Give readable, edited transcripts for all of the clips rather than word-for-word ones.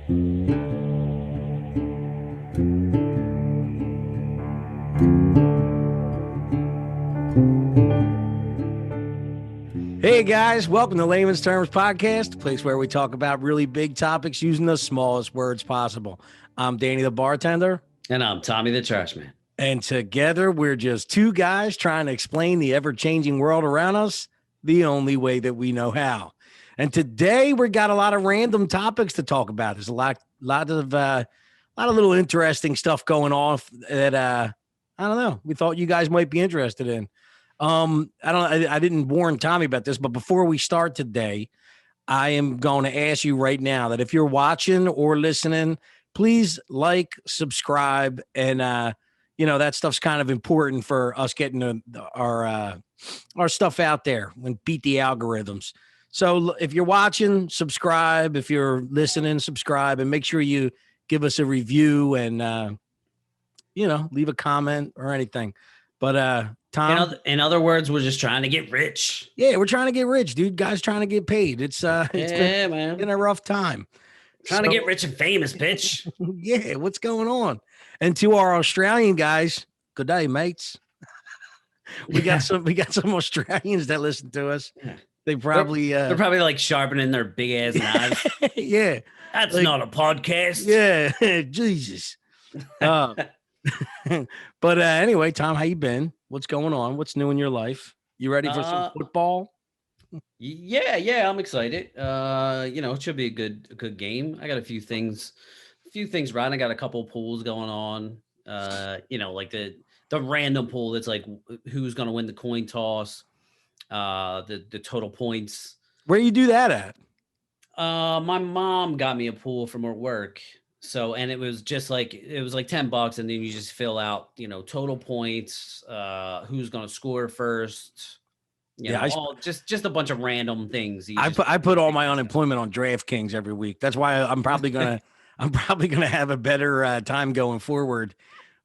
Hey guys, welcome to Layman's Terms Podcast, a place where we talk about really big topics using the smallest words possible. I'm Danny the bartender. And I'm Tommy the trash man. And together we're just two guys trying to explain the ever-changing world around us the only way that we know how. And today we got a lot of random topics to talk about. There's a lot of little interesting stuff going on that I don't know. We thought you guys might be interested in. I didn't warn Tommy about this, but before we start today, I am going to ask you right now that if you're watching or listening, please like, subscribe, and that stuff's kind of important for us getting our stuff out there and beat the algorithms. So if you're watching, subscribe. If you're listening, subscribe, and make sure you give us a review and leave a comment or anything. But Tom, in other words, we're just trying to get rich. Yeah, we're trying to get rich, dude. Guys trying to get paid. It's been a rough time. Trying to get rich and famous, bitch. Yeah, what's going on? And to our Australian guys, good day, mates. We got some Australians that listen to us. They probably they're probably like sharpening their big ass knives. Yeah. That's like, not a podcast. Yeah, Jesus. But anyway, Tom, how you been? What's going on? What's new in your life? You ready for some football? Yeah, I'm excited. It should be a good game. I got a few things right. I got a couple pools going on. Like the random pool that's like who's gonna win the coin toss, the total points. Where you do that at? My mom got me a pool from her work. So, and it was like $10, and then you just fill out, total points, who's going to score first. Just a bunch of random things. I put all my unemployment on DraftKings every week. That's why I'm probably gonna have a better time going forward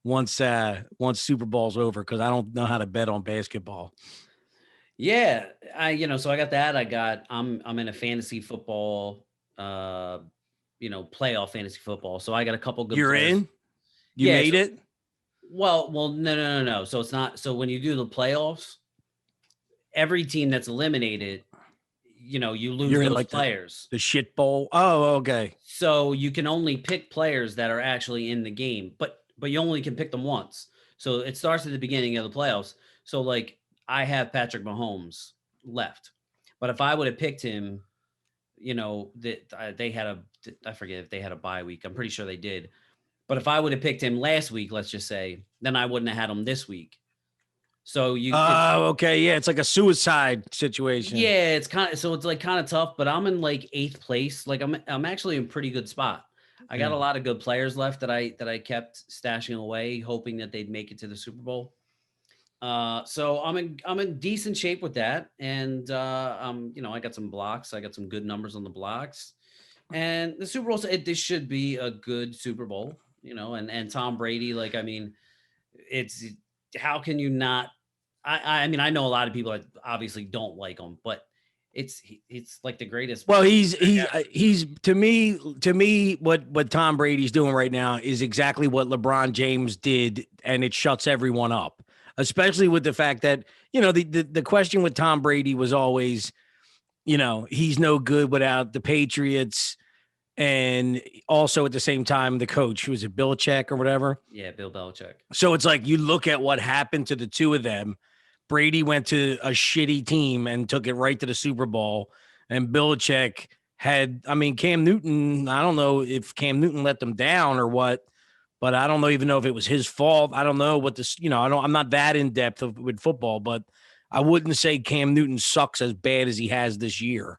once Super Bowl's over, because I don't know how to bet on basketball. Yeah, so I got that. I'm in a fantasy football. Playoff fantasy football. So I got a couple good You're players. in? You made it? Well, no. So it's not. So when you do the playoffs, every team that's eliminated, you lose those like players. The shit bowl. Oh, okay. So you can only pick players that are actually in the game, but you only can pick them once. So it starts at the beginning of the playoffs. So like I have Patrick Mahomes left, but if I would have picked him, they had I forget if they had a bye week. I'm pretty sure they did. But if I would have picked him last week, let's just say, then I wouldn't have had him this week. So okay. Yeah. It's like a suicide situation. Yeah. It's kind of tough, but I'm in like 8th place. Like I'm actually in a pretty good spot. I got a lot of good players left that I kept stashing away, hoping that they'd make it to the Super Bowl. So I'm in decent shape with that. And, I got some blocks. I got some good numbers on the blocks, and the Super Bowl, this should be a good Super Bowl, and Tom Brady, it's, how can you not, I know a lot of people obviously don't like him, but it's like the greatest. Well, he's to me, what Tom Brady's doing right now is exactly what LeBron James did. And it shuts everyone up. Especially with the fact that, the question with Tom Brady was always, he's no good without the Patriots. And also at the same time, the coach, who was it, Belichick or whatever? Yeah, Bill Belichick. So it's like you look at what happened to the two of them. Brady went to a shitty team and took it right to the Super Bowl. And Belichick had, Cam Newton, I don't know if Cam Newton let them down or what. But I don't even know if it was his fault. I don't know what this, I'm not that in depth with football, but I wouldn't say Cam Newton sucks as bad as he has this year.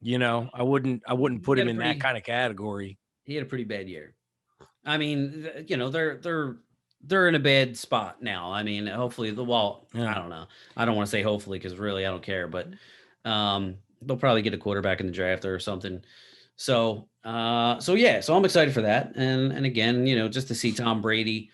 I wouldn't put him in that kind of category. He had a pretty bad year. They're in a bad spot now. Hopefully I don't know. I don't want to say hopefully, because really I don't care, but they'll probably get a quarterback in the draft or something. So I'm excited for that. And again, just to see Tom Brady,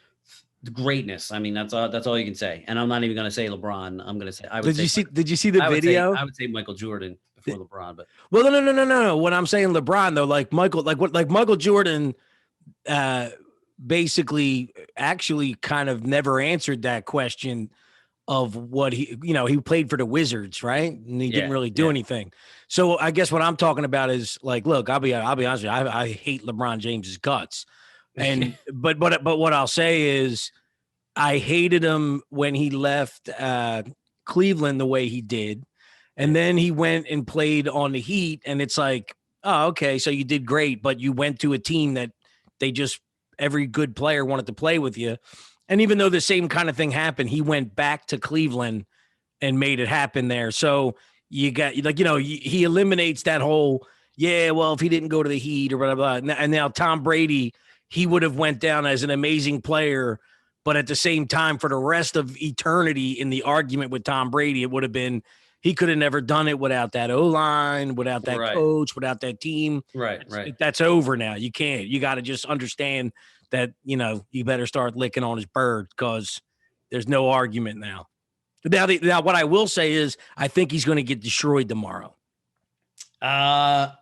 the greatness. That's all you can say. And I'm not even going to say LeBron. I'm going to say, Did you see the video? I would say Michael Jordan. before LeBron, but well, no. When I'm saying LeBron though, like Michael Jordan, basically actually kind of never answered that question of what he played for the Wizards, right? And he didn't really do anything. So I guess what I'm talking about is like, look, I'll be honest with you, I hate LeBron James's guts. And but what I'll say is I hated him when he left Cleveland the way he did. And then he went and played on the Heat, and it's like, oh, okay, so you did great, but you went to a team that every good player wanted to play with you. And even though the same kind of thing happened, he went back to Cleveland and made it happen there. So you got he eliminates that whole, well, if he didn't go to the Heat or whatever. And now Tom Brady, he would have went down as an amazing player, but at the same time, for the rest of eternity in the argument with Tom Brady, it would have been he could have never done it without that O-line, without that coach, without that team. Right. That's over now. You can't. You got to just understand that, you better start licking on his bird because there's no argument now. Now, what I will say is I think he's going to get destroyed tomorrow. I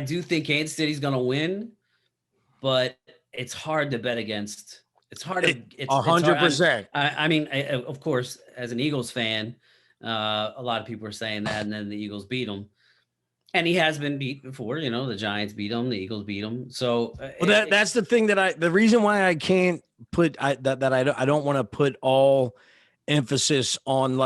do think Kansas City's going to win, but it's hard to bet against. It's hard. It's 100%. I mean, of course, as an Eagles fan, a lot of people are saying that, and then the Eagles beat them. And he has been beat before, the Giants beat him, the Eagles beat him. So that's the thing the reason why I can't put I don't want to put all emphasis on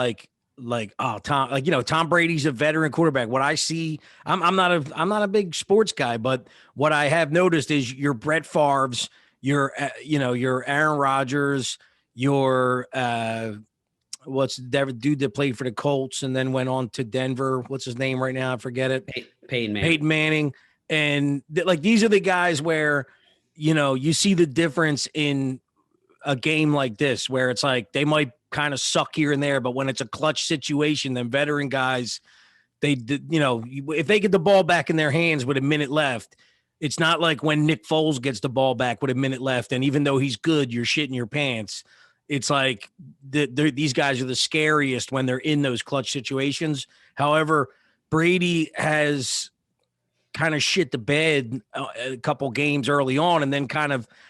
Tom Brady's a veteran quarterback. What I see, I'm not a big sports guy, but what I have noticed is your Brett Favre's, your Aaron Rodgers, your what's the dude that played for the Colts and then went on to Denver? What's his name right now? I forget it. Peyton Manning. And these are the guys where, you see the difference in a game like this, where it's like they might kind of suck here and there, but when it's a clutch situation, then veteran guys, if they get the ball back in their hands with a minute left, it's not like when Nick Foles gets the ball back with a minute left, and even though he's good, you're shitting your pants. It's like these guys are the scariest when they're in those clutch situations. However, Brady has kind of shit the bed a couple games early on, and then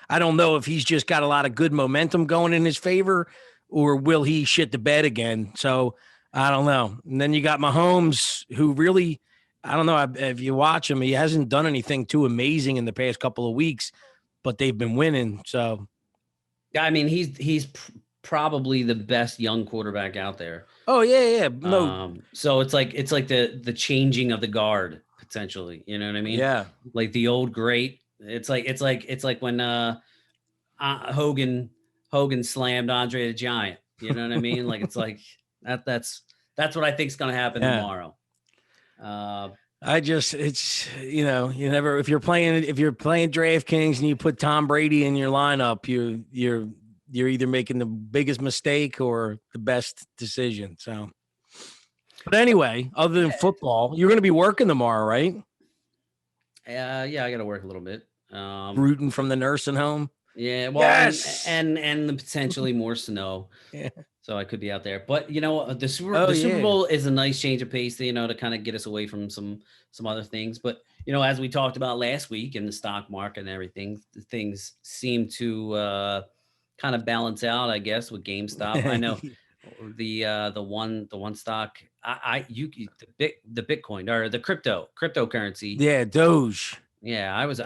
I don't know if he's just got a lot of good momentum going in his favor, or will he shit the bed again? So I don't know. And then you got Mahomes, who really, I don't know if you watch him, he hasn't done anything too amazing in the past couple of weeks, but they've been winning. So. I mean, he's probably the best young quarterback out there. Oh yeah. No. So it's like the changing of the guard potentially. You know what I mean? Yeah. Like the old great. It's like when Hogan slammed Andre the Giant. You know what I mean? Like it's like that's what I think is going to happen tomorrow. It's you never, if you're playing DraftKings and you put Tom Brady in your lineup, you're either making the biggest mistake or the best decision. So, but anyway, other than football, you're going to be working tomorrow, right? Yeah, I got to work a little bit. Rooting from the nursing home. Yeah, well, yes! and the potentially more snow. Yeah. So I could be out there, but the Super Bowl is a nice change of pace, to kind of get us away from some other things. But as we talked about last week in the stock market and everything, things seem to kind of balance out, I guess, with GameStop. I know the one stock, the Bitcoin or the cryptocurrency. Yeah, Doge. Yeah, I was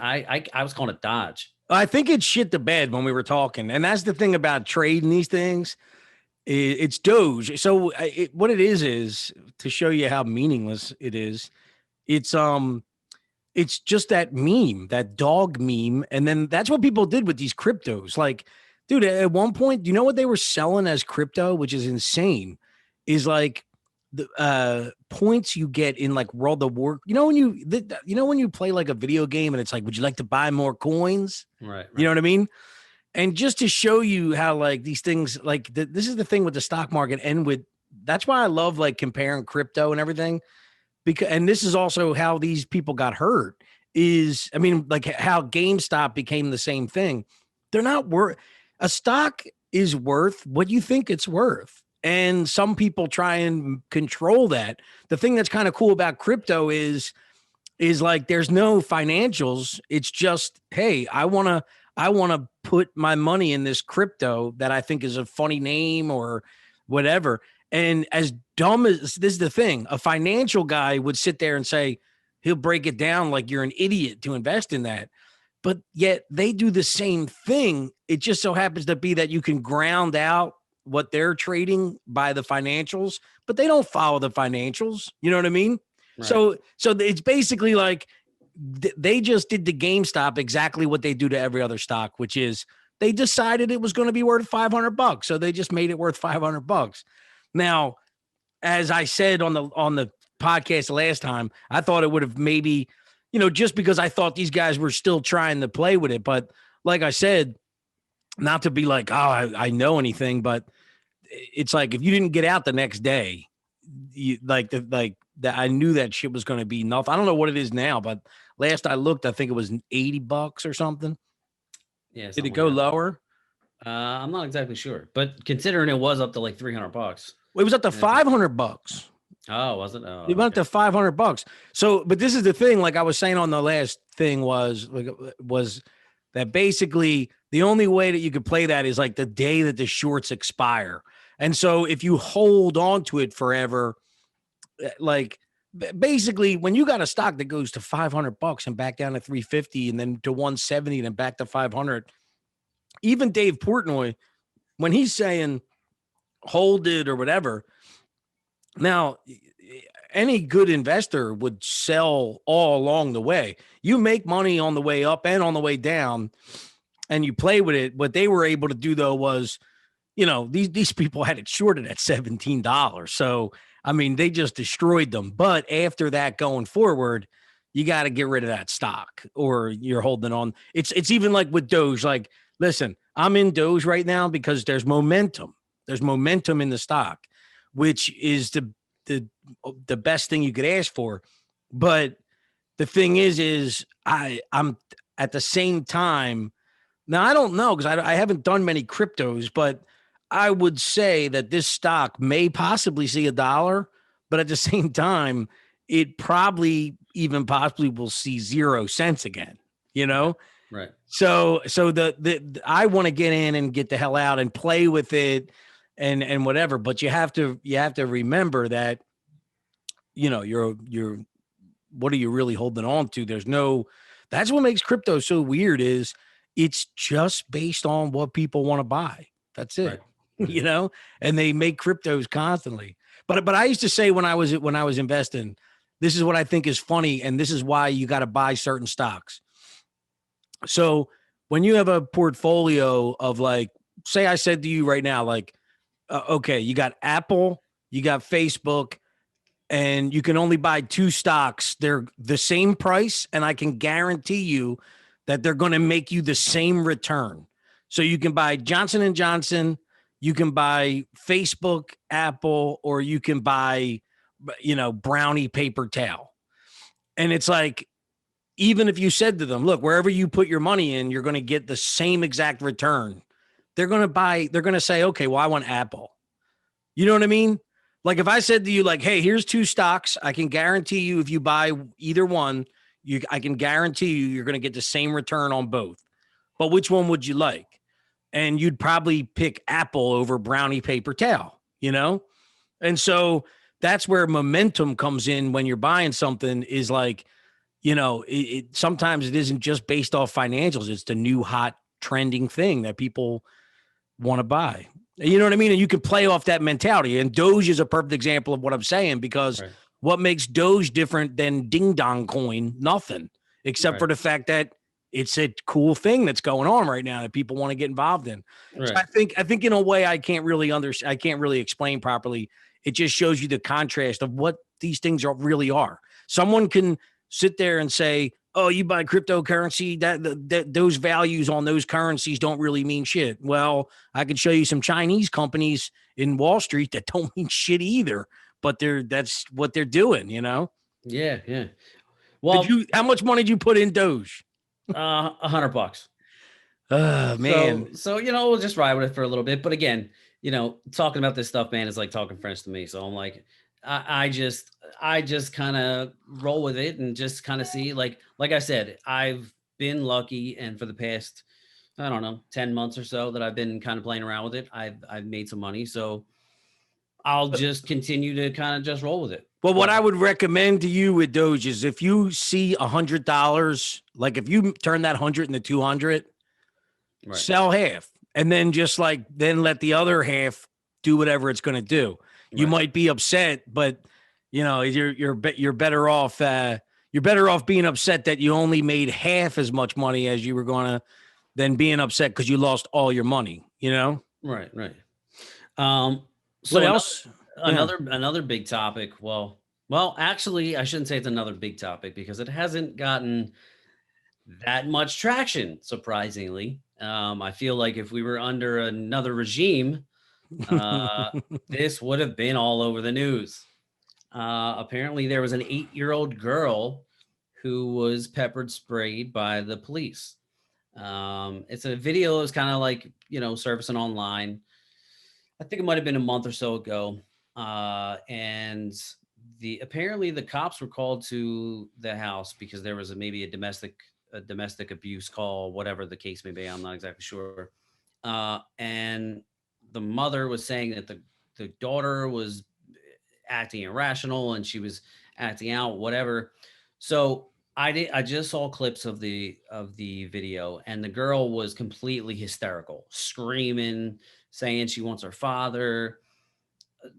calling it Dodge. I think it shit the bed when we were talking, and that's the thing about trading these things. It's Doge. So what it is to show you how meaningless it is. It's just that meme, that dog meme. And then that's what people did with these cryptos. Like, dude, at one point, do you know what they were selling as crypto, which is insane, is like the points you get in like World of War. When you play like a video game and it's like, would you like to buy more coins? Right. You know what I mean? And just to show you how like these things, like this is the thing with the stock market and that's why I love like comparing crypto and everything, and this is also how these people got hurt like how GameStop became the same thing. They're not worth, a stock is worth what you think it's worth. And some people try and control that. The thing that's kind of cool about crypto is like there's no financials. It's just, hey, I want to put my money in this crypto that I think is a funny name or whatever. And as dumb as this is the thing, a financial guy would sit there and say, he'll break it down like you're an idiot to invest in that. But yet they do the same thing. It just so happens to be that you can ground out what they're trading by the financials, but they don't follow the financials. You know what I mean? Right. So it's basically like they just did to GameStop exactly what they do to every other stock, which is they decided it was going to be worth $500. So they just made it worth $500. Now, as I said on the podcast last time, I thought it would have maybe, just because I thought these guys were still trying to play with it. But like I said, not to be like, oh, I know anything, but it's like if you didn't get out the next day, I knew that shit was going to be nothing. I don't know what it is now, but last I looked, I think it was $80 or something. Yeah. Did it go lower? I'm not exactly sure, but considering it was up to like $300, it was up to $500. Oh, was it? Oh, it went up to $500. So, but this is the thing. Like I was saying on the last thing was that basically the only way that you could play that is like the day that the shorts expire. And so if you hold on to it forever, like basically when you got a stock that goes to $500 and back down to 350 and then to 170 and then back to 500, even Dave Portnoy, when he's saying hold it or whatever, now any good investor would sell all along the way. You make money on the way up and on the way down and you play with it. What they were able to do though was, these people had it shorted at $17. So, I mean, they just destroyed them. But after that going forward, you got to get rid of that stock or you're holding on. It's even like with Doge, like, listen, I'm in Doge right now because there's momentum. There's momentum in the stock, which is the best thing you could ask for. But the thing is I'm at the same time. Now, I don't know because I haven't done many cryptos, but I would say that this stock may possibly see $1, but at the same time, it probably even possibly will see 0 cents again, Right. So the I want to get in and get the hell out and play with it and whatever, but you have to remember that, you're what are you really holding on to? That's what makes crypto so weird is it's just based on what people want to buy. That's it. Right. And they make cryptos constantly. But I used to say when I was investing, this is what I think is funny. And this is why you got to buy certain stocks. So when you have a portfolio of like, say I said to you right now, like, okay, you got Apple, you got Facebook, and you can only buy 2 stocks. They're the same price. And I can guarantee you that they're going to make you the same return. So you can buy Johnson & Johnson, you can buy Facebook, Apple, or you can buy, Brownie paper towel. And it's like, even if you said to them, look, wherever you put your money in, you're going to get the same exact return. They're going to say, okay, well, I want Apple. You know what I mean? Like if I said to you, like, hey, here's 2 stocks. I can guarantee you if you buy either one, I can guarantee you're going to get the same return on both. But which one would you like? And you'd probably pick Apple over Brownie paper towel, And so that's where momentum comes in when you're buying something is like, sometimes it isn't just based off financials. It's the new hot trending thing that people want to buy. You know what I mean? And you can play off that mentality. And Doge is a perfect example of what I'm saying, because what makes Doge different than Ding Dong Coin? Nothing, except for the fact that it's a cool thing that's going on right now that people want to get involved in. Right. So I think in a way I can't really explain properly. It just shows you the contrast of what these things really are. Someone can sit there and say, oh, you buy cryptocurrency, that those values on those currencies don't really mean shit. Well, I could show you some Chinese companies in Wall Street that don't mean shit either, but that's what they're doing, Yeah. Well, how much money did you put in Doge? $100. Man. So, we'll just ride with it for a little bit. But again, talking about this stuff, man, is like talking French to me. So I'm like, I just kind of roll with it and just kind of see, like I said, I've been lucky, and for the past, I don't know, 10 months or so that I've been kind of playing around with it, I've made some money. So I'll just continue to kind of just roll with it. Well, what I would recommend to you with Doge is if you see $100, like if you turn that 100 into 200, Right. sell half, and then just like then let the other half do whatever it's going to do. You Right. might be upset, but you're better off. You're better off being upset that you only made half as much money as you were going to than being upset because you lost all your money. Right. What So else? another big topic. Well, actually, I shouldn't say it's another big topic because it hasn't gotten that much traction, surprisingly. I feel like if we were under another regime, this would have been all over the news. Apparently, there was an 8-year-old girl who was peppered sprayed by the police. It's a video that's kind of like, surfacing online. I think it might have been a month or so ago. And apparently the cops were called to the house because there was maybe a domestic abuse call, whatever the case may be. I'm not exactly sure. And the mother was saying that the daughter was acting irrational and she was acting out, whatever. So I just saw clips of the video, and the girl was completely hysterical, screaming, saying she wants her father.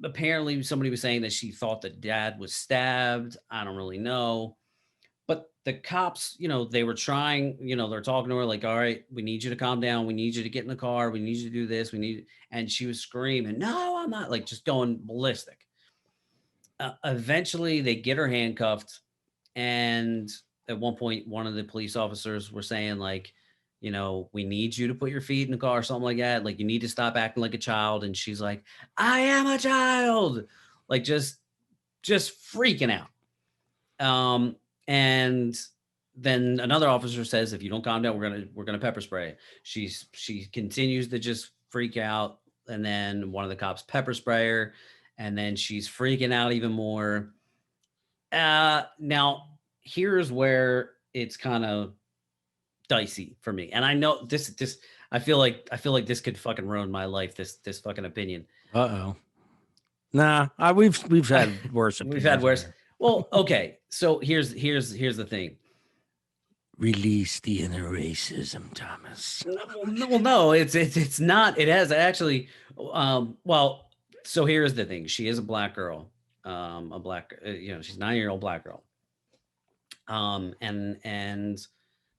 Apparently somebody was saying that she thought that dad was stabbed. I don't really know. But the cops, they were trying, they're talking to her like, all right, we need you to calm down. We need you to get in the car. We need you to do this. And she was screaming, no, I'm not, like just going ballistic. Eventually they get her handcuffed. And at one point, one of the police officers were saying like, we need you to put your feet in the car or something like that. Like, you need to stop acting like a child. And she's like, I am a child. Like just freaking out. And then another officer says, if you don't calm down, we're gonna pepper spray. She continues to just freak out. And then one of the cops pepper spray her, and then she's freaking out even more. Now here's where it's kind of dicey for me. And I know this, I feel like this could fucking ruin my life. This fucking opinion. Uh-oh. Nah, we've had worse. We've had worse. Here. Well, okay. So here's the thing. Release the inner racism, Thomas. Well, no, it's not. It has actually. Well, so here's the thing. She is a black girl. She's a 9-year-old black girl. And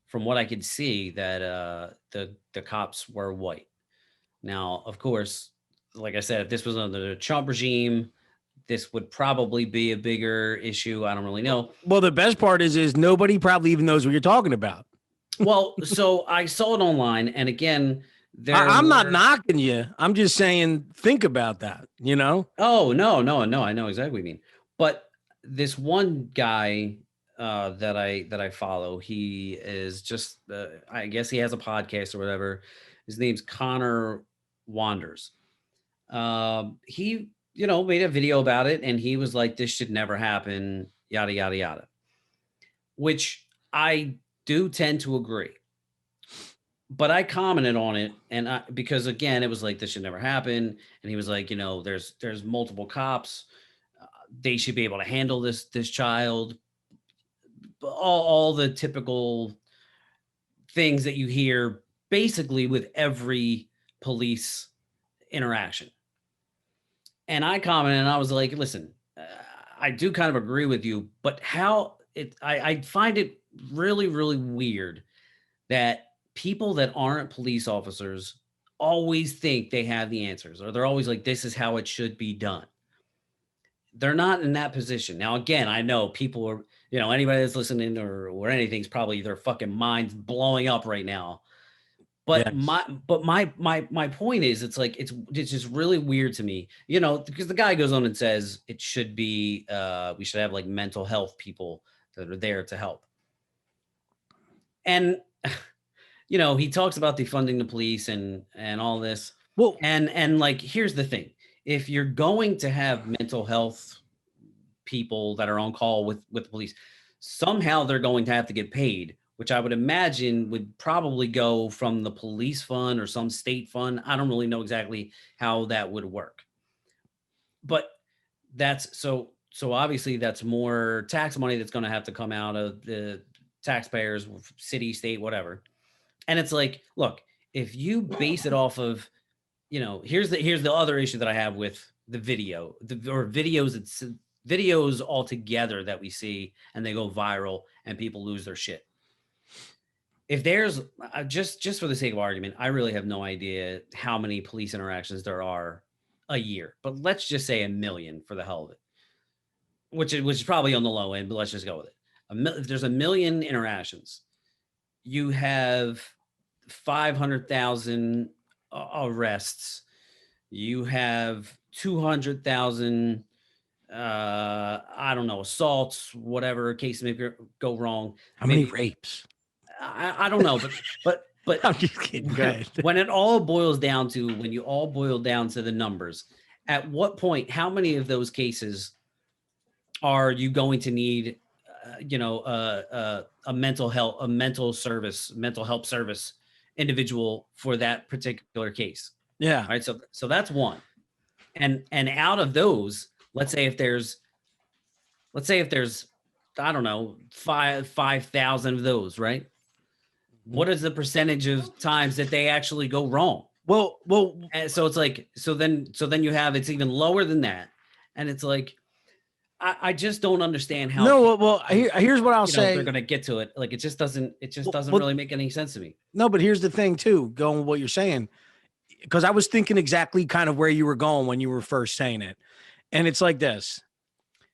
from what I could see, that the cops were white. Now, of course, like I said, if this was under the Trump regime, this would probably be a bigger issue. I don't really know. Well, the best part is nobody probably even knows what you're talking about. Well, so I saw it online, and again, I'm not knocking you. I'm just saying, think about that. Oh, no, I know exactly what you mean. But this one guy that I follow, he is just, I guess he has a podcast or whatever. His name's Connor Wanders. He made a video about it, and he was like, this should never happen, yada, yada, yada, which I do tend to agree. But I commented on it, and because again, it was like, this should never happen. And he was like, there's multiple cops. They should be able to handle this child. All the typical things that you hear basically with every police interaction. And I commented, and I was like, listen, I do kind of agree with you, but I find it really, really weird that people that aren't police officers always think they have the answers, or they're always like, this is how it should be done. They're not in that position. Now, again, I know people are, anybody that's listening or anything's probably their fucking minds blowing up right now. But yes. my point is, it's like, it's just really weird to me, because the guy goes on and says it should be, we should have like mental health people that are there to help. And, he talks about defunding the police and all this. Well, And like, here's the thing. If you're going to have mental health people that are on call with the police, somehow they're going to have to get paid, which I would imagine would probably go from the police fund or some state fund. I don't really know exactly how that would work. But that's so obviously that's more tax money that's going to have to come out of the taxpayers, city, state, whatever. And it's like, look, if you base it off of, here's the other issue that I have with the video, or videos altogether that we see and they go viral and people lose their shit. If there's just for the sake of argument, I really have no idea how many police interactions there are a year, but let's just say 1 million for the hell of it, which is probably on the low end, but let's just go with it. If there's 1 million interactions, you have 500,000 arrests, you have 200,000 I don't know, assaults, whatever case may go wrong. How many rapes? I don't know, but I'm just kidding. Go ahead. When you all boil down to the numbers, at what point, how many of those cases are you going to need, a mental help service individual for that particular case? Yeah. All right. So that's one. And out of those, let's say if there's, I don't know, 5,000 of those, right? What is the percentage of times that they actually go wrong? Well, and so it's like, so then you have, it's even lower than that. And it's like, I just don't understand how. No, well, here's what I'll say. They're going to get to it. Like, it just doesn't really make any sense to me. No, but here's the thing too, going with what you're saying, because I was thinking exactly kind of where you were going when you were first saying it. And it's like this.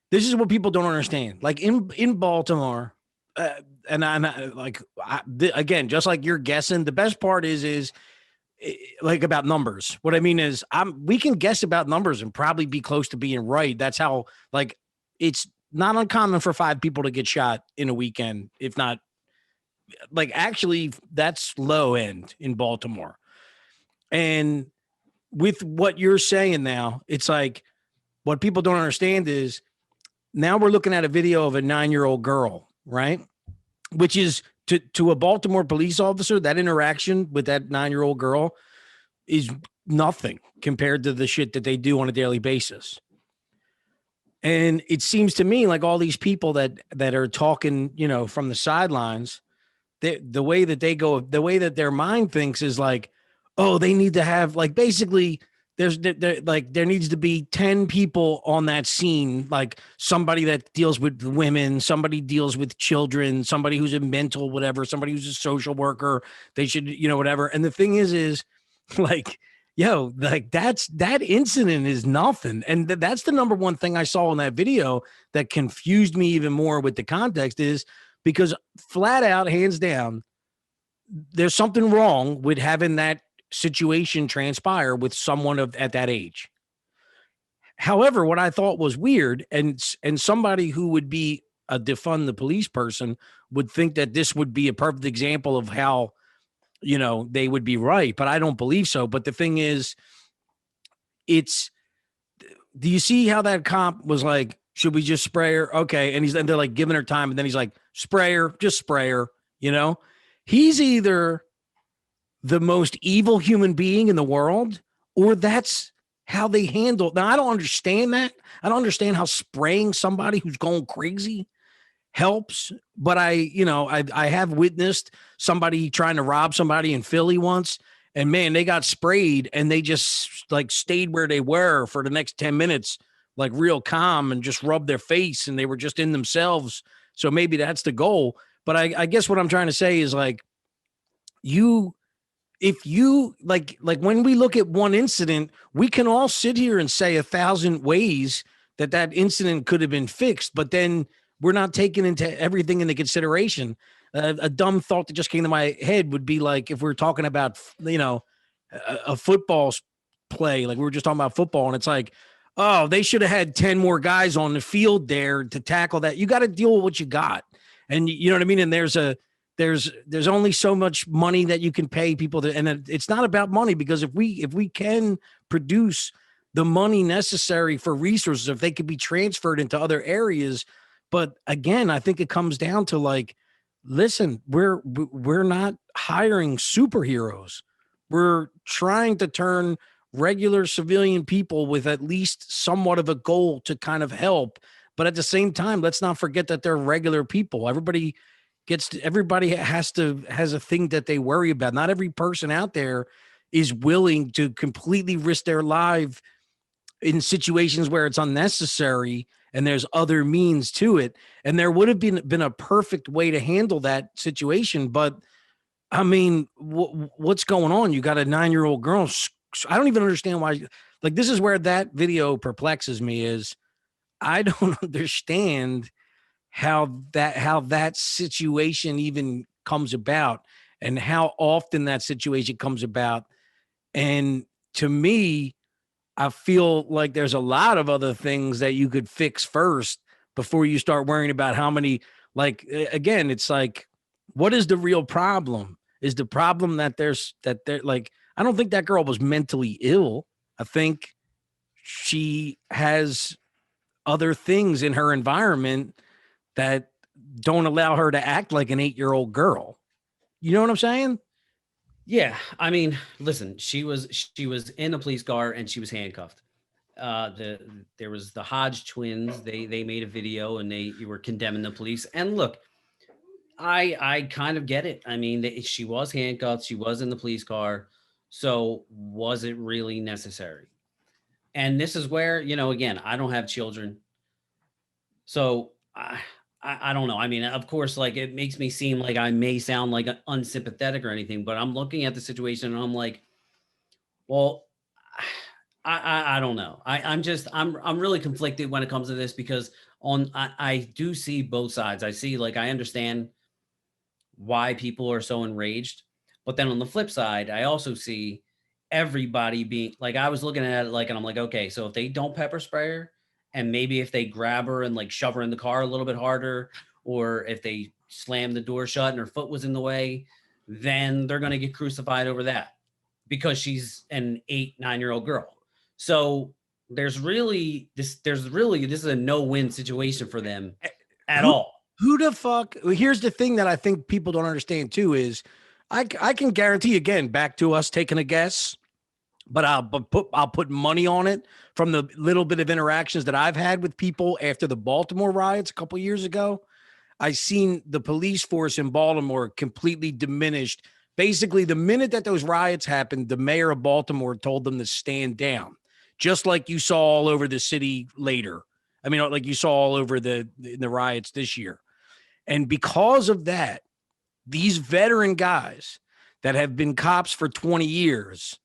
This is what people don't understand. Like in Baltimore, again, just like you're guessing, the best part is like about numbers. What I mean is we can guess about numbers and probably be close to being right. That's how, like, it's not uncommon for 5 people to get shot in a weekend. If not, like, actually that's low end in Baltimore. And with what you're saying now, it's like, what people don't understand is now we're looking at a video of a 9-year-old girl, right? Which is to a Baltimore police officer, that interaction with that 9-year-old girl is nothing compared to the shit that they do on a daily basis. And it seems to me like all these people that are talking, from the sidelines, the way that they go, the way that their mind thinks is like, oh, they need to have, like, basically there needs to be 10 people on that scene, like somebody that deals with women, somebody deals with children, somebody who's a mental whatever, somebody who's a social worker. They should, whatever. And the thing is like, like that incident is nothing. And that's the number one thing I saw in that video that confused me even more with the context, is because flat out, hands down, there's something wrong with having that situation transpire with someone at that age. However, what I thought was weird, and somebody who would be a defund the police person would think that this would be a perfect example of how, they would be right, but I don't believe so. But the thing is, do you see how that cop was like, should we just spray her? Okay. And they're like giving her time. And then he's like, spray her, just spray her. He's either the most evil human being in the world, or that's how they handle. Now, I don't understand that. I don't understand how spraying somebody who's going crazy helps. But I have witnessed somebody trying to rob somebody in Philly once, and man, they got sprayed and they just like stayed where they were for the next 10 minutes, like real calm, and just rubbed their face, and they were just in themselves. So maybe that's the goal. But I guess what I'm trying to say is, like, if you like when we look at one incident, we can all sit here and say 1,000 ways that incident could have been fixed, but then we're not taking everything into consideration. A dumb thought that just came to my head would be like, if we're talking about, a football play, like we were just talking about football, and it's like, oh, they should have had 10 more guys on the field there to tackle that. You got to deal with what you got. And you know what I mean? And there's there's only so much money that you can pay people to, and it's not about money, because if we can produce the money necessary for resources, if they could be transferred into other areas. But again, I think it comes down to like, listen, we're not hiring superheroes. We're trying to turn regular civilian people with at least somewhat of a goal to kind of help. But at the same time, let's not forget that they're regular people. Everybody has a thing that they worry about. Not every person out there is willing to completely risk their life in situations where it's unnecessary, and there's other means to it. And there would have been a perfect way to handle that situation. But I mean, what's going on? You got a 9-year-old girl. I don't even understand why. Like, this is where that video perplexes me, is I don't understand how that situation even comes about, and how often that situation comes about. And to me, I feel like there's a lot of other things that you could fix first before you start worrying about how many. Like, again, it's like, what is the real problem? Is the problem that they're like, I don't think that girl was mentally ill. I think she has other things in her environment that don't allow her to act like an 8-year-old girl. You know what I'm saying? Yeah, I mean, listen, she was in a police car and she was handcuffed. There was the Hodge twins. They made a video and they were condemning the police. And look, I kind of get it. I mean, she was handcuffed. She was in the police car. So was it really necessary? And this is where, again, I don't have children. So I don't know. I mean, of course, like, it makes me seem like I may sound like unsympathetic or anything, but I'm looking at the situation and I'm like, well, I don't know. I'm really conflicted when it comes to this, because I do see both sides. I see, like, I understand why people are so enraged, but then on the flip side, I also see everybody being like, I was looking at it like, and I'm like, okay, so if they don't pepper spray her, and maybe if they grab her and like shove her in the car a little bit harder, or if they slam the door shut and her foot was in the way, then they're going to get crucified over that, because she's an 8-9-year-old girl. So this is a no-win situation for them at all. Who the fuck? Here's the thing that I think people don't understand too, is I can guarantee, again, back to us taking a guess, but I'll put money on it, from the little bit of interactions that I've had with people after the Baltimore riots a couple years ago. I seen the police force in Baltimore completely diminished. Basically, the minute that those riots happened, the mayor of Baltimore told them to stand down, just like you saw all over the city later. I mean, like you saw all over the riots this year. And because of that, these veteran guys that have been cops for 20 years,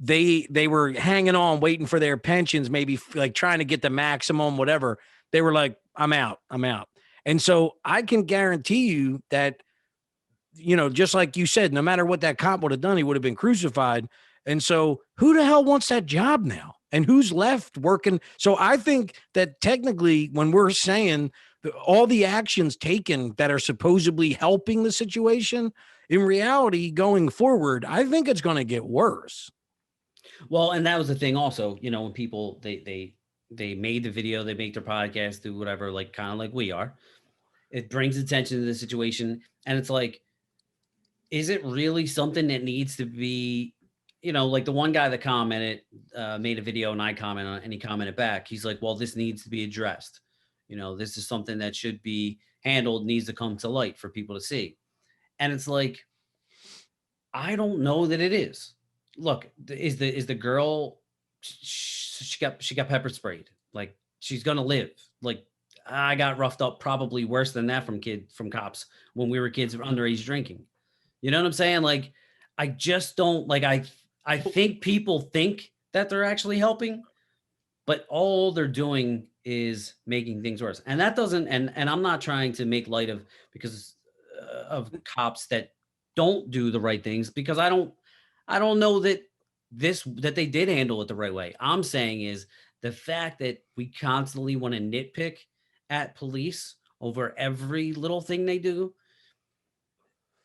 they were hanging on, waiting for their pensions, maybe like trying to get the maximum, whatever. They were like, I'm out. And so I can guarantee you that, just like you said, no matter what that cop would have done, he would have been crucified. And so who the hell wants that job now? And who's left working? So I think that technically, when we're saying all the actions taken that are supposedly helping the situation, in reality, going forward, I think it's going to get worse. Well, and that was the thing also, when people, they made the video, they make their podcast, do whatever, like, kind of like we are. It brings attention to the situation. And it's like, is it really something that needs to be, like the one guy that commented, made a video and I comment on it, and he commented back. He's like, well, this needs to be addressed. This is something that should be handled, needs to come to light for people to see. And it's like, I don't know that it is. Look, is the girl, she got pepper sprayed. Like, she's going to live. Like, I got roughed up probably worse than that from cops when we were kids underage drinking. You know what I'm saying? Like, I just don't like, I think people think that they're actually helping, but all they're doing is making things worse. And that doesn't, and I'm not trying to make light of, because of cops that don't do the right things, because I don't know that they did handle it the right way. I'm saying is the fact that we constantly want to nitpick at police over every little thing they do.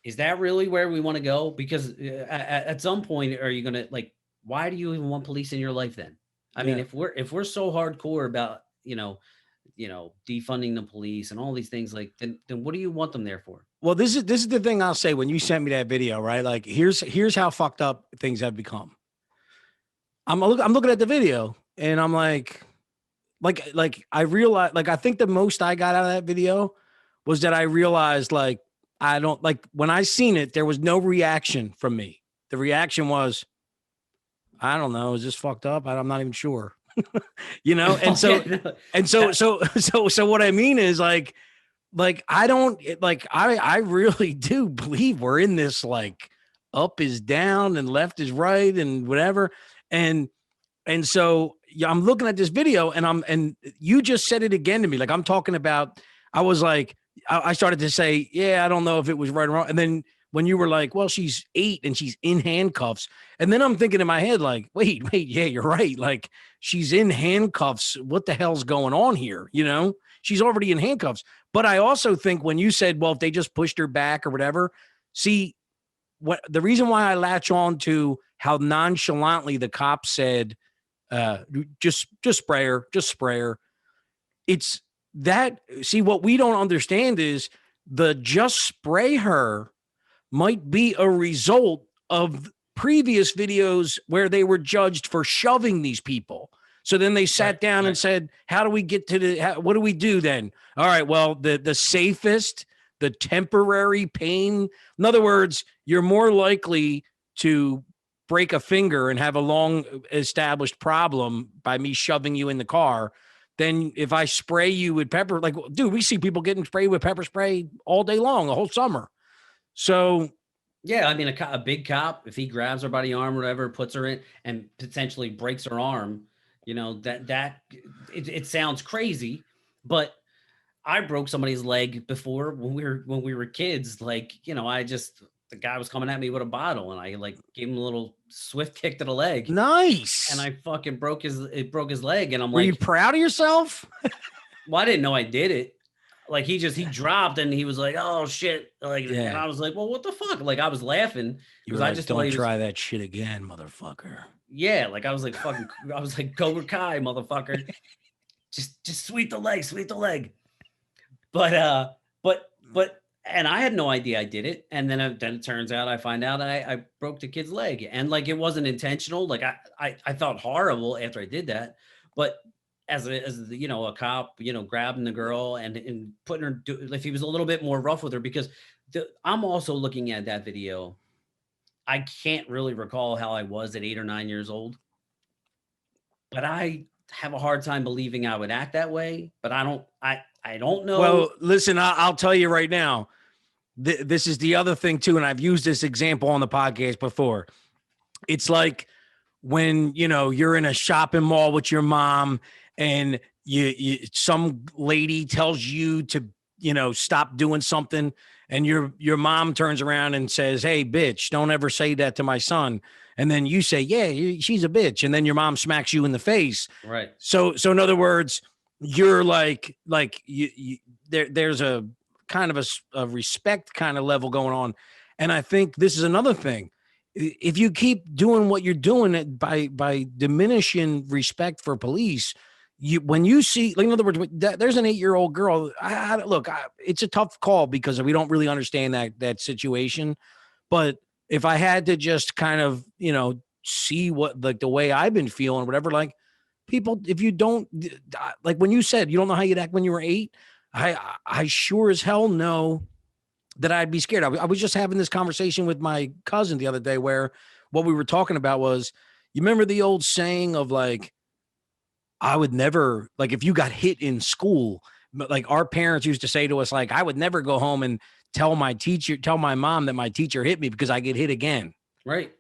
is that really where we want to go? Because at some point, are you going to like, why do you even want police in your life then? I mean, Yeah. if we're so hardcore about, defunding the police and all these things, like then what do you want them there for? Well, this is the thing I'll say when you sent me that video, right? Like here's how fucked up things have become. I'm looking at the video and I'm like I realized, like I think the most I got out of that video was that I realized, like, I don't, like, when I seen it, there was no reaction from me. The reaction was, I don't know, is this fucked up? I'm not even sure. And so Okay, no, and so so so what I mean is, like I don't like I really do believe we're in this, like, up is down and left is right and whatever. And so, yeah, I'm looking at this video and you just said it again to me. Like, I'm talking about, I was like, I started to say, yeah, I don't know if it was right or wrong. And then when you were like, well, she's 8 and she's in handcuffs. And then I'm thinking in my head, like, wait, yeah, you're right. Like, she's in handcuffs. What the hell's going on here? She's already in handcuffs. But I also think when you said, well, if they just pushed her back or whatever, see, what the reason why I latch on to how nonchalantly the cop said, just spray her, just spray her. It's that, see, what we don't understand is the just spray her might be a result of previous videos where they were judged for shoving these people. So then they sat down and said, how do we get to what do we do then? All right, well, the safest, the temporary pain. In other words, you're more likely to break a finger and have a long established problem by me shoving you in the car than if I spray you with pepper. Like, dude, we see people getting sprayed with pepper spray all day long, the whole summer. So, yeah, I mean, a big cop, if he grabs her by the arm or whatever, puts her in and potentially breaks her arm, it sounds crazy, but I broke somebody's leg before when we were kids. Like, the guy was coming at me with a bottle and I like gave him a little swift kick to the leg. nice. And I fucking broke his leg. And I'm Were like, you proud of yourself? well, I didn't know I did it. Like he dropped and he was like, oh shit. Like, Yeah. and I was like, well, what the fuck? Like I was laughing because I just don't try that shit again, motherfucker. Yeah. Like I was like, fucking, I was like, Cobra Kai, motherfucker. just sweep the leg. But and I had no idea I did it. And then it turns out I find out I broke the kid's leg and like, it wasn't intentional. Like I felt horrible after I did that, but as a cop, grabbing the girl and putting her, if he was a little bit more rough with her, because I'm also looking at that video. I can't really recall how I was at 8 or 9 years old, but I have a hard time believing I would act that way, but I don't know. Well, listen, I'll tell you right now, this is the other thing too. And I've used this example on the podcast before. It's like when, you're in a shopping mall with your mom and some lady tells you to, stop doing something. And your mom turns around and says, hey, bitch, don't ever say that to my son. And then you say, yeah, she's a bitch. And then your mom smacks you in the face. Right. So in other words, you're like there's a kind of a respect kind of level going on. And I think this is another thing. If you keep doing what you're doing by diminishing respect for police, when you see, like, in other words, there's an 8-year-old girl. It's a tough call because we don't really understand that situation. But if I had to just kind of, see what, like, the way I've been feeling, whatever, like, people, if you don't, like when you said you don't know how you'd act when you were 8, I sure as hell know that I'd be scared. I was just having this conversation with my cousin the other day where what we were talking about was, you remember the old saying of like, I would never, like, if you got hit in school, like our parents used to say to us, like, I would never go home and tell my mom that my teacher hit me because I get hit again. Right.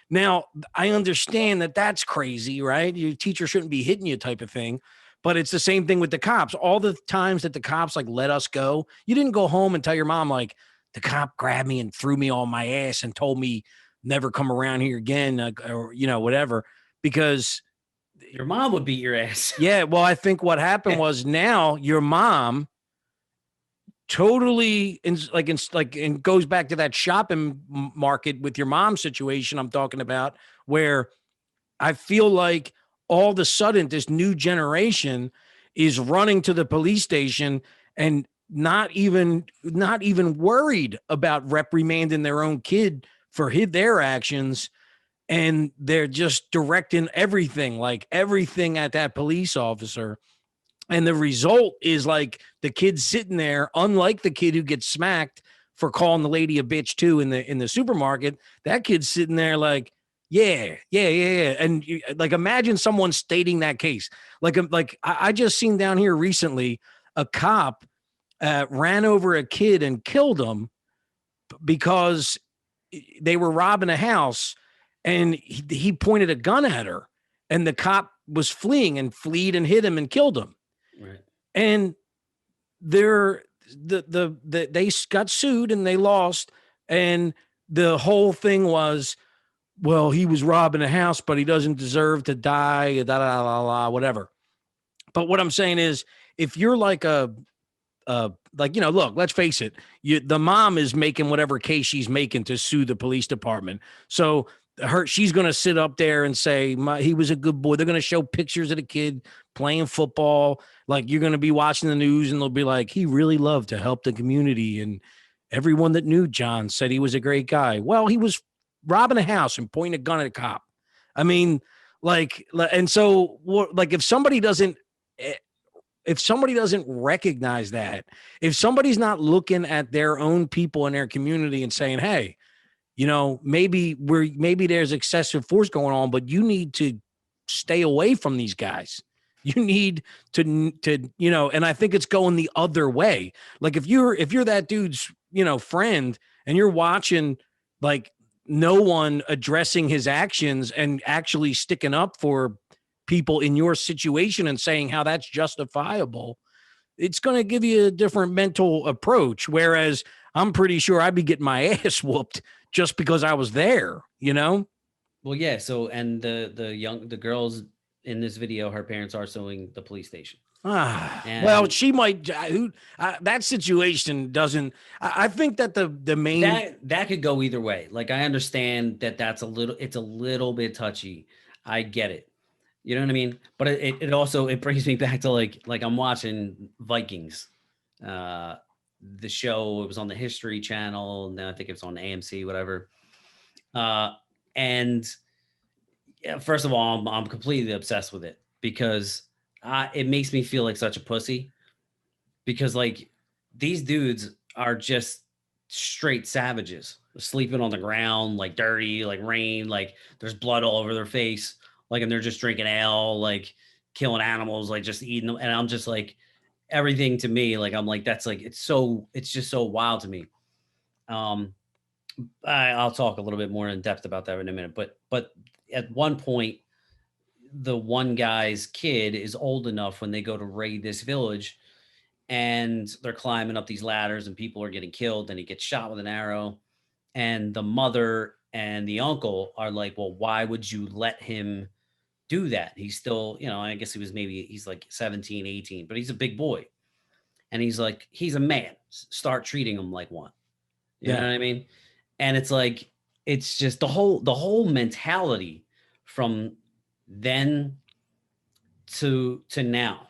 Now, I understand that that's crazy, right? Your teacher shouldn't be hitting you type of thing. But it's the same thing with the cops. All the times that the cops like let us go, you didn't go home and tell your mom, like, the cop grabbed me and threw me on my ass and told me never come around here again, or, whatever, because your mom would beat your ass. Yeah. Well, I think what happened was now your mom totally and goes back to that shopping market with your mom situation I'm talking about, where I feel like all of a sudden this new generation is running to the police station and not even worried about reprimanding their own kid for their actions, and they're just directing everything at that police officer. And the result is like the kid sitting there, unlike the kid who gets smacked for calling the lady a bitch too in the supermarket. That kid's sitting there like, yeah. And like, imagine someone stating that case. I just seen down here recently a cop ran over a kid and killed him because they were robbing a house, and he pointed a gun at her, and the cop was fleeing and hit him and killed him. Right. And they got sued and they lost. And the whole thing was, well, he was robbing a house, but he doesn't deserve to die, whatever. But what I'm saying is, if you're like look, let's face it, the mom is making whatever case she's making to sue the police department. So she's going to sit up there and say, he was a good boy. They're going to show pictures of the kid playing football. Like, you're going to be watching the news and they'll be like, he really loved to help the community. And everyone that knew John said he was a great guy. Well, he was robbing a house and pointing a gun at a cop. I mean, and so if somebody doesn't recognize that, if somebody's not looking at their own people in their community and saying, hey, maybe there's excessive force going on, but you need to stay away from these guys. You need to, and I think it's going the other way. Like, if you're that dude's, friend, and you're watching like no one addressing his actions and actually sticking up for people in your situation and saying how that's justifiable, it's going to give you a different mental approach. Whereas I'm pretty sure I'd be getting my ass whooped just because I was there, Well, yeah. So, and the girls in this video, her parents are suing the police station. Well, she might. That situation doesn't. I think that the main that could go either way. Like, I understand it's a little bit touchy. I get it. You know what I mean? But it also brings me back to like I'm watching Vikings, the show. It was on the History Channel, and now I think it's on AMC, whatever. And yeah, first of all, I'm completely obsessed with it because it makes me feel like such a pussy, because like these dudes are just straight savages, sleeping on the ground, like dirty, like rain, like there's blood all over their face, like, and they're just drinking ale, like killing animals, like just eating them. And I'm just like, everything to me, like, I'm like, that's like, it's just so wild to me. I'll talk a little bit more in depth about that in a minute, but at one point, the one guy's kid is old enough when they go to raid this village, and they're climbing up these ladders and people are getting killed, and he gets shot with an arrow. And the mother and the uncle are like, well, why would you let him do that? He's still, I guess he's like 17, 18, but he's a big boy. And he's like, he's a man. Start treating him like one. You know what I mean? And it's like, it's just the whole mentality from then to now.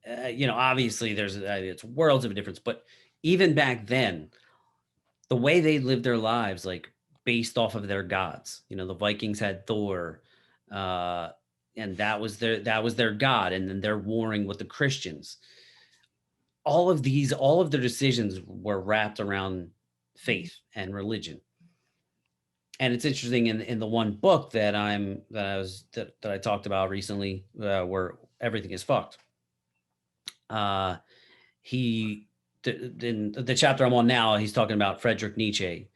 Obviously it's worlds of a difference, but even back then, the way they lived their lives, like based off of their gods, the Vikings had Thor, and that was their god. And then they're warring with the Christians. All of their decisions were wrapped around faith and religion. And it's interesting in the one book that I talked about recently, where everything is fucked. In the chapter I'm on now, he's talking about Friedrich Nietzsche,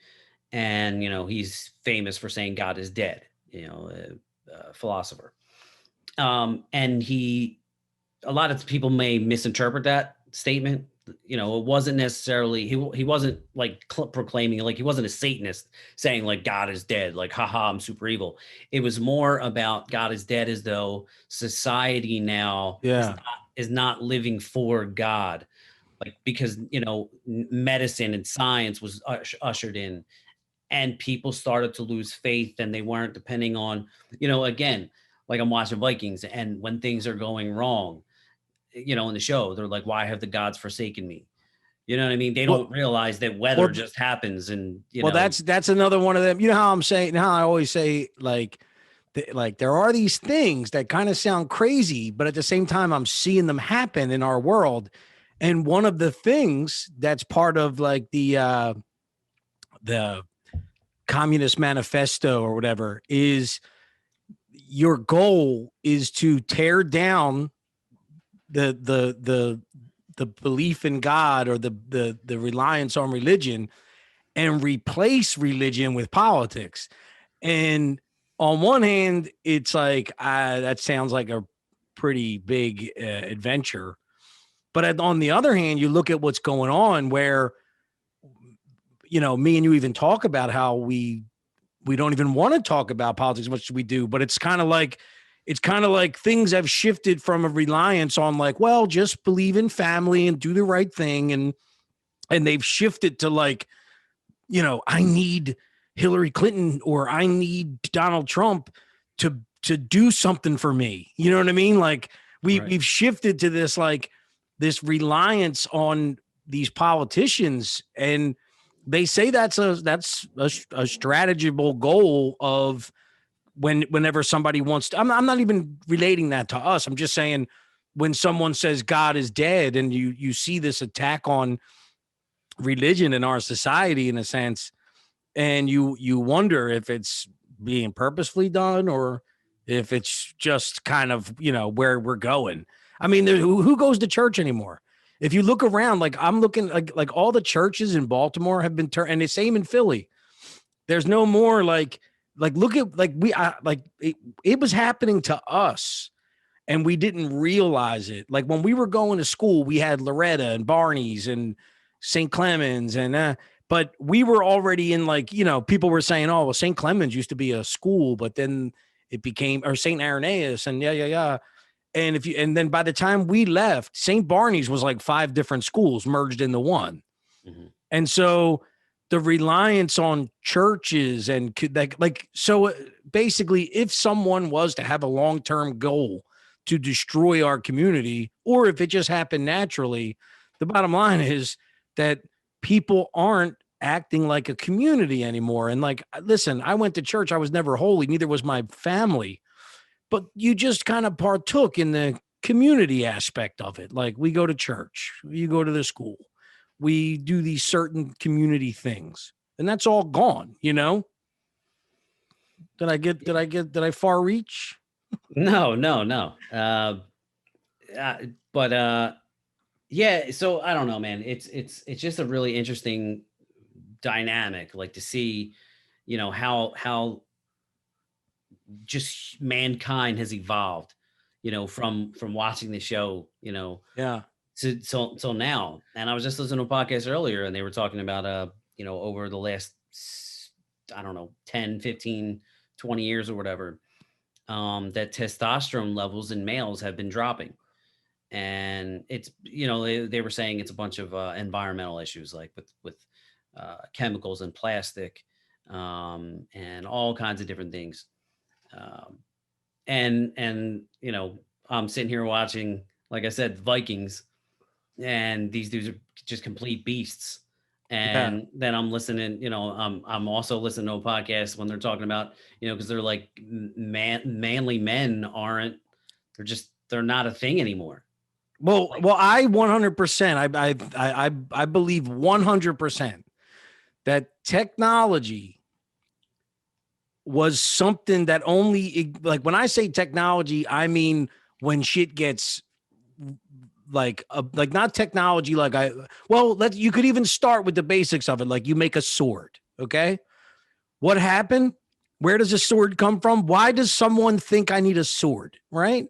and he's famous for saying God is dead. A philosopher, and a lot of people may misinterpret that statement. It wasn't necessarily, he wasn't like proclaiming, like he wasn't a Satanist saying like God is dead, like haha, I'm super evil. It was more about God is dead as though society now is not living for God, like because medicine and science was ushered in, and people started to lose faith, and they weren't depending on, again, like I'm watching Vikings, and when things are going wrong, in the show, they're like, why have the gods forsaken me? You know what I mean? They don't realize that weather just happens, and that's another one of them. You know how I'm saying, how I always say, like there are these things that kind of sound crazy, but at the same time, I'm seeing them happen in our world. And one of the things that's part of like the Communist Manifesto or whatever is your goal is to tear down the belief in God, or the reliance on religion, and replace religion with politics. And on one hand, it's like, that sounds like a pretty big adventure. But on the other hand, you look at what's going on where, me and you even talk about how we don't even want to talk about politics as much as we do, but it's kind of like things have shifted from a reliance on like, well, just believe in family and do the right thing. And they've shifted to like, I need Hillary Clinton or I need Donald Trump to do something for me. You know what I mean? Like we've shifted to this, like this reliance on these politicians, and they say that's a strategical goal of whenever somebody wants to, I'm not even relating that to us. I'm just saying when someone says God is dead, and you see this attack on religion in our society in a sense, and you wonder if it's being purposefully done or if it's just kind of, where we're going. I mean, who goes to church anymore? If you look around, like I'm looking like all the churches in Baltimore have been turned, and the same in Philly. There's no more like look at it was happening to us and we didn't realize it. Like when we were going to school, we had Loretta and Barney's and St. Clemens, and but we were already in like, people were saying, oh, well, St. Clemens used to be a school, but then it became, or St. Irenaeus, and yeah. And then by the time we left, St. Barney's was like 5 different schools merged into one. Mm-hmm. And so the reliance on churches and so basically, if someone was to have a long-term goal to destroy our community, or if it just happened naturally, the bottom line is that people aren't acting like a community anymore. And like, listen, I went to church. I was never holy. Neither was my family. But you just kind of partook in the community aspect of it. Like we go to church, you go to the school, we do these certain community things, and that's all gone. Did I far reach? No. Yeah. So I don't know, man. It's just a really interesting dynamic, like to see, how just mankind has evolved, from watching the show, Yeah. So now. And I was just listening to a podcast earlier, and they were talking about, over the last, I don't know, 10, 15, 20 years or whatever, that testosterone levels in males have been dropping. And it's, they were saying it's a bunch of environmental issues, like with chemicals and plastic, and all kinds of different things. And I'm sitting here watching, like I said, Vikings, and these dudes are just complete beasts. And then I'm listening, I'm also listening to a podcast when they're talking about, because they're like manly men they're not a thing anymore. Well, I 100%, I believe 100% that technology was something that only, like when I say technology, I mean when shit gets like not technology, you could even start with the basics of it. Like you make a sword. Okay. What happened? Where does a sword come from? Why does someone think I need a sword? Right.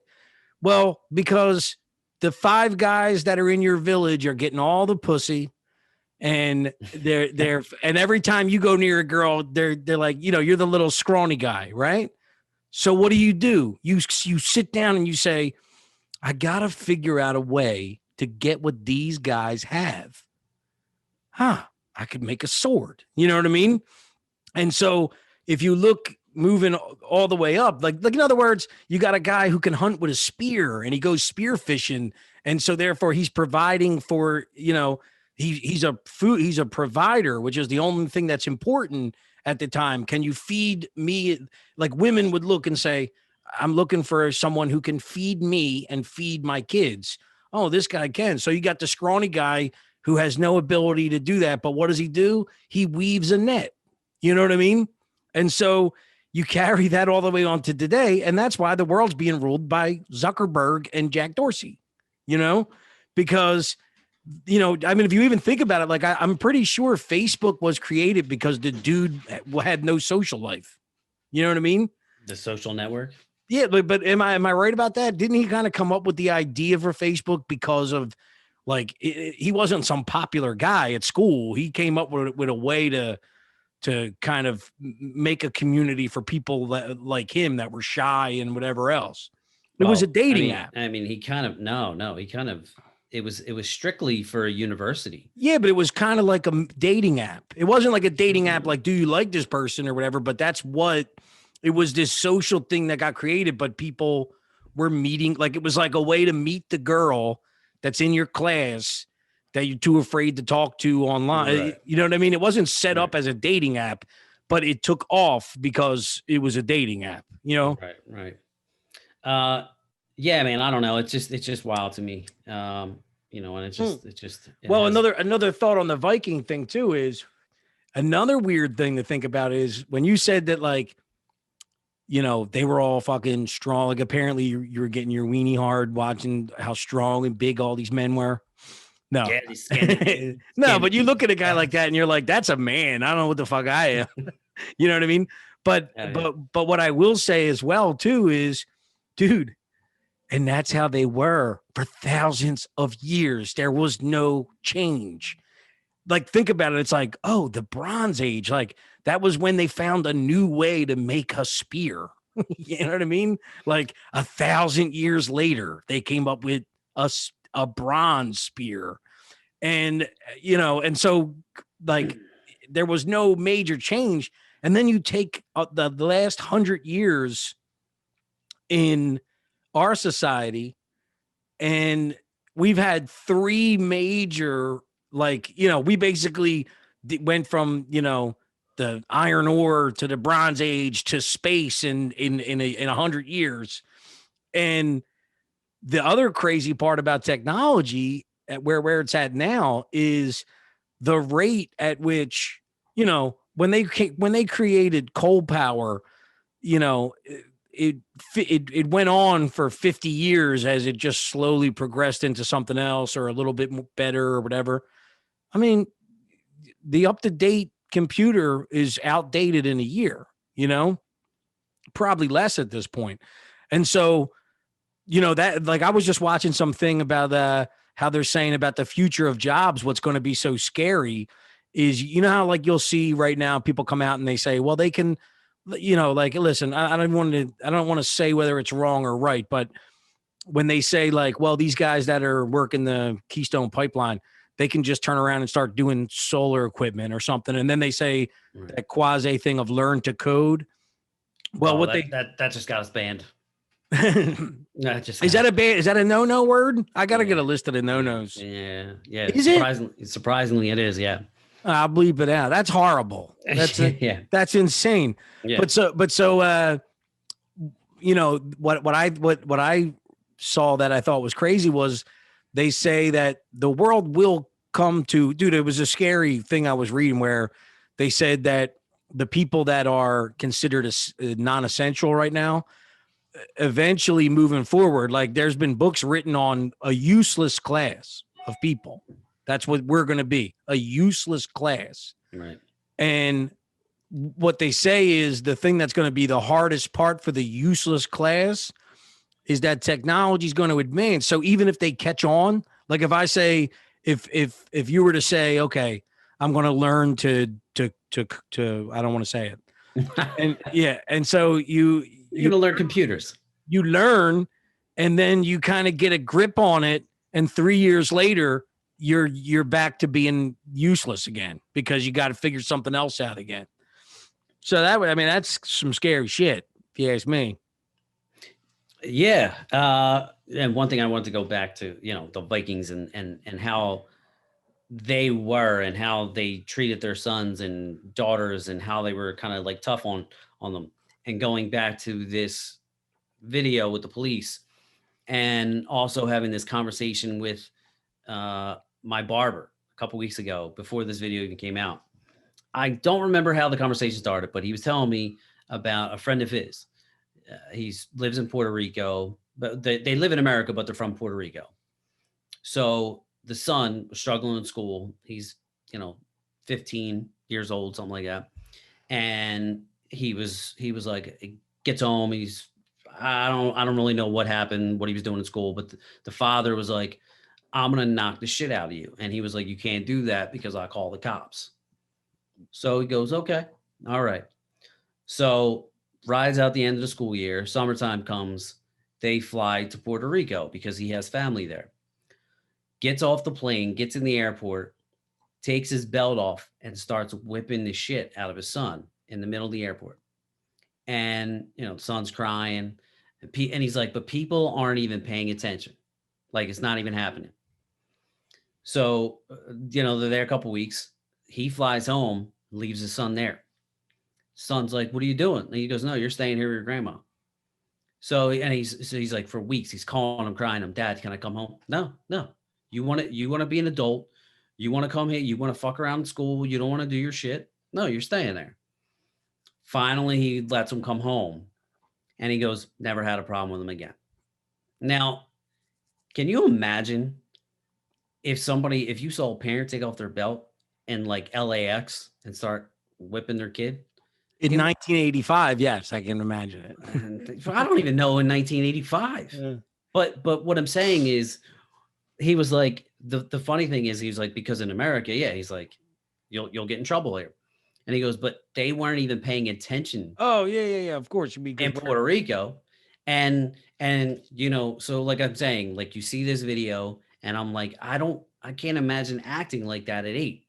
Well, because the 5 guys that are in your village are getting all the pussy, and they're and every time you go near a girl, they're like, you're the little scrawny guy, right? So what do? You sit down and you say, I gotta figure out a way to get what these guys have. I could make a sword. You know what I mean? And so if you look moving all the way up, like in other words, you got a guy who can hunt with a spear and he goes spear fishing. And so therefore he's providing for, he's a provider, which is the only thing that's important at the time. Can you feed me? Like women would look and say, I'm looking for someone who can feed me and feed my kids. Oh, this guy can. So you got the scrawny guy who has no ability to do that. But what does he do? He weaves a net. You know what I mean? And so you carry that all the way on to today. And that's why the world's being ruled by Zuckerberg and Jack Dorsey, because, I mean, if you even think about it, like I'm pretty sure Facebook was created because the dude had no social life. You know what I mean? The social network. Yeah. But am I right about that? Didn't he kind of come up with the idea for Facebook because of he wasn't some popular guy at school. He came up with a way to kind of make a community for people that, like him, that were shy and whatever else. It was a dating app. I mean, it was strictly for a university. Yeah, but it was kind of like a dating app. It wasn't like a dating app like, do you like this person or whatever? But that's what it was, this social thing that got created. But people were meeting, like it was like a way to meet the girl that's in your class that you're too afraid to talk to online. Right. You know what I mean? It wasn't set up as a dating app, but it took off because it was a dating app, Right. Yeah, man, I don't know. It's just wild to me. And another thought on the Viking thing too is another weird thing to think about is when you said that, like, they were all fucking strong. Like apparently you were getting your weenie hard watching how strong and big all these men were. No, no, but you look at a guy like that and you're like, that's a man. I don't know what the fuck I am. You know what I mean? But what I will say as well too is, dude, and that's how they were for thousands of years. There was no change. Like, think about it. It's like, oh, the Bronze Age. Like, that was when they found a new way to make a spear. You know what I mean? Like 1,000 years later, they came up with a bronze spear. And, and so like there was no major change. And then you take the last 100 years in our society, and we've had three major, we basically went from, the iron ore to the Bronze Age to space in 100 years. And the other crazy part about technology at where it's at now is the rate at which, when they created coal power, it went on for 50 years as it just slowly progressed into something else or a little bit better or whatever. I mean, the up-to-date computer is outdated in a year, probably less at this point. And so, that, like, I was just watching something about how they're saying about the future of jobs. What's going to be so scary is, how, like, you'll see right now people come out and they say, well, they can, like, listen, I don't want to say whether it's wrong or right, but when they say, like, well, these guys that are working the Keystone Pipeline, they can just turn around and start doing solar equipment or something. And then they say that quasi thing of learn to code. Well, that just got us banned. Is that a ban? Is that a no word? I got to get a list of the no-nos. Yeah. Is surprisingly it is. Yeah. I'll bleep it out. That's horrible. That's That's insane. Yeah. But so what I saw that I thought was crazy was they say that the world will come to, dude, it was a scary thing I was reading where they said that the people that are considered as non-essential right now, eventually moving forward, like there's been books written on a useless class of people. That's what we're going to be, a useless class. Right. And what they say is the thing that's going to be the hardest part for the useless class is that technology is going to advance. So even if they catch on, like if I say, if you were to say, okay, I'm going to learn to I don't want to say it. And yeah. And so you're going to learn computers. You learn, and then you kind of get a grip on it. And 3 years later, you're back to being useless again because you got to figure something else out again. So that's some scary shit, if you ask me. Yeah. And one thing I want to go back to, the Vikings and how they were and how they treated their sons and daughters and how they were kind of like tough on them. And going back to this video with the police and also having this conversation with my barber a couple weeks ago before this video even came out. I don't remember how the conversation started, but he was telling me about a friend of his. He lives in Puerto Rico, but they live in America, but they're from Puerto Rico. So the son was struggling in school. He's, 15 years old, something like that. And he was like, he gets home. I don't really know what happened, what he was doing in school, but the father was like, I'm going to knock the shit out of you. And he was like, you can't do that because I call the cops. So he goes, okay, all right. So rides out the end of the school year, summertime comes, they fly to Puerto Rico because he has family there. Gets off the plane, gets in the airport, takes his belt off and starts whipping the shit out of his son in the middle of the airport. And, the son's crying. And he's like, but people aren't even paying attention. Like, it's not even happening. So, they're there a couple weeks. He flies home, leaves his son there. Son's like, what are you doing? And he goes, no, you're staying here with your grandma. So he's like, for weeks, he's calling him, crying him, Dad, can I come home? No. You want to be an adult. You want to come here. You want to fuck around in school. You don't want to do your shit. No, you're staying there. Finally, he lets him come home. And he goes, never had a problem with him again. Now, can you imagine if you saw a parent take off their belt in like LAX and start whipping their kid? In 1985, yes, I can imagine it. I don't even know in 1985. Yeah. But what I'm saying is, he was like, the funny thing is, he was like, because in America, yeah, he's like, you'll get in trouble here. And he goes, but they weren't even paying attention. Oh, yeah. Of course. In Puerto Rico. And so like I'm saying, like you see this video and I'm like, I can't imagine acting like that at 8.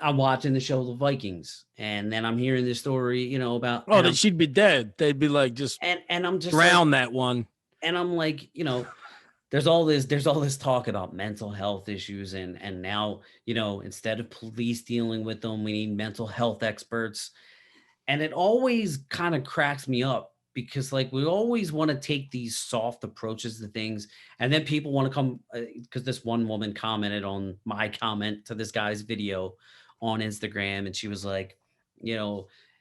I'm watching the show The Vikings, and then I'm hearing this story, about. Oh, then she'd be dead. They'd be like, just and I'm just drown that one. And I'm like, there's all this talk about mental health issues, and now, instead of police dealing with them, we need mental health experts, and it always kind of cracks me up because like we always want to take these soft approaches to things, and then people want to come because this one woman commented on my comment to this guy's video on Instagram, and she was like,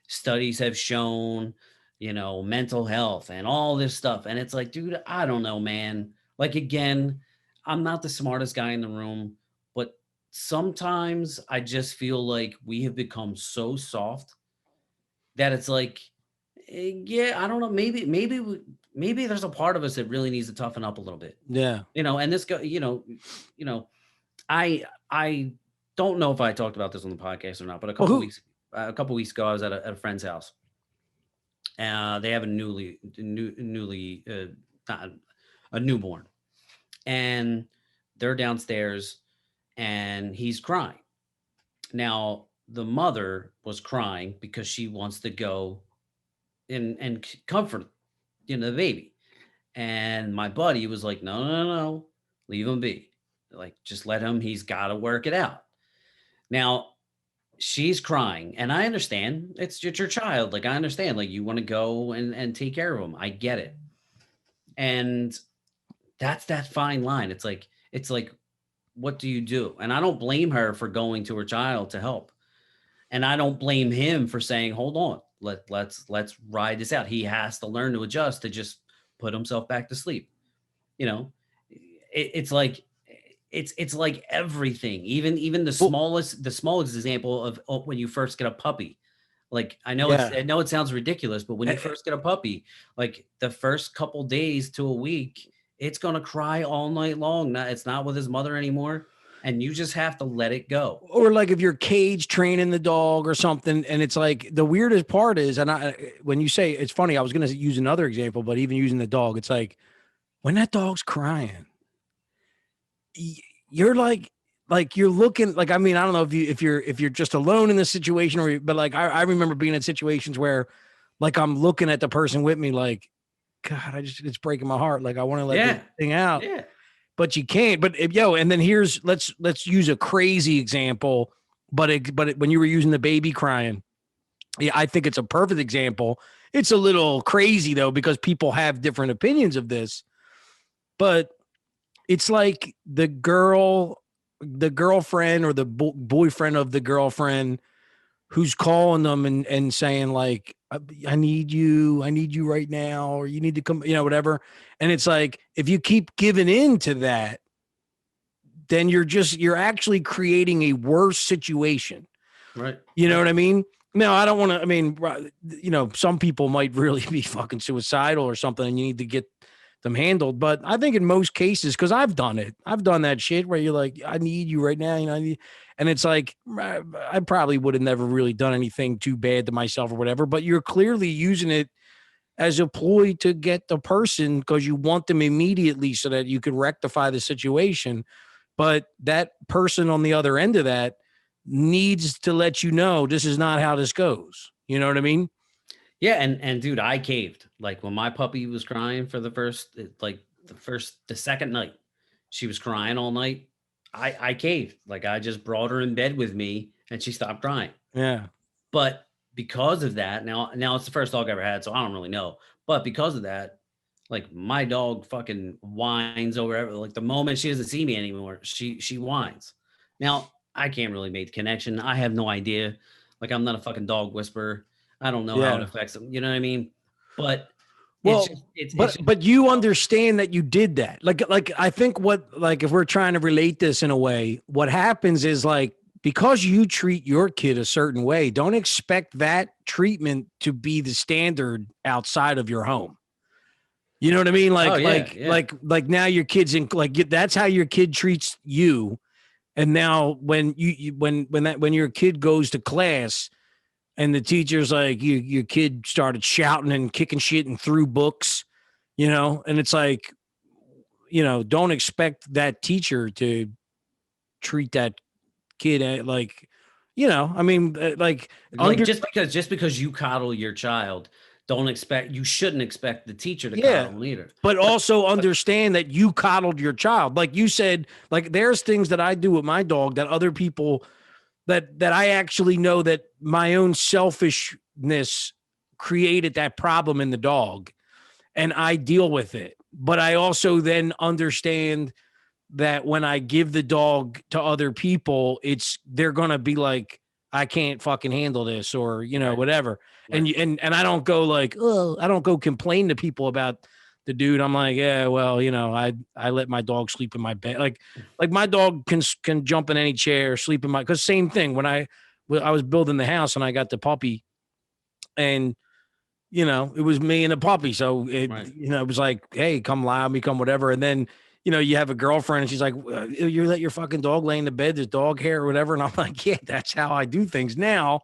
studies have shown, mental health and all this stuff. And it's like, dude, I don't know, man. Like, again, I'm not the smartest guy in the room, but sometimes I just feel like we have become so soft that it's like, yeah, I don't know. Maybe there's a part of us that really needs to toughen up a little bit. Yeah. And this guy, I don't know if I talked about this on the podcast or not, but a couple weeks ago, I was at a friend's house. They have a newborn, and they're downstairs, and he's crying. Now, the mother was crying because she wants to go and comfort, the baby. And my buddy was like, no, leave him be. Like, just let him. He's got to work it out. Now, she's crying, and I understand. It's your child. Like, I understand. Like, you want to go and take care of him. I get it. And that's that fine line. It's like, what do you do? And I don't blame her for going to her child to help. And I don't blame him for saying, hold on, let's ride this out. He has to learn to adjust to just put himself back to sleep. It's like everything, even the smallest example of when you first get a puppy. Like, I know it sounds ridiculous, but when you first get a puppy, like the first couple days to a week, it's going to cry all night long. It's not with his mother anymore. And you just have to let it go. Or like if you're cage training the dog or something, and it's like the weirdest part is, and when you say, it's funny, I was going to use another example, but even using the dog, it's like when that dog's crying, you're like you're looking like, I mean, I don't know if you're just alone in this situation but like I remember being in situations where like I'm looking at the person with me like, God, it's breaking my heart. Like I want to let this Yeah. thing out, Yeah. but you can't. But and then let's use a crazy example. But when you were using the baby crying, yeah, I think it's a perfect example. It's a little crazy though because people have different opinions of this, but it's like the girlfriend or the boyfriend of the girlfriend who's calling them and saying like, I need you right now, or you need to come, whatever. And it's like, if you keep giving in to that, then you're actually creating a worse situation. Right. You know Right. what I mean? No, I don't want to. I mean, some people might really be fucking suicidal or something, and you need to get them handled. But I think in most cases, because I've done it, I've done that shit where you're like, I need you right now, and it's like, I probably would have never really done anything too bad to myself or whatever. But you're clearly using it as a ploy to get the person because you want them immediately so that you could rectify the situation. But that person on the other end of that needs to let you know this is not how this goes. You know what I mean? Yeah, and dude, I caved. Like when my puppy was crying for the second night, she was crying all night. I caved. Like I just brought her in bed with me and she stopped crying. Yeah. But because of that, now it's the first dog I ever had, so I don't really know. But because of that, like my dog fucking whines over like the moment she doesn't see me anymore, she whines. Now I can't really make the connection. I have no idea. Like I'm not a fucking dog whisperer. I don't know how it Yeah. affects them. You know what I mean? But it's Well, just it's but just but you understand that you did that. Like I think if we're trying to relate this in a way, what happens is like because you treat your kid a certain way, don't expect that treatment to be the standard outside of your home. You know what I mean? oh Like yeah, like yeah. like now your kid's in like that's how your kid treats you. And now when when your kid goes to class and the teacher's like your kid started shouting and kicking shit and threw books, and it's like, don't expect that teacher to treat that kid like, I mean, like Like under, just because you coddle your child, you shouldn't expect the teacher to yeah, coddle them either. but But also understand that you coddled your child. Like you said, like there's things that I do with my dog that other people that I actually know that my own selfishness created that problem in the dog and I deal with it. But I also then understand that when I give the dog to other people, they're gonna be like, I can't fucking handle this, or right, whatever. right. And I don't go like, oh, I don't go complain to people about the dude. I'm like, yeah, well, I let my dog sleep in my bed. Like my dog can jump in any chair, sleep in my. Because same thing when I was building the house and I got the puppy, and it was me and the puppy. So Right. it was like, hey, come lie on me, come whatever. And then, you have a girlfriend and she's like, you let your fucking dog lay in the bed, there's dog hair or whatever. And I'm like, yeah, that's how I do things. Now,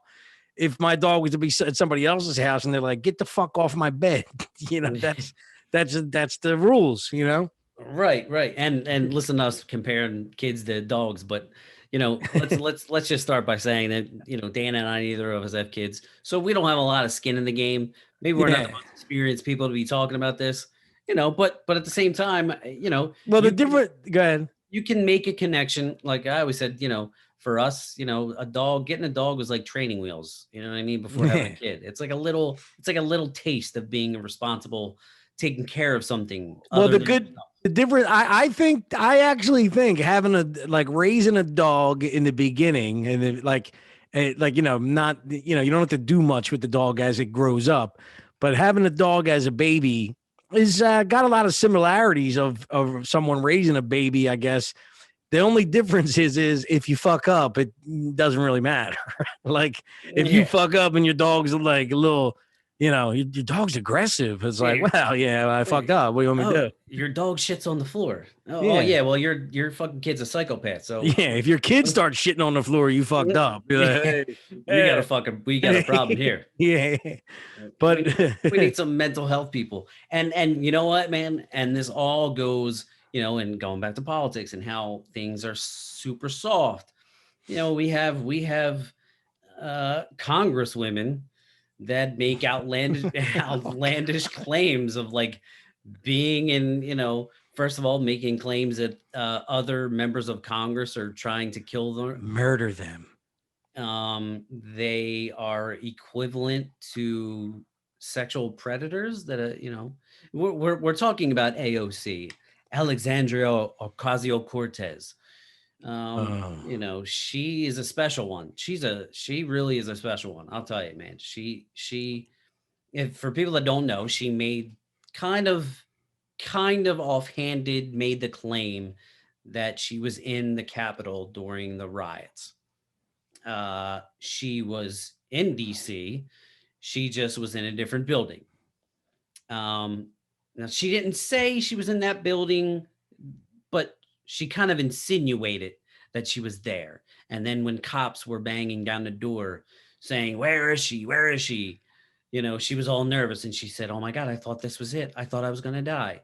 if my dog was to be at somebody else's house and they're like, get the fuck off my bed, that's the rules. Right, right. And listen to us comparing kids to dogs, but let's just start by saying that, Dan and I, neither of us have kids. So we don't have a lot of skin in the game. Maybe we're not the Yeah. most experienced people to be talking about this, but at the same time, Well, you can go ahead. you can make a connection. Like I always said, for us, getting a dog was like training wheels, you know what I mean, before having a kid. It's like a little taste of being a responsible, taking care of something Well, other than yourself. the difference, I actually think having like raising a dog in the beginning and then like, not, you don't have to do much with the dog as it grows up, but having a dog as a baby is got a lot of similarities of someone raising a baby, I guess. The only difference is if you fuck up, it doesn't really matter. Like if you Yeah. fuck up and your dog's like a little, your dog's aggressive. It's like, Yeah. well, yeah, I fucked up. What do you want me to Oh, do? your dog shits on the floor. Oh Yeah. yeah. Well, your fucking kid's a psychopath. So Yeah. If your kid starts shitting on the floor, you fucked up. You're like, yeah, hey, we got a problem hey. here. Yeah. We But need we need some mental health people. And you know what, man? And this all goes, and going back to politics and how things are super soft. We have congresswomen that make outlandish claims of like being in, first of all, making claims that other members of Congress are trying to kill them, Murder them. they are equivalent to sexual predators that we're talking about AOC, Alexandria Ocasio-Cortez. She is a special one. She really is a special one. I'll tell you, man. She if for people that don't know, she made kind of offhanded made the claim that she was in the Capitol during the riots. She was in DC. She just was in a different building. Now she didn't say she was in that building, but she kind of insinuated that she was there. And then when cops were banging down the door saying, "Where is she? Where is she?" She was all nervous and she said, "Oh my God, I thought this was it. I thought I was going to die."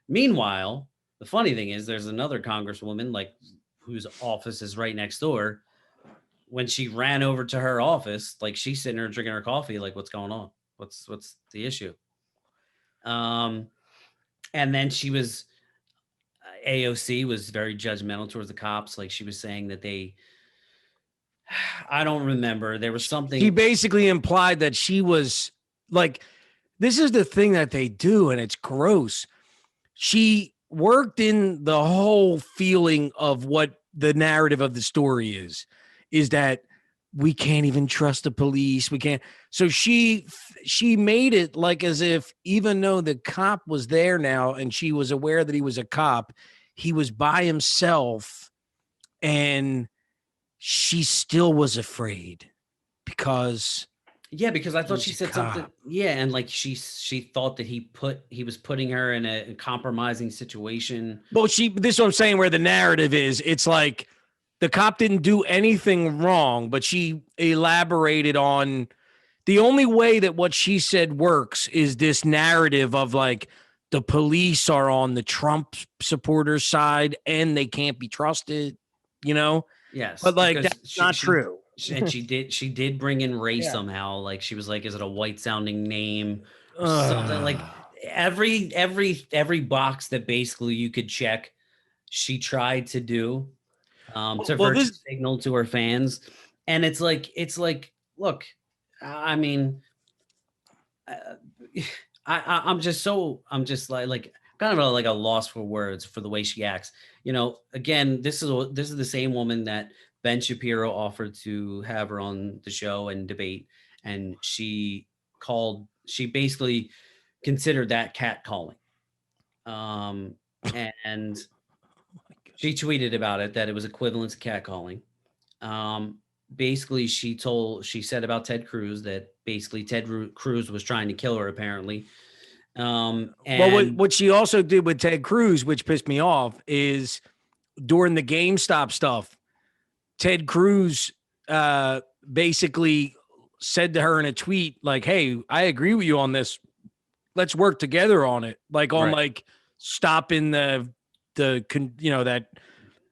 Meanwhile, the funny thing is there's another congresswoman like whose office is right next door. When she ran over to her office, like she's sitting there drinking her coffee, like, what's going on? What's the issue? And then AOC was very judgmental towards the cops. Like she was saying that I don't remember. There was something. He basically implied that she was like, this is the thing that they do, and it's gross. She worked in the whole feeling of what the narrative of the story is that we can't even trust the police. We can't. So she made it like as if even though the cop was there now and she was aware that he was a cop, he was by himself and she still was afraid because because I thought she said cop. something. Yeah, and like she thought that he was putting her in a compromising situation. Well, this is what I'm saying, where the narrative is, it's like the cop didn't do anything wrong, but she elaborated on the only way that what she said works is this narrative of like the police are on the Trump supporters side and they can't be trusted, Yes, but like that's not true. And she did bring in race somehow. Like she was like, is it a white sounding name or something? Like every box that basically you could check, she tried to do to virtue signal to her fans. And it's like, look, I mean, I'm just like kind of like a loss for words for the way she acts. Again, this is the same woman that Ben Shapiro offered to have her on the show and debate, and she basically considered that catcalling. And she tweeted about it that it was equivalent to catcalling. Basically, she said about Ted Cruz that basically Ted Cruz was trying to kill her apparently. And what she also did with Ted Cruz, which pissed me off, is during the GameStop stuff, Ted Cruz basically said to her in a tweet, like, "Hey, I agree with you on this. Let's work together on it." Like on like stopping that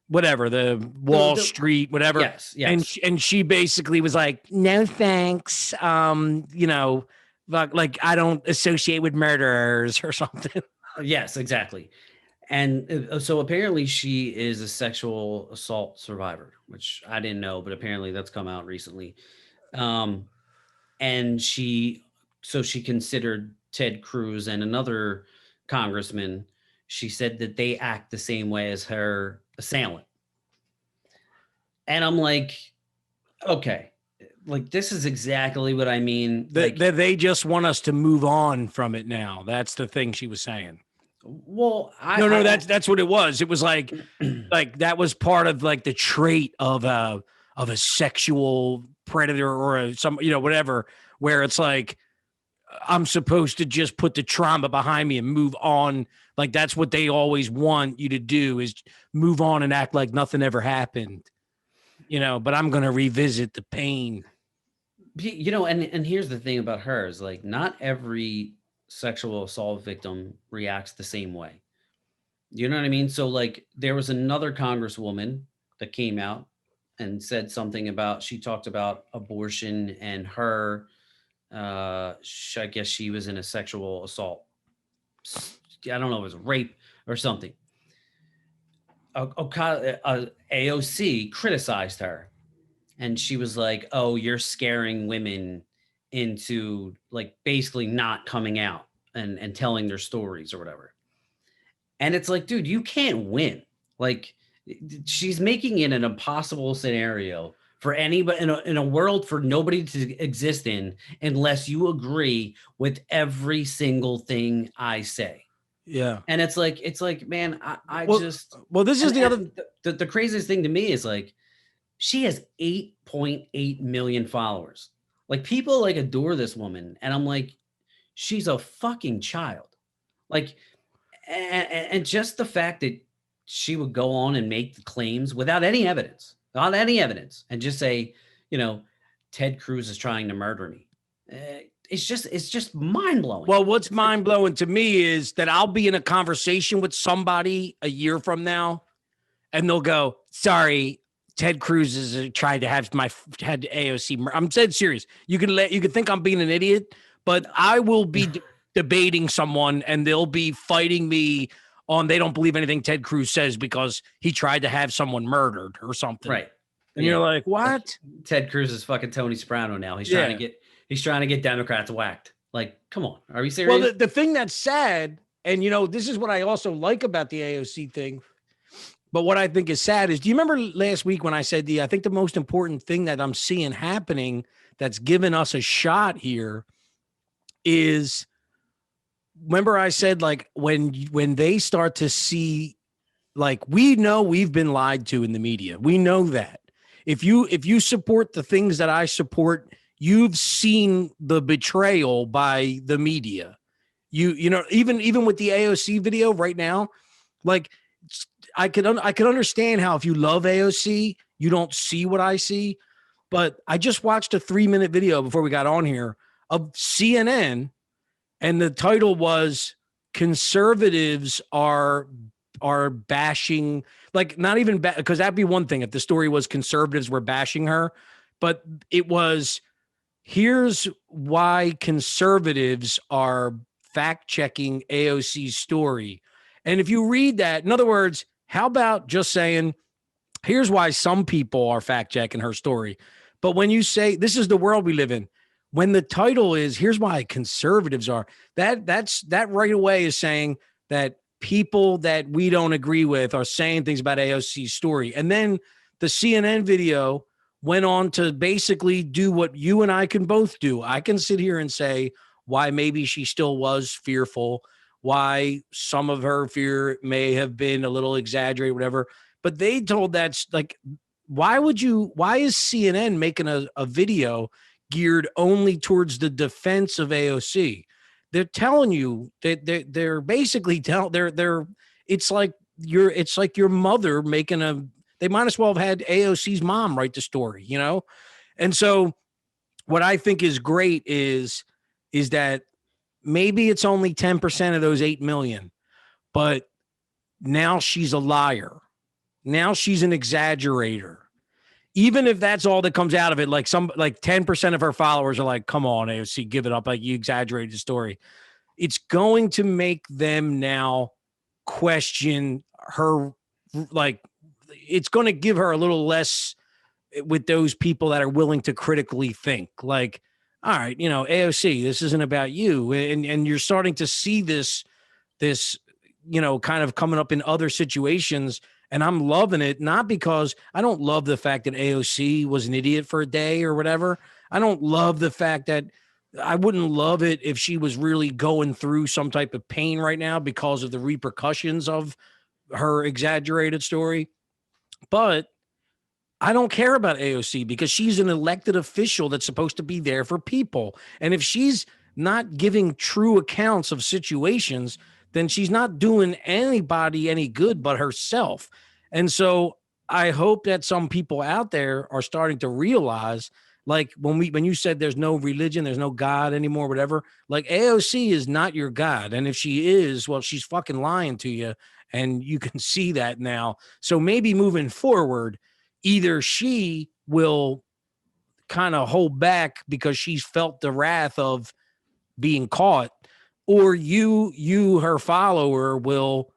whatever, the Wall Street, whatever. Yes. And she basically was like, "No, thanks. Like I don't associate with murderers or something." Yes, exactly. And so apparently she is a sexual assault survivor, which I didn't know, but apparently that's come out recently. And she considered Ted Cruz and another congressman. She said that they act the same way as her assailant. And I'm like, okay, like this is exactly what I mean. They just want us to move on from it now. That's the thing she was saying. Well, that's what it was. It was like that was part of like the trait of a sexual predator or whatever, where it's like I'm supposed to just put the trauma behind me and move on. Like that's what they always want you to do, is move on and act like nothing ever happened. But I'm going to revisit the pain. And here's the thing about her is like not every sexual assault victim reacts the same way. You know what I mean? So like there was another congresswoman that came out and said something about, she talked about abortion and her, I guess she was in a sexual assault. I don't know, it was rape or something. AOC criticized her, and she was like, "Oh, you're scaring women into like basically not coming out and telling their stories or whatever." And it's like, dude, you can't win. Like, she's making it an impossible scenario for anybody in a world for nobody to exist in unless you agree with every single thing I say. Yeah. And it's like, man, I Well, just, well, this is the other. the craziest thing to me is like, she has 8.8 million followers. Like, people like adore this woman. And I'm like, she's a fucking child. Like, and just the fact that she would go on and make the claims without any evidence, and just say, you know, Ted Cruz is trying to murder me. It's just mind blowing. Well, what's mind blowing to me is that I'll be in a conversation with somebody a year from now, and they'll go, "Sorry, Ted Cruz is trying to have my head AOC." I'm dead serious. You can think I'm being an idiot, but I will be debating someone, and they'll be fighting me on they don't believe anything Ted Cruz says because he tried to have someone murdered or something. Right. And you're like, what? Ted Cruz is fucking Tony Soprano now. He's trying to get Democrats whacked. Like, come on. Are we serious? Well, the thing that's sad, and this is what I also like about the AOC thing, but what I think is sad is, do you remember last week when I said I think the most important thing that I'm seeing happening that's given us a shot here is, remember I said, like, when they start to see, like, we know we've been lied to in the media. We know that. If you support the things that I support, you've seen the betrayal by the media. You know, even with the AOC video right now, like, I could understand how if you love AOC, you don't see what I see. But I just watched a 3-minute video before we got on here of CNN, and the title was "Conservatives are bashing," like, not even because that'd be one thing if the story was conservatives were bashing her, but it was, here's why conservatives are fact checking AOC's story. And if you read that, in other words, how about just saying, here's why some people are fact checking her story. But when you say, this is the world we live in, when the title is, here's why conservatives are, that right away is saying that people that we don't agree with are saying things about AOC's story. And then the CNN video went on to basically do what you and I can both do. I can sit here and say why maybe she still was fearful, why some of her fear may have been a little exaggerated, whatever. But they told that's like, why is CNN making a video geared only towards the defense of AOC? They're telling you that they're basically it's like your mother making they might as well have had AOC's mom write the story, you know? And so what I think is great is that maybe it's only 10% of those 8 million, but now she's a liar. Now she's an exaggerator. Even if that's all that comes out of it, like 10% of her followers are like, come on, AOC, give it up. Like, you exaggerated the story. It's going to make them now question her. Like, it's going to give her a little less with those people that are willing to critically think, like, all right, AOC, this isn't about you. And you're starting to see this, kind of coming up in other situations. And I'm loving it, not because I don't love the fact that AOC was an idiot for a day or whatever. I don't love the fact that I wouldn't love it if she was really going through some type of pain right now because of the repercussions of her exaggerated story. But I don't care about AOC because she's an elected official that's supposed to be there for people. And if she's not giving true accounts of situations, then she's not doing anybody any good but herself. And so I hope that some people out there are starting to realize, like, when you said there's no religion, there's no God anymore, whatever, like, AOC is not your God. And if she is, well, she's fucking lying to you. And you can see that now. So maybe moving forward, either she will kind of hold back because she's felt the wrath of being caught, or you, her follower, will,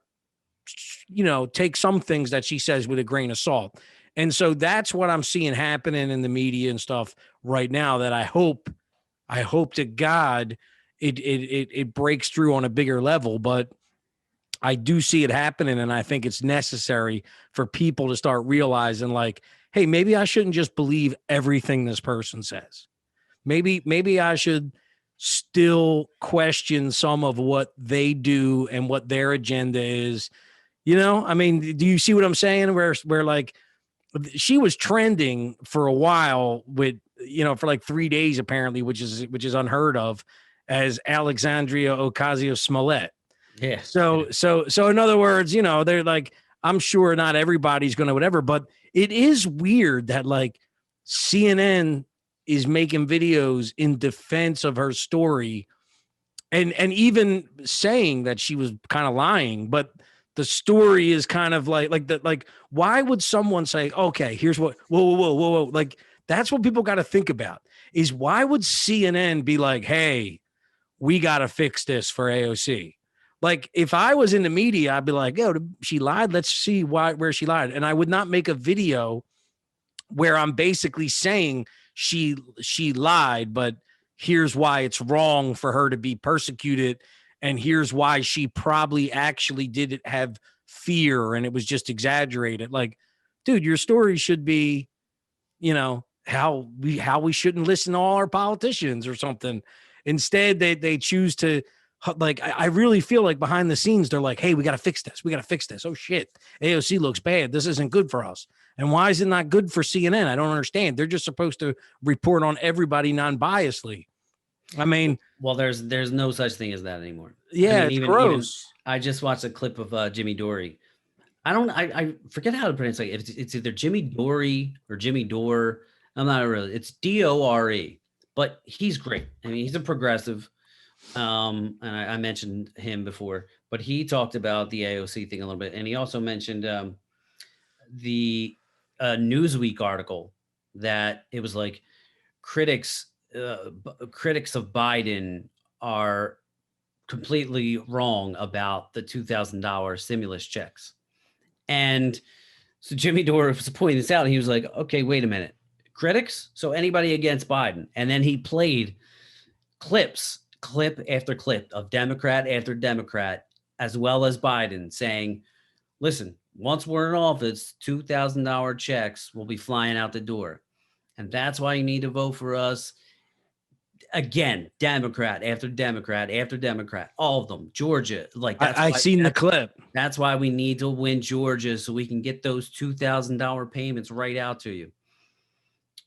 take some things that she says with a grain of salt. And so that's what I'm seeing happening in the media and stuff right now, that I hope to God it breaks through on a bigger level. But I do see it happening, and I think it's necessary for people to start realizing, like, hey, maybe I shouldn't just believe everything this person says. Maybe I should still question some of what they do and what their agenda is. I mean, do you see what I'm saying? Where like she was trending for a while with, for like 3 days apparently, which is unheard of, as Alexandria Ocasio-Smollett. Yeah. So in other words, they're like, I'm sure not everybody's going to whatever, but it is weird that like CNN is making videos in defense of her story, and even saying that she was kind of lying, but the story is kind of like why would someone say, okay, here's what, whoa, like that's what people got to think about, is why would CNN be like, hey, we got to fix this for AOC? Like if I was in the media, I'd be like, yo, she lied. Let's see where she lied. And I would not make a video where I'm basically saying she lied, but here's why it's wrong for her to be persecuted. And here's why she probably actually didn't have fear and it was just exaggerated. Like, dude, your story should be, how we shouldn't listen to all our politicians or something. Instead, they choose to, like, I really feel like behind the scenes, they're like, hey, we got to fix this. We got to fix this. Oh shit. AOC looks bad. This isn't good for us. And why is it not good for CNN? I don't understand. They're just supposed to report on everybody non-biasedly. I mean, well, there's no such thing as that anymore. Yeah, I mean, it's even gross. I just watched a clip of Jimmy Dory. I forget how to pronounce it. It's either Jimmy Dory or Jimmy Dore. I'm not really. It's Dore, but he's great. I mean, he's a progressive. And I mentioned him before, but he talked about the AOC thing a little bit, and he also mentioned the Newsweek article that it was like critics of Biden are completely wrong about the $2,000 stimulus checks. And so Jimmy Dore was pointing this out, and he was like, okay, wait a minute. Critics? So anybody against Biden? And then he played clip after clip of Democrat after Democrat, as well as Biden, saying, listen, once we're in office, $2,000 checks will be flying out the door. And that's why you need to vote for us. Again, Democrat after Democrat after Democrat, all of them. Georgia, like that's I seen the clip. That's why we need to win Georgia so we can get those $2,000 payments right out to you.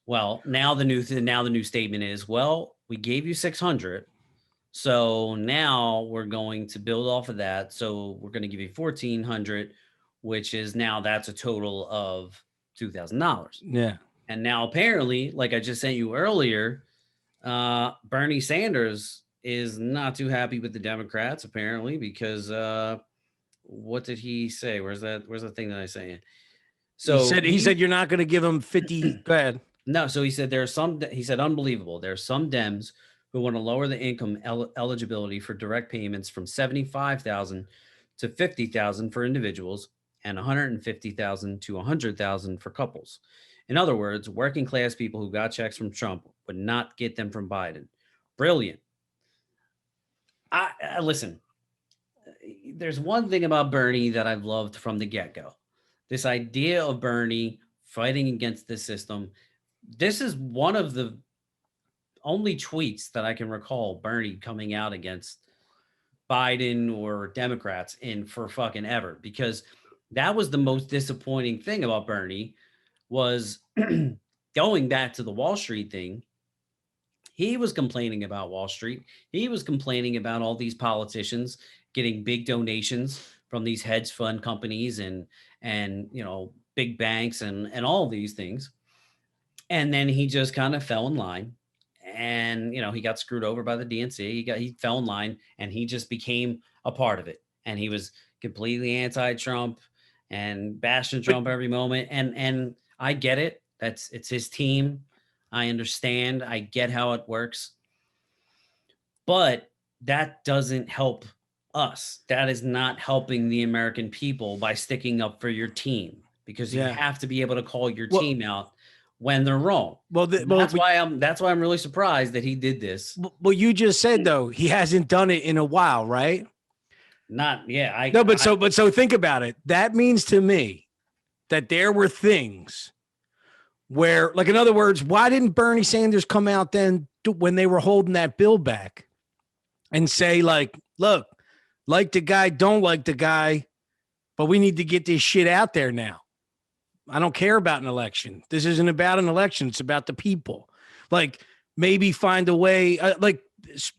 Well, now the new statement is, well, we gave you 600, so now we're going to build off of that. So we're going to give you 1,400, which is now that's a total of $2,000. Yeah. And now apparently, like I just sent you earlier, Bernie Sanders is not too happy with the Democrats apparently, because what did he say? Where's the thing that I say? So he said you're not going to give him 50. Go ahead. No, so he said he said unbelievable. There are some Dems who want to lower the income eligibility for direct payments from 75,000 to 50,000 for individuals and 150,000 to 100,000 for couples. In other words, working class people who got checks from Trump would not get them from Biden. Brilliant. I listen. There's one thing about Bernie that I've loved from the get-go. This idea of Bernie fighting against the system. This is one of the only tweets that I can recall Bernie coming out against Biden or Democrats in for fucking ever, because that was the most disappointing thing about Bernie was going back to the Wall Street thing. He was complaining about Wall Street. He was complaining about all these politicians getting big donations from these hedge fund companies and big banks and all these things. And then he just kind of fell in line, and he got screwed over by the DNC. He fell in line, and he just became a part of it. and he was completely anti-Trump and bashing Trump every moment. And I get it. It's his team. I understand. I get how it works. But that doesn't help us. That is not helping the American people by sticking up for your team, because you have to be able to call your team out when they're wrong. That's why I'm really surprised that he did this. Well, you just said though he hasn't done it in a while, right? So think about it. That means to me that there were things where, like, in other words, why didn't Bernie Sanders come out then when they were holding that bill back and say, like, look, like the guy, don't like the guy, but we need to get this shit out there now. I don't care about an election. This isn't about an election. It's about the people. Like, maybe find a way.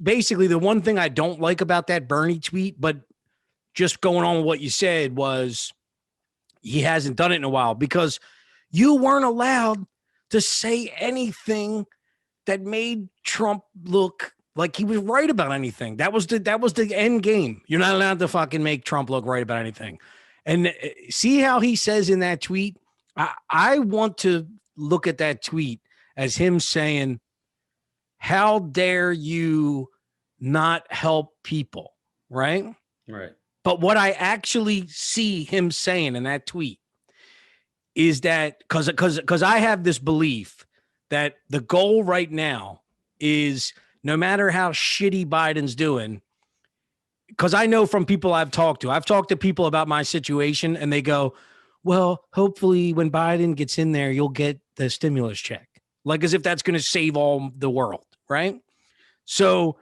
Basically, the one thing I don't like about that Bernie tweet, but just going on with what you said, was he hasn't done it in a while, because you weren't allowed to say anything that made Trump look like he was right about anything. That was the end game. You're not allowed to fucking make Trump look right about anything. And see how he says in that tweet, I want to look at that tweet as him saying, how dare you not help people, right? Right. But what I actually see him saying in that tweet is that because I have this belief that the goal right now is, no matter how shitty Biden's doing, because I know from people I've talked to people about my situation, and they go, well, hopefully when Biden gets in there, you'll get the stimulus check, like as if that's going to save all the world, right? So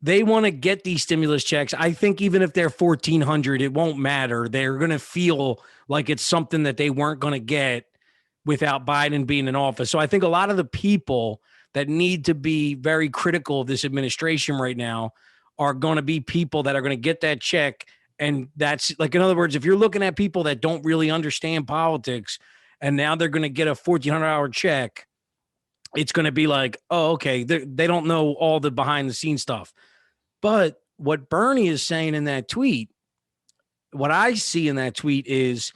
they want to get these stimulus checks. I think even if they're $1,400, it won't matter. They're going to feel like it's something that they weren't going to get without Biden being in office. So I think a lot of the people that need to be very critical of this administration right now are going to be people that are going to get that check. And that's, like, in other words, if you're looking at people that don't really understand politics and now they're going to get a $1,400 check, it's going to be like, oh, okay, they don't know all the behind the scenes stuff. But what Bernie is saying in that tweet, what I see in that tweet is,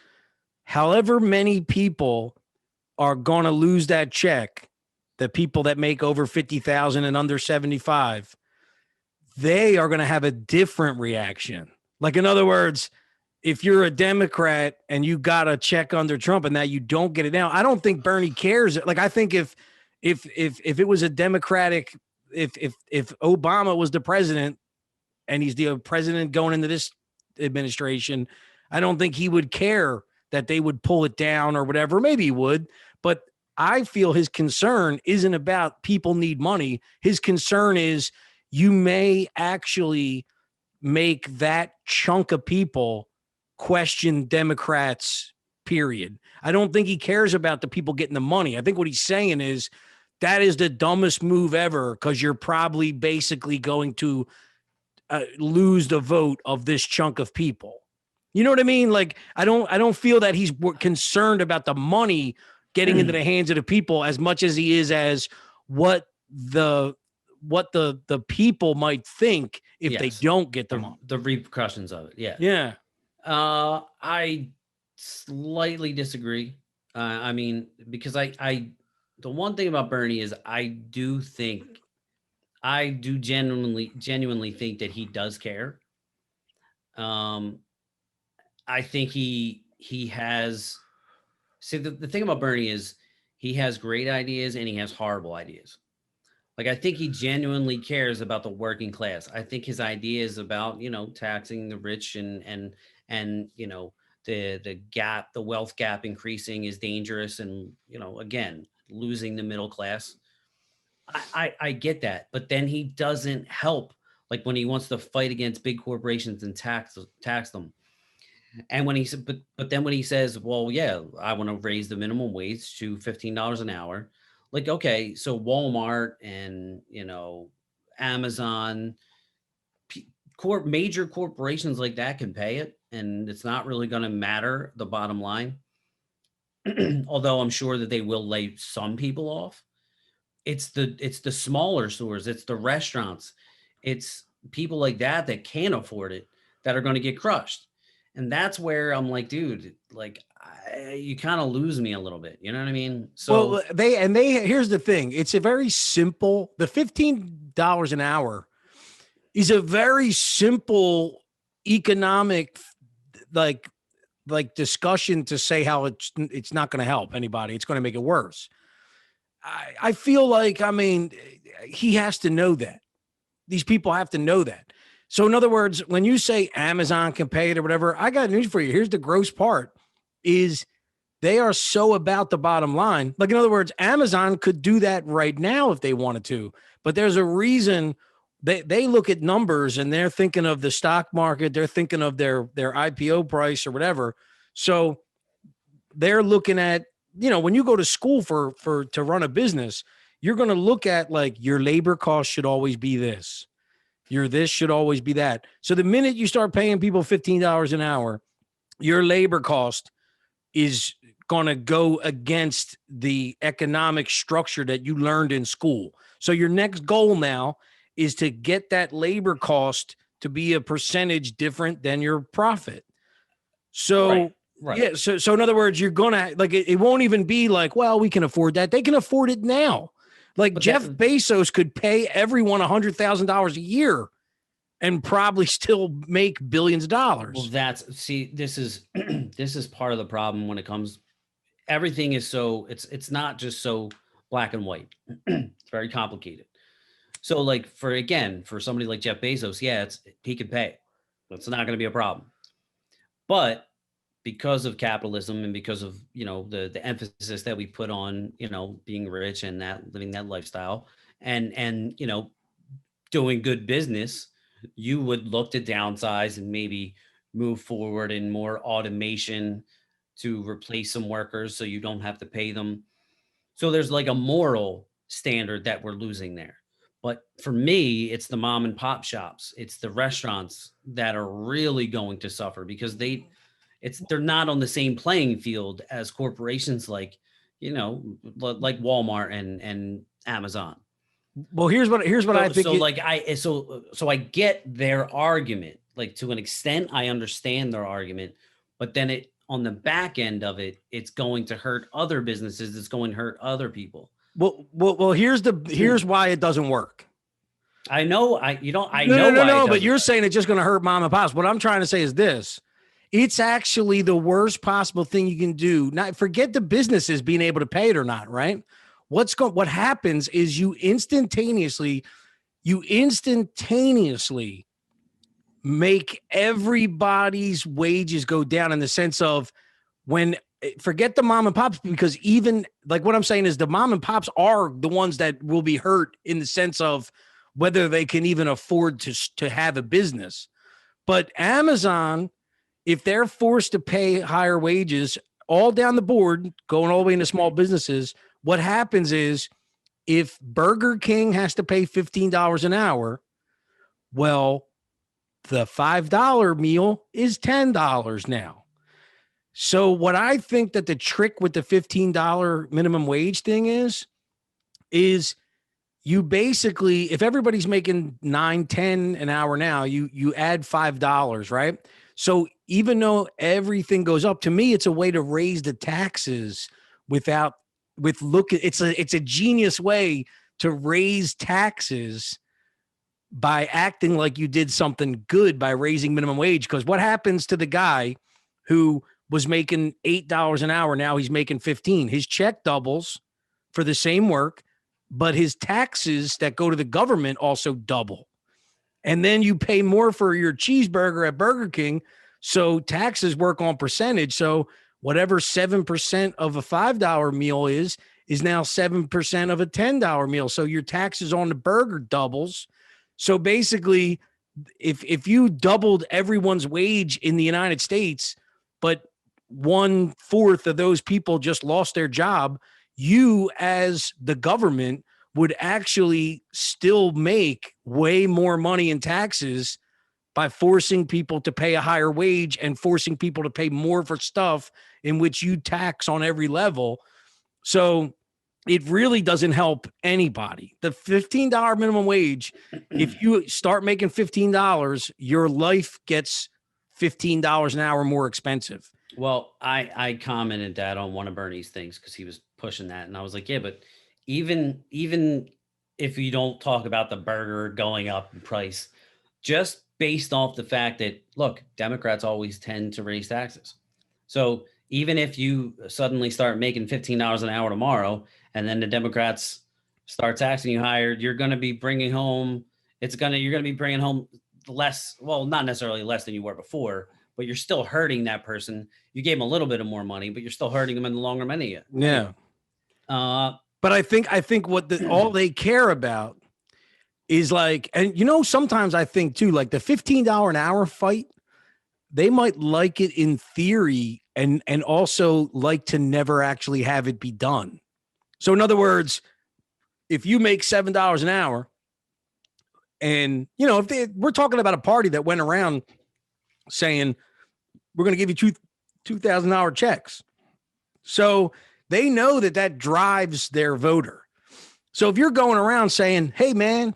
however many people are going to lose that check, the people that make over 50,000 and under 75, they are going to have a different reaction. Like, in other words, if you're a Democrat and you got a check under Trump and now you don't get it now, I don't think Bernie cares. Like, I think if it was a Democratic, if Obama was the president and he's the president going into this administration, I don't think he would care that they would pull it down or whatever. Maybe he would, but I feel his concern isn't about people need money. His concern is you may actually make that chunk of people question Democrats, period. I don't think he cares about the people getting the money. I think what he's saying is that is the dumbest move ever, because you're probably basically going to lose the vote of this chunk of people. You know what I mean? Like, I don't feel that he's concerned about the money getting into the hands of the people as much as he is as what the people might think if they don't get the money. The repercussions of it. Yeah. Yeah. I slightly disagree. I mean, because the one thing about Bernie is I do genuinely think that he does care. I think he has. See, the thing about Bernie is he has great ideas and he has horrible ideas. Like, I think he genuinely cares about the working class. I think his ideas about, taxing the rich and the gap, the wealth gap increasing is dangerous, and again, losing the middle class. I get that, but then he doesn't help. Like, when he wants to fight against big corporations and tax them. And when he said, but then when he says, well, yeah, I want to raise the minimum wage to $15 an hour. Like, okay, so Walmart and, Amazon, major corporations like that can pay it, and it's not really going to matter the bottom line. Although I'm sure that they will lay some people off. It's the smaller stores, it's the restaurants, it's people like that can't afford it, that are going to get crushed. And that's where I'm like, dude, like you kind of lose me a little bit. You know what I mean? So Well, here's the thing. It's a very simple, the $15 an hour is a very simple economic like discussion to say how it's not going to help anybody. It's going to make it worse. I feel like, I mean, he has to know that. These people have to know that. So in other words, when you say Amazon can pay it or whatever, I got news for you. Here's the gross part is they are so about the bottom line. Like, in other words, Amazon could do that right now if they wanted to, but there's a reason they look at numbers and they're thinking of the stock market. They're thinking of their IPO price or whatever. So they're looking at, when you go to school to run a business, you're going to look at like your labor cost should always be this. Your this should always be that. So the minute you start paying people $15 an hour, your labor cost is going to go against the economic structure that you learned in school. So your next goal now is to get that labor cost to be a percentage different than your profit. So, right. Yeah. So in other words, you're going to like, it won't even be like, well, we can afford that. They can afford it now. Like Jeff Bezos could pay everyone $100,000 a year and probably still make billions of dollars. Well, this is this is part of the problem when it comes. Everything is so it's not just so black and white. It's very complicated. So like for somebody like Jeff Bezos, yeah, he can pay. It's not going to be a problem. But because of capitalism and because of, the emphasis that we put on, being rich and living that lifestyle and doing good business, you would look to downsize and maybe move forward in more automation to replace some workers so you don't have to pay them. So there's like a moral standard that we're losing there. But for me, it's the mom and pop shops. It's the restaurants that are really going to suffer because they're not on the same playing field as corporations like Walmart and Amazon. Well, here's what I think. So I get their argument. Like to an extent, I understand their argument, but then on the back end of it, it's going to hurt other businesses. It's going to hurt other people. Well. Here's why it doesn't work. I know. No. But you're saying it's just going to hurt mom and pops. What I'm trying to say is this: it's actually the worst possible thing you can do. Not forget the businesses being able to pay it or not, right? What happens is you instantaneously make everybody's wages go down in the sense of forget the mom and pops, because even like what I'm saying is the mom and pops are the ones that will be hurt in the sense of whether they can even afford to have a business. But Amazon, if they're forced to pay higher wages all down the board, going all the way into small businesses, what happens is if Burger King has to pay $15 an hour, well, the $5 meal is $10 now. So what I think that the trick with the $15 minimum wage thing is you basically, if everybody's making $9, $10 an hour now, you add $5, right? So even though everything goes up, to me, it's a way to raise the taxes it's a genius way to raise taxes by acting like you did something good by raising minimum wage. Because what happens to the guy who was making $8 an hour, now he's making 15. His check doubles for the same work, but his taxes that go to the government also double. And then you pay more for your cheeseburger at Burger King. So taxes work on percentage. So whatever 7% of a $5 meal is now 7% of a $10 meal. So your taxes on the burger doubles. So basically, if you doubled everyone's wage in the United States, but 1/4 of those people just lost their job, you as the government would actually still make way more money in taxes by forcing people to pay a higher wage and forcing people to pay more for stuff in which you tax on every level. So it really doesn't help anybody. The $15 minimum wage, if you start making $15, your life gets $15 an hour more expensive. Well, I commented that on one of Bernie's things because he was pushing that, and I was like, yeah, but even if you don't talk about the burger going up in price, just based off the fact that, look, Democrats always tend to raise taxes. So even if you suddenly start making $15 an hour tomorrow, and then the Democrats start taxing you higher, you're going to be bringing home. You're going to be bringing home less. Well, not necessarily less than you were before, but you're still hurting that person. You gave them a little bit of more money, but you're still hurting them in the long run anyway. Yeah. But I think what all they care about is like, and sometimes I think too, like the $15 an hour fight, they might like it in theory and also like to never actually have it be done. So in other words, if you make $7 an hour and, if we're talking about a party that went around saying, we're going to give you $2,000 checks. So they know that drives their voter. So if you're going around saying, hey, man,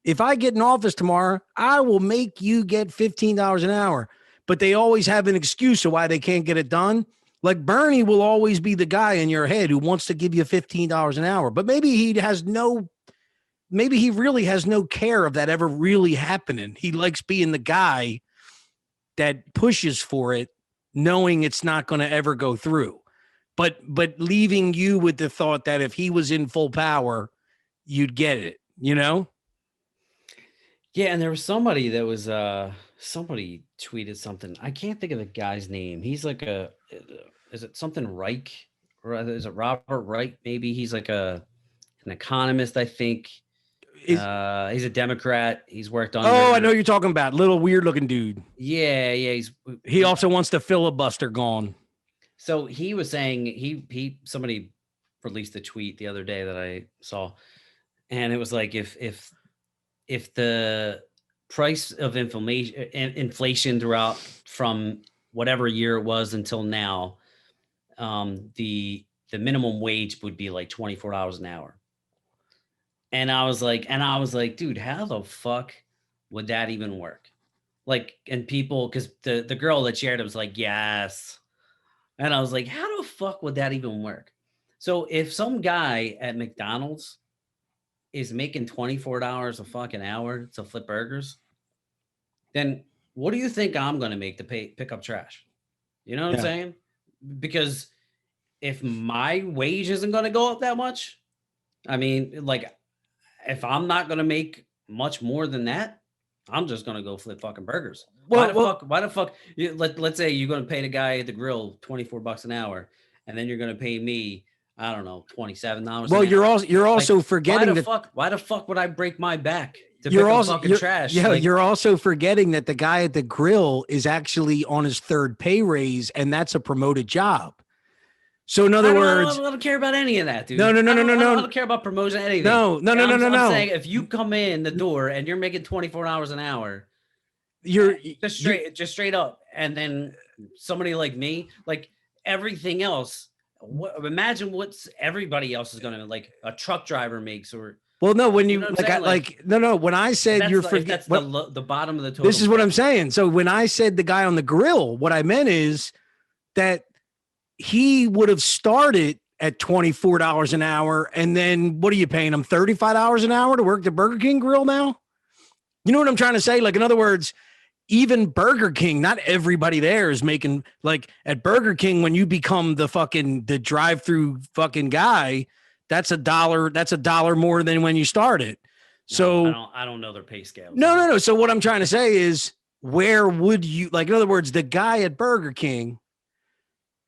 if I get in office tomorrow, I will make you get $15 an hour. But they always have an excuse of why they can't get it done. Like Bernie will always be the guy in your head who wants to give you $15 an hour. But maybe he really has no care of that ever really happening. He likes being the guy that pushes for it, knowing it's not going to ever go through. But leaving you with the thought that if he was in full power, you'd get it, Yeah, and there was somebody that was somebody tweeted something. I can't think of the guy's name. He's like is it something Reich? Or is it Robert Reich? Maybe he's like an economist, I think. He's a Democrat. He's worked on. Oh, I know you're talking about. Little weird looking dude. Yeah. He also wants the filibuster gone. So he was saying somebody released a tweet the other day that I saw, and it was like if the price of inflation throughout from whatever year it was until now, the minimum wage would be like $24 an hour. And I was like, dude, how the fuck would that even work? Like, and people, because the girl that shared it was like, yes. And I was like, how the fuck would that even work? So if some guy at McDonald's is making $24 a fucking hour to flip burgers, then what do you think I'm going to make to pick up trash? You know what I'm saying? Because if my wage isn't going to go up that much, I mean, like, if I'm not going to make much more than that, I'm just going to go flip fucking burgers. Why the fuck? Let's say you're going to pay the guy at the grill $24 an hour, and then you're going to pay me, I don't know, $27. Well, you're also forgetting why the fuck would I break my back to pick up fucking trash? Yeah, you're also forgetting that the guy at the grill is actually on his third pay raise, and that's a promoted job. So in other words, I don't care about any of that, dude. No. I don't care about promotion, anything. No. I'm saying if you come in the door and you're making $24 an hour, you're just straight up, and then somebody like me, like everything else. Imagine what's everybody else is gonna like a truck driver makes, or well, no. When you when I said you're that's the bottom of the total. This is what I'm saying. So when I said the guy on the grill, what I meant is that he would have started at $24 an hour. And then what are you paying him? $35 an hour to work the Burger King grill now? You know what I'm trying to say? Like, in other words, even Burger King, not everybody there is making, like at Burger King, when you become the drive-through fucking guy, that's $1 more than when you started. So I don't know their pay scale. No. So what I'm trying to say is, where would you, like, in other words, the guy at Burger King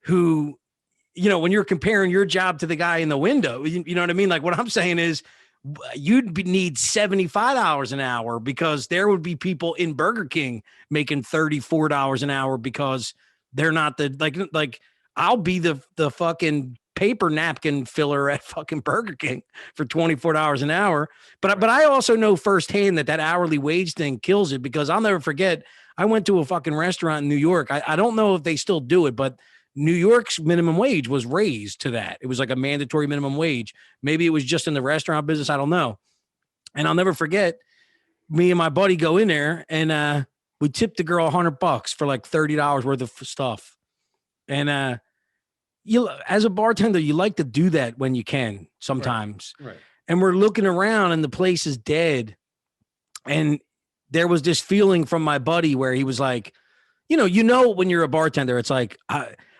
who, when you're comparing your job to the guy in the window, you know what I mean? Like, what I'm saying is you'd need $75 an hour, because there would be people in Burger King making $34 an hour because they're not like I'll be the fucking paper napkin filler at fucking Burger King for $24 an hour. But I also know firsthand that hourly wage thing kills it, because I'll never forget, I went to a fucking restaurant in New York. I don't know if they still do it, but New York's minimum wage was raised to that. It was like a mandatory minimum wage. Maybe it was just in the restaurant business. I don't know. And I'll never forget, me and my buddy go in there, and we tipped the girl $100 for like $30 worth of stuff. And you, as a bartender, you like to do that when you can sometimes. Right. And we're looking around and the place is dead. And there was this feeling from my buddy where he was like, when you're a bartender, it's like,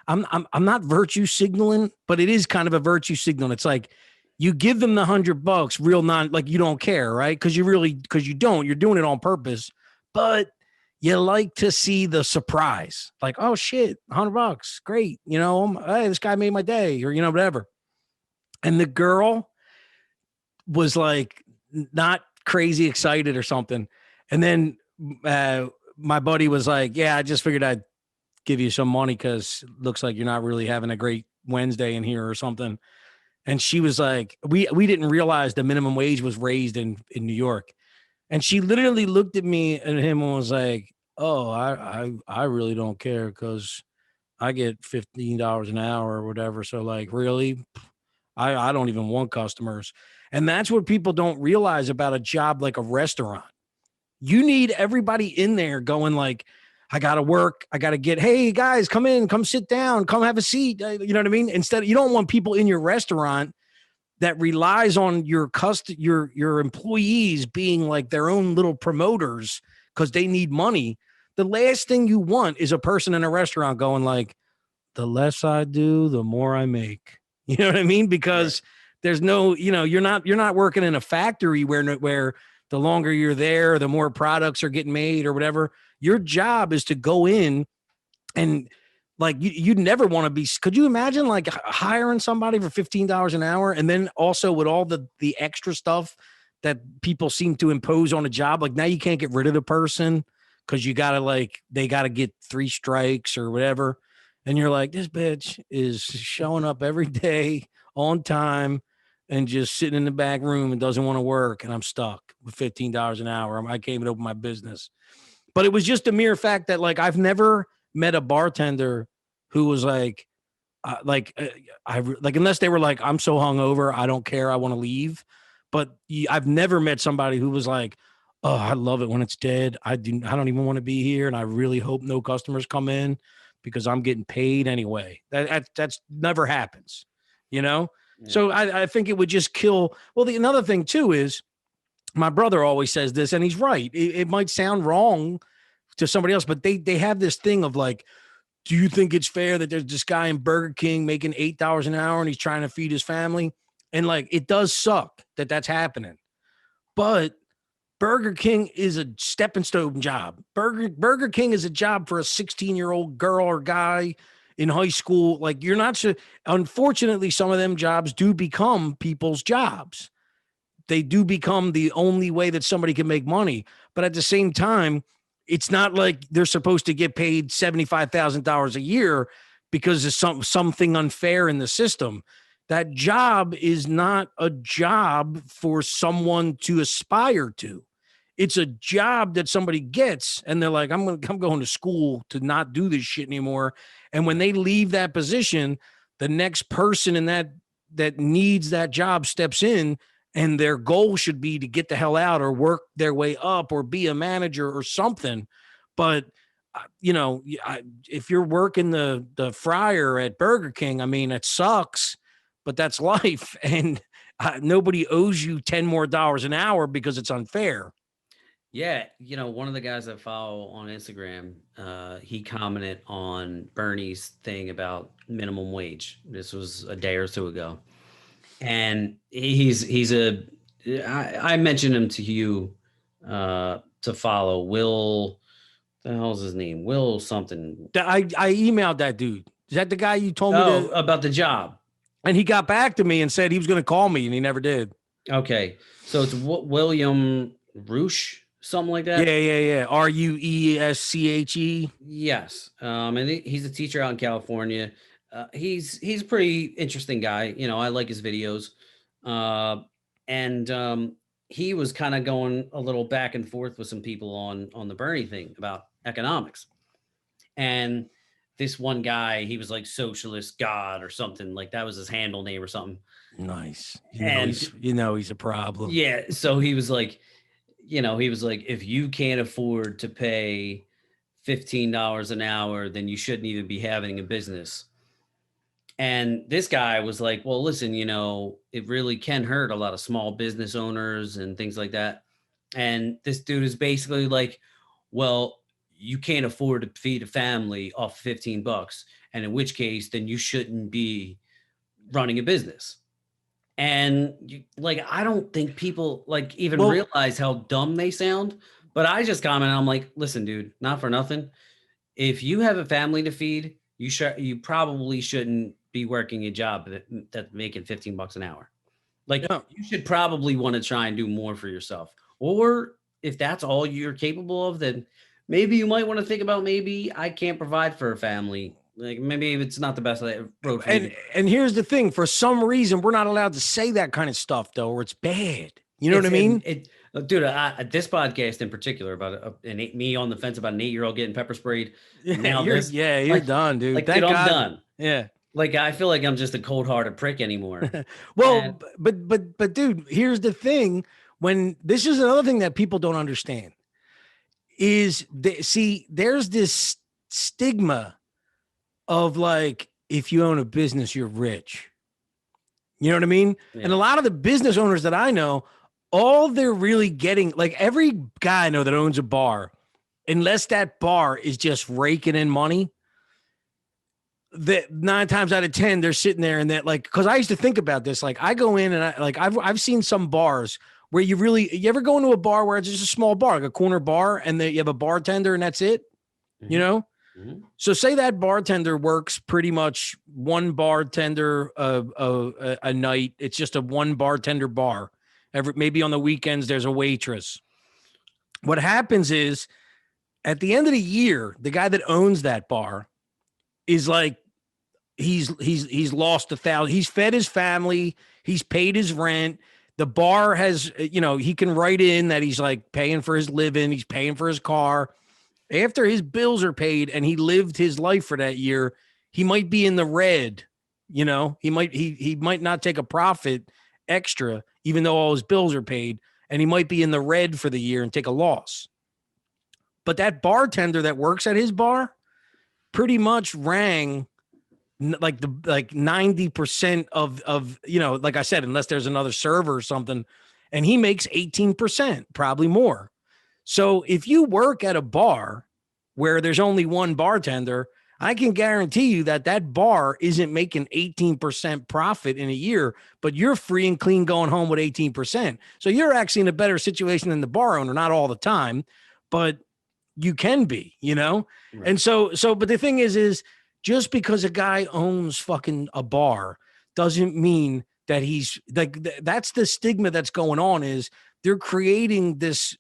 I'm not virtue signaling, but it is kind of a virtue signal. It's like you give them the $100 real like you don't care, right? Because you don't, you're doing it on purpose, but you like to see the surprise, like, oh shit, $100, great, hey, this guy made my day, or whatever. And the girl was like not crazy excited or something, and then my buddy was like, yeah, I just figured I'd give you some money because it looks like you're not really having a great Wednesday in here or something. And she was like, we didn't realize the minimum wage was raised in New York. And she literally looked at me and him and was like, oh, I really don't care because I get $15 an hour or whatever. So like, really, I don't even want customers. And that's what people don't realize about a job like a restaurant. You need everybody in there going like, I got to work. I got to get, hey guys, come in, come sit down, come have a seat. You know what I mean? Instead, you don't want people in your restaurant that relies on your employees being like their own little promoters because they need money. The last thing you want is a person in a restaurant going like, the less I do, the more I make. You know what I mean? Because there's no, you're not working in a factory where the longer you're there, the more products are getting made or whatever. Your job is to go in and like you'd never want to be. Could you imagine like hiring somebody for $15 an hour and then also with all the extra stuff that people seem to impose on a job? Like now you can't get rid of the person because they got to get 3 strikes or whatever. And you're like, this bitch is showing up every day on time and just sitting in the back room and doesn't want to work. And I'm stuck with $15 an hour. I can't even open my business. But it was just a mere fact that like, I've never met a bartender who was like, unless they were like, I'm so hungover, I don't care, I want to leave. But I've never met somebody who was like, oh, I love it when it's dead. I don't even want to be here, and I really hope no customers come in because I'm getting paid anyway. That's never happens, Yeah. So I think it would just kill. Well, another thing too is my brother always says this, and he's right. It might sound wrong to somebody else, but they have this thing of like, do you think it's fair that there's this guy in Burger King making $8 an hour and he's trying to feed his family? And like, it does suck that that's happening, but Burger King is a stepping stone job. Burger King is a job for a 16-year-old girl or guy in high school. Like you're not sure. Unfortunately, some of them jobs do become people's jobs. They do become the only way that somebody can make money. But at the same time, it's not like they're supposed to get paid $75,000 a year because there's something unfair in the system. That job is not a job for someone to aspire to. It's a job that somebody gets and they're like, I'm going to school to not do this shit anymore. And when they leave that position, the next person in that needs that job steps in, and their goal should be to get the hell out or work their way up or be a manager or something. But, if you're working the fryer at Burger King, I mean, it sucks, but that's life. And nobody owes you $10 more an hour because it's unfair. Yeah. One of the guys I follow on Instagram, he commented on Bernie's thing about minimum wage. This was a day or two ago. And I mentioned him to you to follow. Will, the hell's his name? Will something. I emailed that dude. Is that the guy you told me about the job? And he got back to me and said he was going to call me, and he never did. Okay, so it's William Roosh, something like that. Yeah. Ruesche. Yes, and he's a teacher out in California. He's a pretty interesting guy. I like his videos. And he was kind of going a little back and forth with some people on the Bernie thing about economics. And this one guy, he was like socialist god or something, like that was his handle name or something. Nice. He's a problem. Yeah. So he was like, you know, he was like, if you can't afford to pay $15 an hour, then you shouldn't even be having a business. And this guy was like, well, listen, you know, it really can hurt a lot of small business owners and things like that. And this dude is basically like, well, you can't afford to feed a family off 15 bucks. And in which case, then you shouldn't be running a business. And like, I don't think people like even realize how dumb they sound. But I just comment, I'm like, listen, dude, not for nothing. If you have a family to feed, you probably shouldn't be working a job that's making 15 bucks an hour. Like you should probably want to try and do more for yourself. Or if that's all you're capable of, then maybe you might want to think about maybe I can't provide for a family. Like maybe it's not the best road for me. And here's the thing: for some reason, we're not allowed to say that kind of stuff, though, or it's bad. You know what I mean? Dude, this podcast in particular about me on the fence about an 8-year-old getting pepper sprayed. Yeah, you're done, dude. Like, Thank dude, God. I'm done. Yeah. Like, I feel like I'm just a cold-hearted prick anymore. Well, but dude, here's the thing. When this is another thing that people don't understand is there's this stigma of like, if you own a business, you're rich. You know what I mean? Yeah. And a lot of the business owners that I know, all they're really getting, like every guy I know that owns a bar, unless that bar is just raking in money, that 9 times out of 10, they're sitting there and that, like, because I used to think about this. Like, I go in and I've seen some bars where you ever go into a bar where it's just a small bar, like a corner bar, and you have a bartender and that's it, you know? Mm-hmm. So say that bartender works pretty much one bartender a night. It's just a one bartender bar. Maybe on the weekends there's a waitress. What happens is at the end of the year, the guy that owns that bar is like, he's lost $1,000. He's fed his family. He's paid his rent. The bar has, you know, he can write in that he's like paying for his living. He's paying for his car. After his bills are paid and he lived his life for that year, he might be in the red. You know, he might not take a profit extra, even though all his bills are paid, and he might be in the red for the year and take a loss. But that bartender that works at his bar pretty much rang like 90% of, you know, like I said, unless there's another server or something, and he makes 18%, probably more. So if you work at a bar where there's only one bartender, I can guarantee you that bar isn't making 18% profit in a year, but you're free and clean going home with 18%. So you're actually in a better situation than the bar owner, not all the time, but you can be, you know? Right. And so, but the thing is just because a guy owns fucking a bar doesn't mean that he's like, that's the stigma that's going on, is they're creating this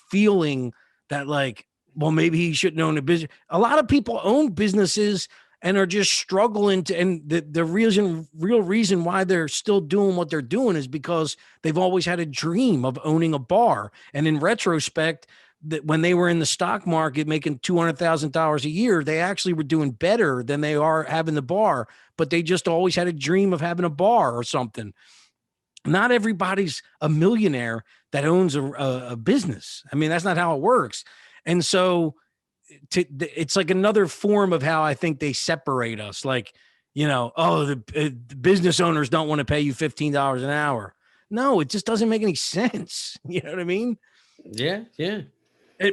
feeling that like, well, maybe he shouldn't own a business. A lot of people own businesses and are just struggling to, and the real reason why they're still doing what they're doing is because they've always had a dream of owning a bar. And in retrospect, that when they were in the stock market making $200,000 a year, they actually were doing better than they are having the bar, but they just always had a dream of having a bar or something. Not everybody's a millionaire that owns a business. I mean, that's not how it works. And so it's like another form of how I think they separate us. Like, you know, the business owners don't want to pay you $15 an hour. No, it just doesn't make any sense. You know what I mean? Yeah. Yeah.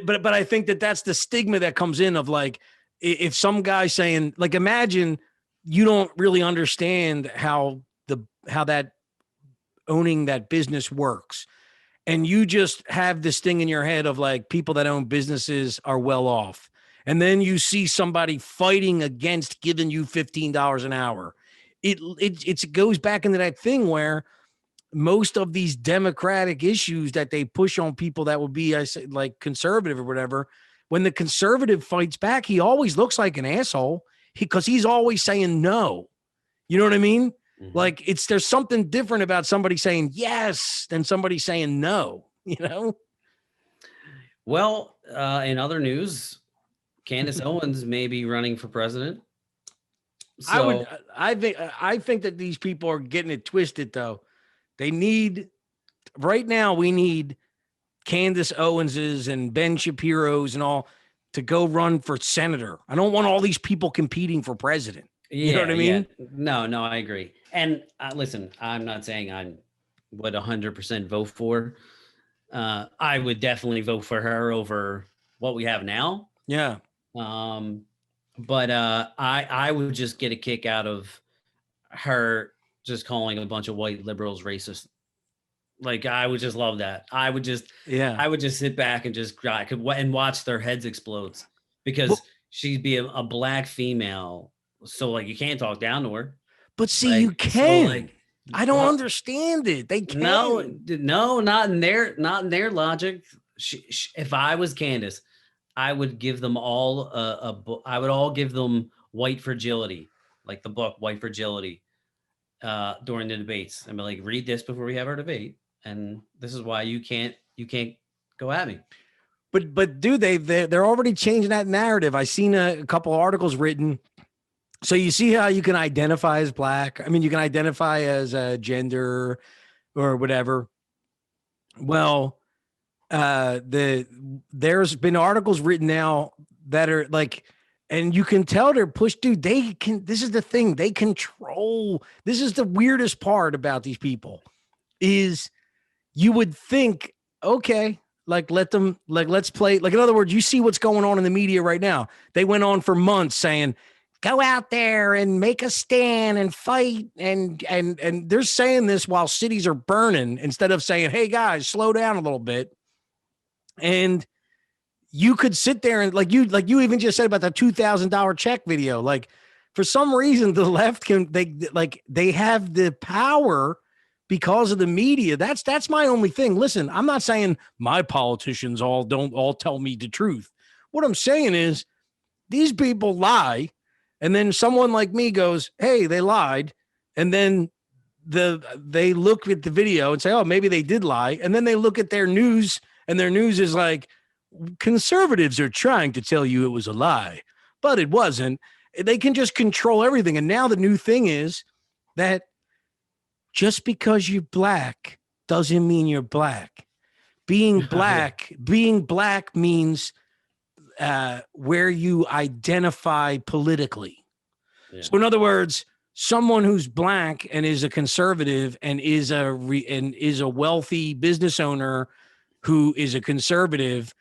But I think that's the stigma that comes in of like, if some guy saying, like, imagine you don't really understand how that owning that business works. And you just have this thing in your head of like, people that own businesses are well off. And then you see somebody fighting against giving you $15 an hour. It goes back into that thing where most of these democratic issues that they push on people that would be, I say, like conservative or whatever, when the conservative fights back, he always looks like an asshole because he's always saying no. You know what I mean? Mm-hmm. Like there's something different about somebody saying yes than somebody saying no, you know? Well, in other news, Candace Owens may be running for president. So I think that these people are getting it twisted though. Right now we need Candace Owenses and Ben Shapiro's and all to go run for senator. I don't want all these people competing for president. You know what I mean? No, I agree. And listen, I'm not saying I would 100% vote for. I would definitely vote for her over what we have now. Yeah. But I would just get a kick out of her just calling a bunch of white liberals racist. Like, I would just love that. I would just sit back and just cry and watch their heads explode, because she'd be a black female. So like, you can't talk down to her. But see, like, you can. So like, I don't understand it. They can. No, not in their logic. If I was Candace, I would give them all I would all give them White Fragility, like the book White Fragility, during the debates. I mean, like, read this before we have our debate, and this is why you can't go at me. But dude, they're already changing that narrative. I seen a couple of articles written. So you see how you can identify as black. I mean, you can identify as a gender or whatever. Well, there's been articles written now that are like, and you can tell they're pushed, dude. This is the thing. They control. This is the weirdest part about these people is you would think, okay, like let's play. Like, in other words, you see what's going on in the media right now. They went on for months saying, go out there and make a stand and fight. And they're saying this while cities are burning instead of saying, hey guys, slow down a little bit. And you could sit there and like you even just said about the $2,000 check video. Like, for some reason, the left they have the power because of the media. That's my only thing. Listen, I'm not saying my politicians don't all tell me the truth. What I'm saying is these people lie. And then someone like me goes, hey, they lied. And then they look at the video and say, oh, maybe they did lie. And then they look at their news, and their news is like, conservatives are trying to tell you it was a lie, but it wasn't. They can just control everything. And now the new thing is that just because you're black doesn't mean you're black. Being black means where you identify politically. Yeah. So in other words, someone who's black and is a conservative and is a wealthy business owner who is a conservative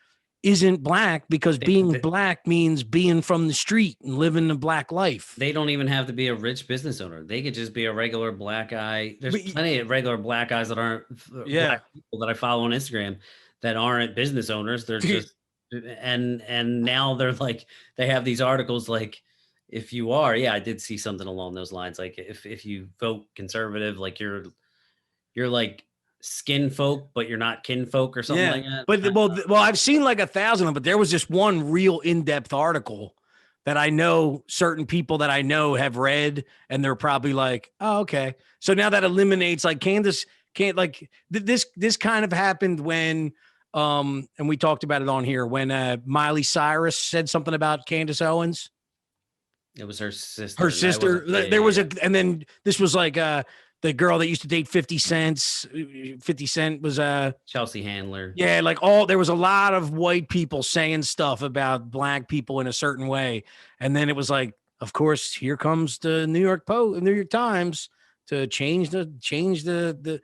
isn't black, because being black means being from the street and living the black life. They don't even have to be a rich business owner. They could just be a regular black guy. There's plenty of regular black guys that aren't black people that I follow on Instagram that aren't business owners. They're just and now they're like, they have these articles like, if you are, I did see something along those lines, like if you vote conservative, like you're like skin folk, but you're not kin folk or something like that. But well, I've seen like 1,000 of them, but there was just one real in-depth article that I know certain people that I know have read, and they're probably like, oh, okay. So now that eliminates, like, Candace can't, like, this kind of happened when and we talked about it on here when Miley Cyrus said something about Candace Owens. It was her sister. There was and then this was like the girl that used to date 50 Cent. 50 Cent was Chelsea Handler. Yeah, like there was a lot of white people saying stuff about black people in a certain way. And then it was like, of course, here comes the New York Times to change the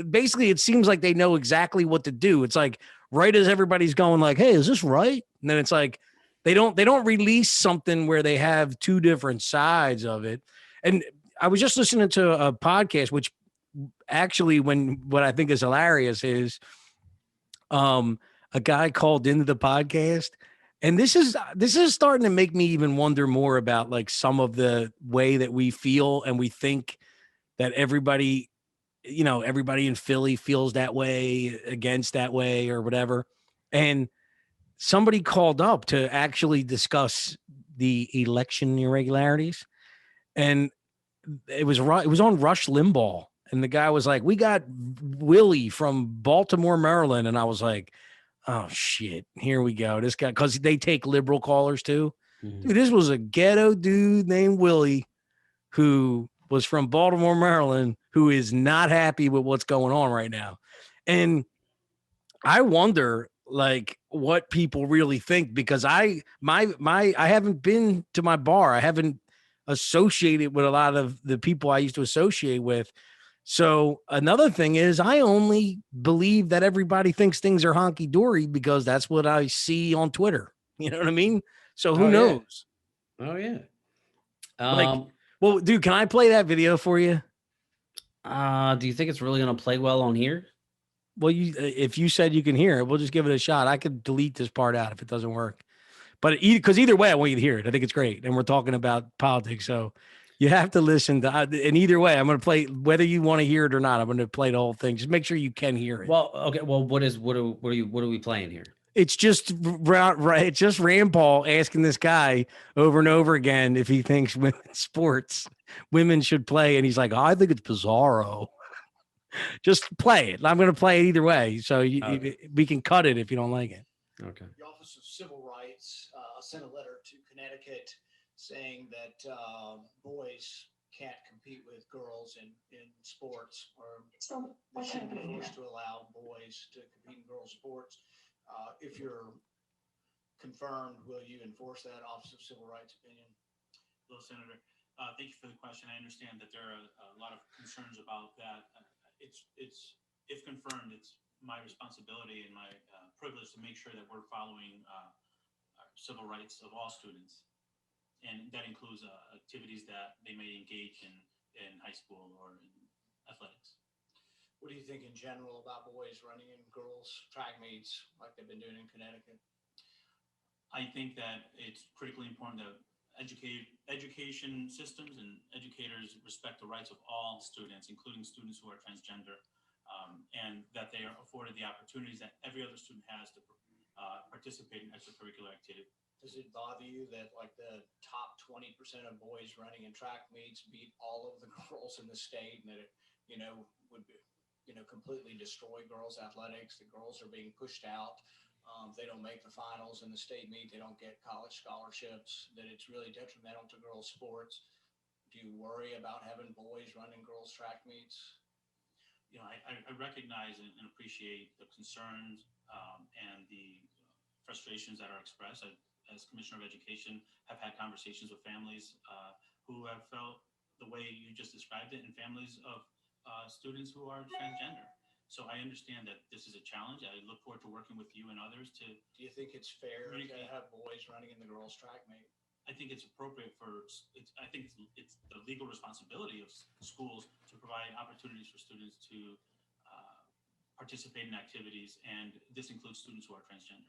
basically it seems like they know exactly what to do. It's like right as everybody's going like, hey, is this right? And then it's like they don't release something where they have two different sides of it. And I was just listening to a podcast, which actually, what I think is hilarious is a guy called into the podcast. And this is starting to make me even wonder more about like some of the way that we feel and we think that everybody in Philly feels that way, against that way or whatever. And somebody called up to actually discuss the election irregularities. And it was on Rush Limbaugh. And the guy was like, we got Willie from Baltimore, Maryland. And I was like, oh shit, here we go. This guy, because they take liberal callers too. Mm-hmm. Dude, this was a ghetto dude named Willie who was from Baltimore, Maryland, who is not happy with what's going on right now. And I wonder like what people really think because I haven't been to my bar. I haven't associated with a lot of the people I used to associate with. So another thing is I only believe that everybody thinks things are honky dory because that's what I see on Twitter. You know what I mean? So who Oh yeah. knows? Oh yeah. Like, well, dude, can I play that video for you? Do you think it's really gonna play well on here? Well, if you said you can hear it, we'll just give it a shot. I could delete this part out if it doesn't work. But because either way, I want you to hear it. I think it's great, and we're talking about politics, so you have to listen to. And either way, I'm going to play whether you want to hear it or not. I'm going to play the whole thing. Just make sure you can hear it. Well, okay. Well, what are we playing here? It's just right. It's just Rand Paul asking this guy over and over again if he thinks women should play, and he's like, oh, I think it's bizarro. Just play it. I'm going to play it either way, so we can cut it if you don't like it. Okay. The Office of Civil Rights sent a letter to Connecticut saying that boys can't compete with girls in sports, or they shouldn't be forced to allow boys to compete in girls' sports. If you're confirmed, will you enforce that Office of Civil Rights opinion? Hello, Senator. Thank you for the question. I understand that there are a lot of concerns about that. It's if confirmed, it's my responsibility and my privilege to make sure that we're following civil rights of all students, and that includes activities that they may engage in high school or in athletics. What do you think in general about boys running in girls' track meets like they've been doing in Connecticut? I think that it's critically important that education systems and educators respect the rights of all students, including students who are transgender, and that they are afforded the opportunities that every other student has to participate in extracurricular activity. Does it bother you that like the top 20% of boys running in track meets beat all of the girls in the state, and that it, would be, completely destroy girls' athletics? The girls are being pushed out. They don't make the finals in the state meet. They don't get college scholarships. That it's really detrimental to girls' sports. Do you worry about having boys running girls' track meets? I recognize and appreciate the concerns and the frustrations that are expressed. I, as Commissioner of Education, have had conversations with families who have felt the way you just described it, and families of students who are transgender. So I understand that this is a challenge. I look forward to working with you and others to. Do you think it's fair to have boys running in the girls' track meet? I think it's appropriate I think it's the legal responsibility of schools to provide opportunities for students to participate in activities, and this includes students who are transgender.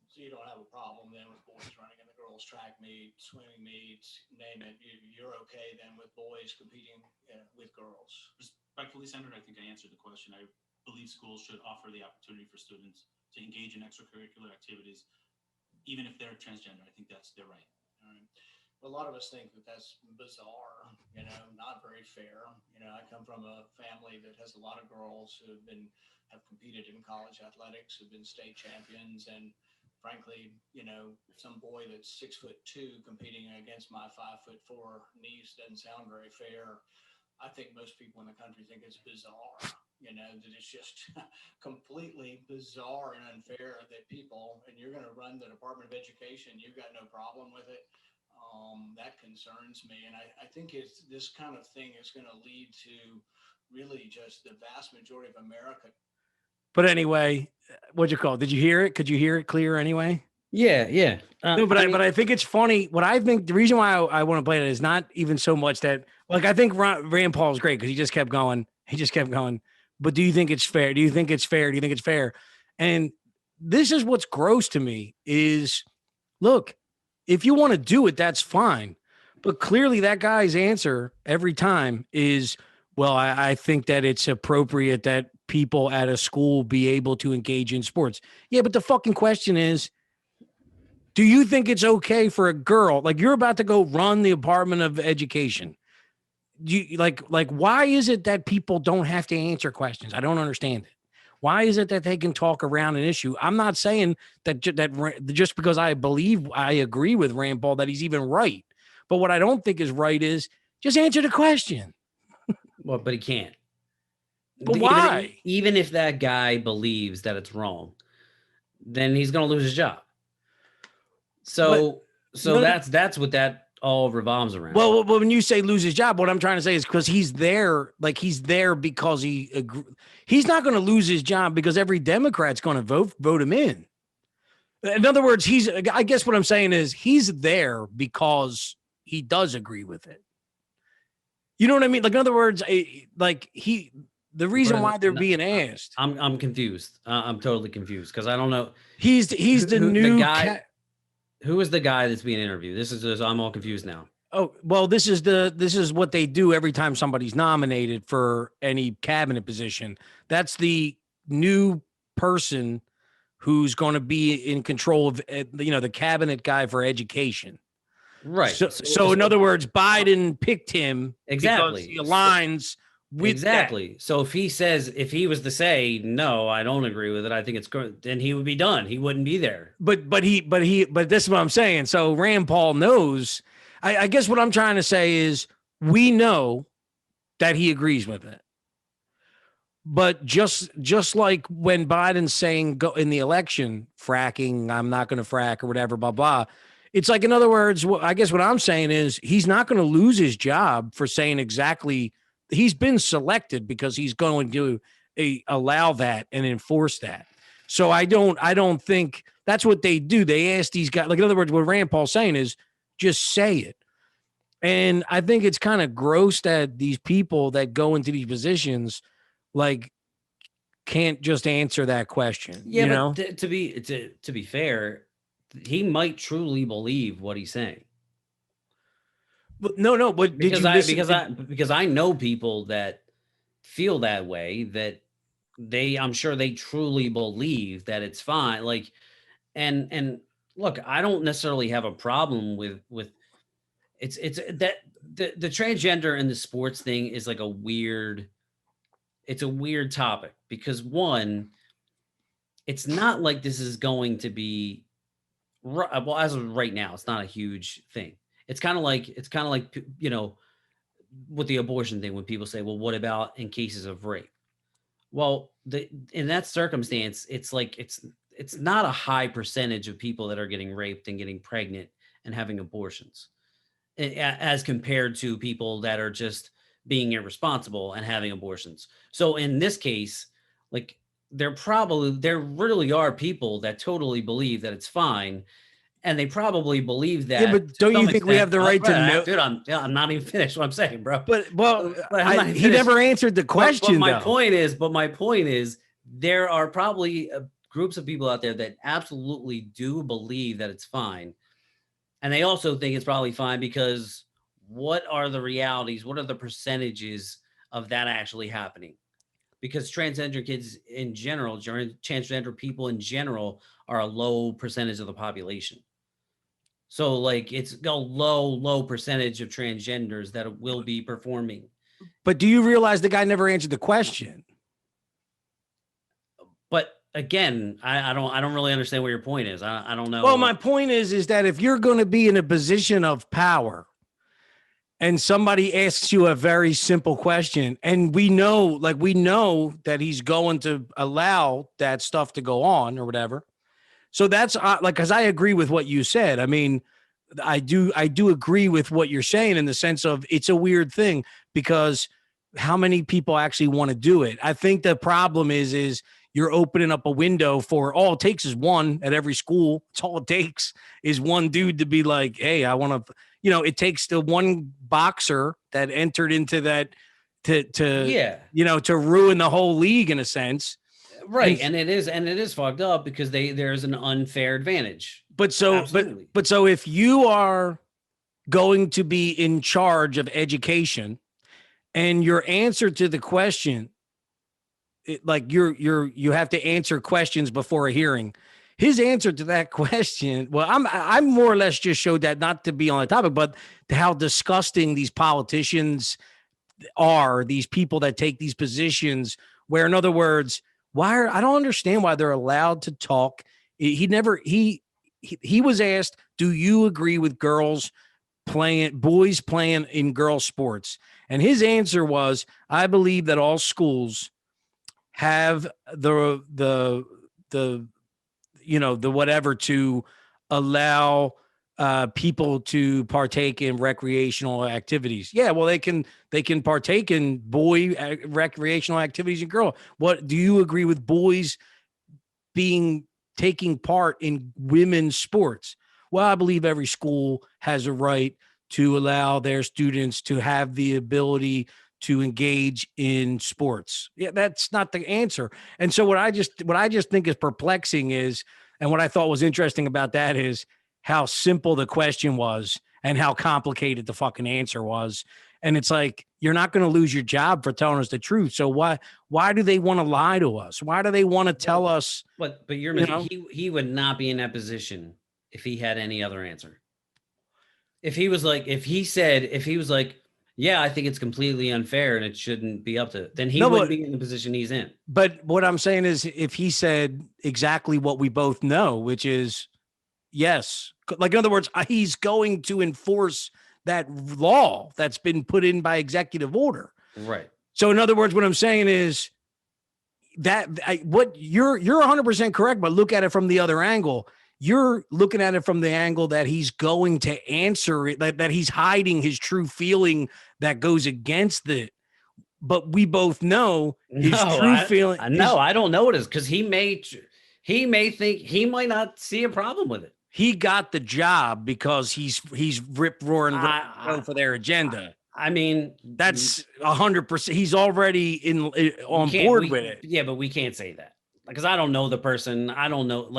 So you don't have a problem then with boys running in the girls' track meet, swimming meets, name it. You're okay then with boys competing with girls? Respectfully, Senator, I think I answered the question. I believe schools should offer the opportunity for students to engage in extracurricular activities, even if they're transgender. I think that's their right. All right. Well, a lot of us think that that's bizarre, not very fair. I come from a family that has a lot of girls who have competed in college athletics, who've been state champions, and frankly, some boy that's 6'2" competing against my 5'4" niece doesn't sound very fair. I think most people in the country think it's bizarre, that it's just completely bizarre and unfair that people, and you're going to run the Department of Education, you've got no problem with it. That concerns me. And I think this kind of thing is going to lead to really just the vast majority of America. But anyway, what'd you call it? Did you hear it? Could you hear it clear anyway? Yeah. No, but I think it's funny. What I think the reason why I want to play it is not even so much that, like, I think Rand Paul is great because he just kept going. But do you think it's fair? Do you think it's fair? And this is what's gross to me is, look, if you want to do it, that's fine. But clearly that guy's answer every time is, well, I think that it's appropriate that people at a school be able to engage in sports. Yeah, but the fucking question is, do you think it's okay for a girl, like you're about to go run the Department of Education? You like why is it that people don't have to answer questions? I don't understand it. Why is it that they can talk around an issue? I'm not saying that just because I agree with Rand Paul that he's even right. But what I don't think is right is just answer the question. Well, but he can't. But why? Even if that guy believes that it's wrong, then he's going to lose his job. So that's what that all revolves around. Well, when you say lose his job, what I'm trying to say is because he's there, like he's there because he's not going to lose his job because every Democrat's going to vote him in. In other words, I guess what I'm saying is he's there because he does agree with it. You know what I mean? Like, in other words, the reason why they're being asked. I'm confused. I'm totally confused because I don't know. He's the new guy. Who is the guy that's being interviewed? I'm all confused now. Oh, well, this is what they do every time somebody's nominated for any cabinet position. That's the new person who's going to be in control of, the cabinet guy for education. Right. So in other words, Biden picked him exactly. Because he aligns with exactly. that. So if he was to say, no, I don't agree with it, I think it's good, then he would be done. He wouldn't be there. But this is what I'm saying. So Rand Paul knows. I guess what I'm trying to say is we know that he agrees with it. But just like when Biden's saying go in the election, fracking, I'm not going to frack or whatever, blah, blah. It's like, in other words, I guess what I'm saying is he's not going to lose his job for saying exactly. He's been selected because he's going to allow that and enforce that. So I don't think that's what they do. They ask these guys, like, in other words, what Rand Paul's saying is just say it. And I think it's kind of gross that these people that go into these positions, like, can't just answer that question. Yeah, you know? To be fair, he might truly believe what he's saying. But no. But because I know people that feel that way, that I'm sure they truly believe that it's fine. Like, and look, I don't necessarily have a problem with it's that the transgender and the sports thing is like it's a weird topic because one, it's not like this is going to be well, as of right now, it's not a huge thing. It's kind of like, with the abortion thing, when people say, well, what about in cases of rape? Well, in that circumstance, it's like, it's not a high percentage of people that are getting raped and getting pregnant and having abortions as compared to people that are just being irresponsible and having abortions. So in this case, like, there really are people that totally believe that it's fine. And they probably believe that. Yeah, but don't you think we have the right to know? Dude, I'm not even finished what I'm saying, bro. But he never answered the question. But my point is, there are probably groups of people out there that absolutely do believe that it's fine. And they also think it's probably fine because what are the realities? What are the percentages of that actually happening? Because transgender kids in general, transgender people in general, are a low percentage of the population. So, like, it's a low percentage of transgenders that will be performing. But do you realize the guy never answered the question? But again, I don't really understand what your point is. I don't know. Well, my point is that if you're going to be in a position of power and somebody asks you a very simple question, and we know that he's going to allow that stuff to go on or whatever. So that's because I agree with what you said. I mean, I do agree with what you're saying in the sense of it's a weird thing because how many people actually want to do it? I think the problem is you're opening up a window for all it takes is one at every school. It's all it takes is one dude to be like, hey, I want to, it takes the one boxer that entered into that to ruin the whole league in a sense. Right. And it is fucked up because there's an unfair advantage. But so if you are going to be in charge of education and your answer to the question, you have to answer questions before a hearing. His answer to that question, well, I'm more or less just showed that not to be on the topic, but how disgusting these politicians are, these people that take these positions where, in other words, I don't understand why they're allowed to talk. He was asked, do you agree with boys playing in girl sports? And his answer was, I believe that all schools have the the whatever to allow people to partake in recreational activities. Yeah, well, they can partake in recreational activities and girl. What do you agree with boys taking part in women's sports? Well, I believe every school has a right to allow their students to have the ability to engage in sports. Yeah, that's not the answer. And so what I just think is perplexing is, and what I thought was interesting about that is how simple the question was and how complicated the fucking answer was. And it's like, you're not going to lose your job for telling us the truth. So why do they want to lie to us? Why do they want to tell us? But he would not be in that position if he had any other answer. If he was like, yeah, I think it's completely unfair and it shouldn't be up to, then he wouldn't be in the position he's in. But what I'm saying is, if he said exactly what we both know, which is yes, like in other words, he's going to enforce that law that's been put in by executive order. Right. So in other words, what I'm saying is that what you're 100% correct, but look at it from the other angle. You're looking at it from the angle that he's going to answer it, that he's hiding his true feeling that goes against it. But we both know his true feeling. No, I don't know what it is, because he may think he might not see a problem with it. He got the job because he's rip roaring for their agenda. I mean, that's 100%. He's already on board with it. Yeah, but we can't say that because I don't know the person. I don't know,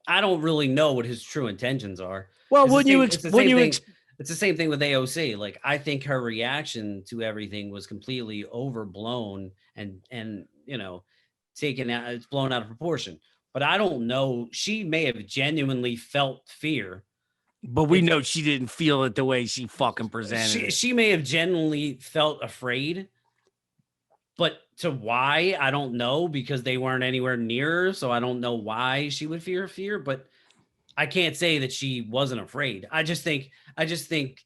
I don't really know what his true intentions are. Well, it's the same thing with AOC. Like, I think her reaction to everything was completely overblown and taken out. It's blown out of proportion. But I don't know. She may have genuinely felt fear. But we know she didn't feel it the way she fucking presented it. She may have genuinely felt afraid. But to why, I don't know, because they weren't anywhere near her. So I don't know why she would fear. But I can't say that she wasn't afraid. I just think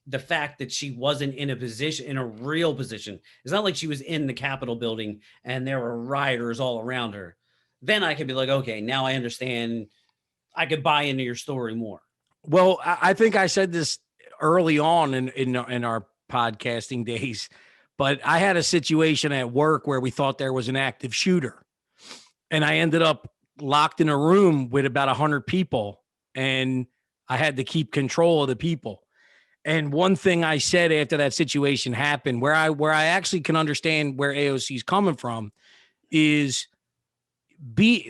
the fact that she wasn't in a real position. It's not like she was in the Capitol building and there were rioters all around her. Then I could be like, okay, now I understand. I could buy into your story more. Well, I think I said this early on in our podcasting days, but I had a situation at work where we thought there was an active shooter, and I ended up locked in a room with about 100 people, and I had to keep control of the people. And one thing I said after that situation happened, where I actually can understand where AOC is coming from, is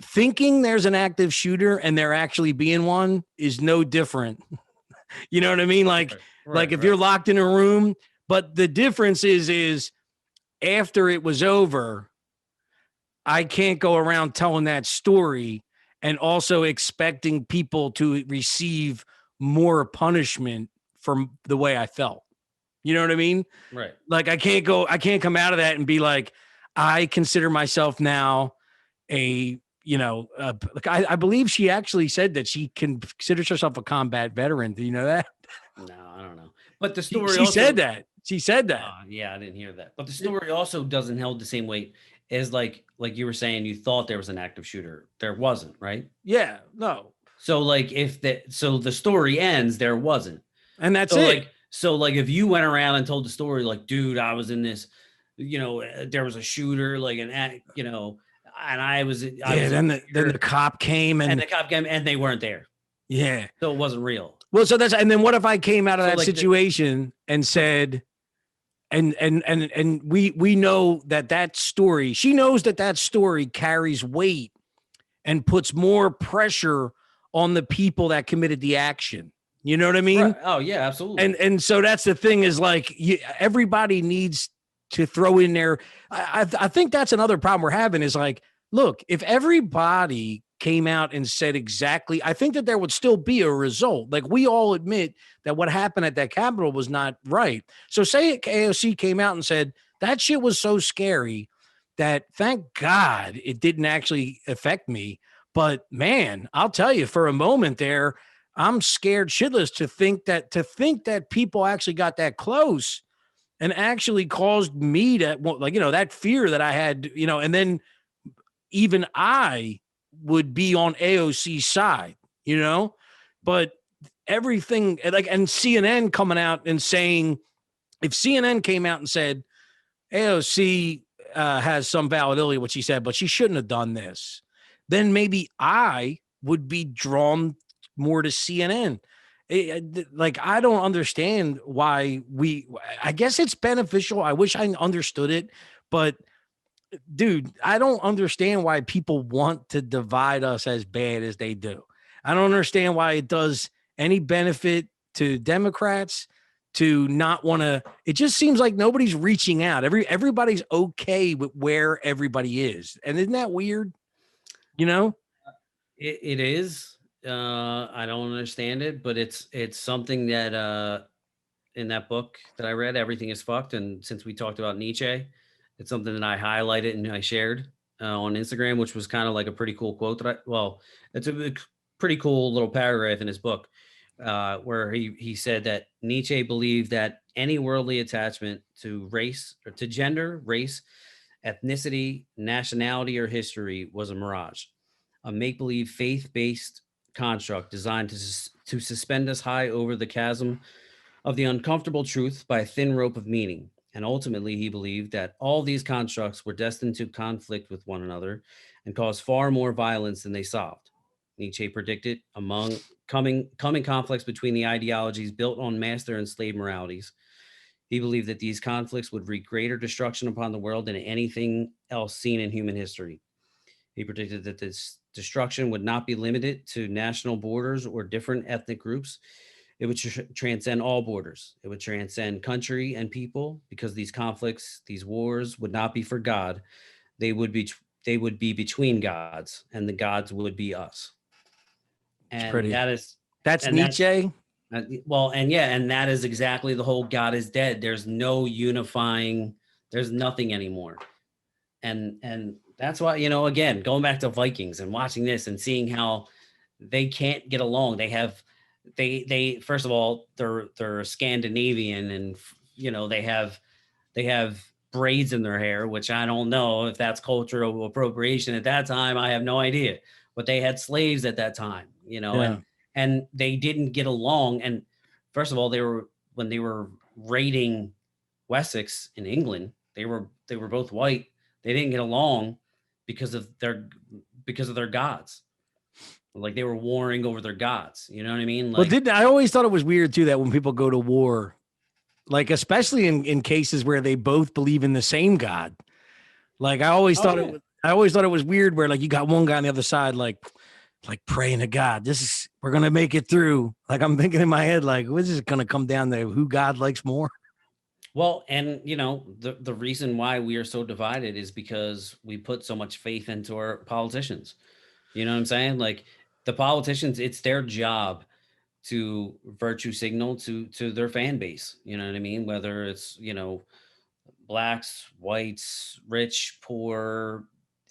thinking there's an active shooter and there actually being one is no different. You know what I mean? Like if you're locked in a room, but the difference is after it was over, I can't go around telling that story and also expecting people to receive more punishment from the way I felt. You know what I mean? Right. Like I can't come out of that and be like, I consider myself now I believe she actually said that she considers herself a combat veteran. Do you know that? No, I don't know. But the story she said that. She said that. Yeah, I didn't hear that. But the story also doesn't hold the same weight as like you were saying, you thought there was an active shooter. There wasn't, right? Yeah, no. So the story ends, there wasn't. And that's it. If you went around and told the story, like, dude, I was in this, there was a shooter, and I was. Then the cop came and they weren't there. Yeah. So it wasn't real. Well, and then what if I came out of that situation and said, and we know that story, she knows that story carries weight and puts more pressure on the people that committed the action. You know what I mean? Right. Oh yeah, absolutely. And so that's the thing is everybody needs to throw in there. I think that's another problem we're having is like, look, if everybody came out and said exactly, I think that there would still be a result. Like we all admit that what happened at that Capitol was not right. So say AOC came out and said that shit was so scary that thank God it didn't actually affect me. But man, I'll tell you, for a moment there, I'm scared shitless to think that people actually got that close and actually caused me to, that fear that I had, and then even I would be on AOC's side, but everything and CNN coming out and saying, if CNN came out and said AOC has some validity, what she said, but she shouldn't have done this, then maybe I would be drawn more to CNN. I don't understand why I guess it's beneficial. I wish I understood it, but dude, I don't understand why people want to divide us as bad as they do. I don't understand why it does any benefit to Democrats to not want to. It just seems like nobody's reaching out. Everybody's okay with where everybody is. And isn't that weird? It is. I don't understand it, but it's something that in that book that I read, Everything is Fucked. And since we talked about Nietzsche, it's something that I highlighted and I shared on Instagram, which was kind of like a pretty cool quote it's a pretty cool little paragraph in his book where he said that Nietzsche believed that any worldly attachment to race or to gender, race, ethnicity, nationality, or history was a mirage, a make-believe faith-based construct designed to suspend us high over the chasm of the uncomfortable truth by a thin rope of meaning. And ultimately, he believed that all these constructs were destined to conflict with one another and cause far more violence than they solved. Nietzsche predicted among coming conflicts between the ideologies built on master and slave moralities. He believed that these conflicts would wreak greater destruction upon the world than anything else seen in human history. He predicted that this destruction would not be limited to national borders or different ethnic groups. It would transcend all borders. It would transcend country and people, because these conflicts, these wars would not be for God. They would be between gods, and the gods would be us. And that's Nietzsche. And that is exactly the whole God is dead. There's no unifying, there's nothing anymore. And that's why, again, going back to Vikings and watching this and seeing how they can't get along. They first of all, they're Scandinavian, and they have braids in their hair, which I don't know if that's cultural appropriation at that time. I have no idea. But they had slaves at that time, and they didn't get along. And first of all, when they were raiding Wessex in England, they were both white. They didn't get along because of their gods. Like, they were warring over their gods. You know what I mean? I always thought it was weird too, that when people go to war, like, especially in cases where they both believe in the same God, like, I always thought it was weird where, like, you got one guy on the other side, like praying to God, we're going to make it through. Like, I'm thinking in my head, like, this is going to come down to who God likes more. Well, and the reason why we are so divided is because we put so much faith into our politicians. You know what I'm saying? Like, the politicians, it's their job to virtue signal to their fan base. You know what I mean? Whether it's, blacks, whites, rich, poor,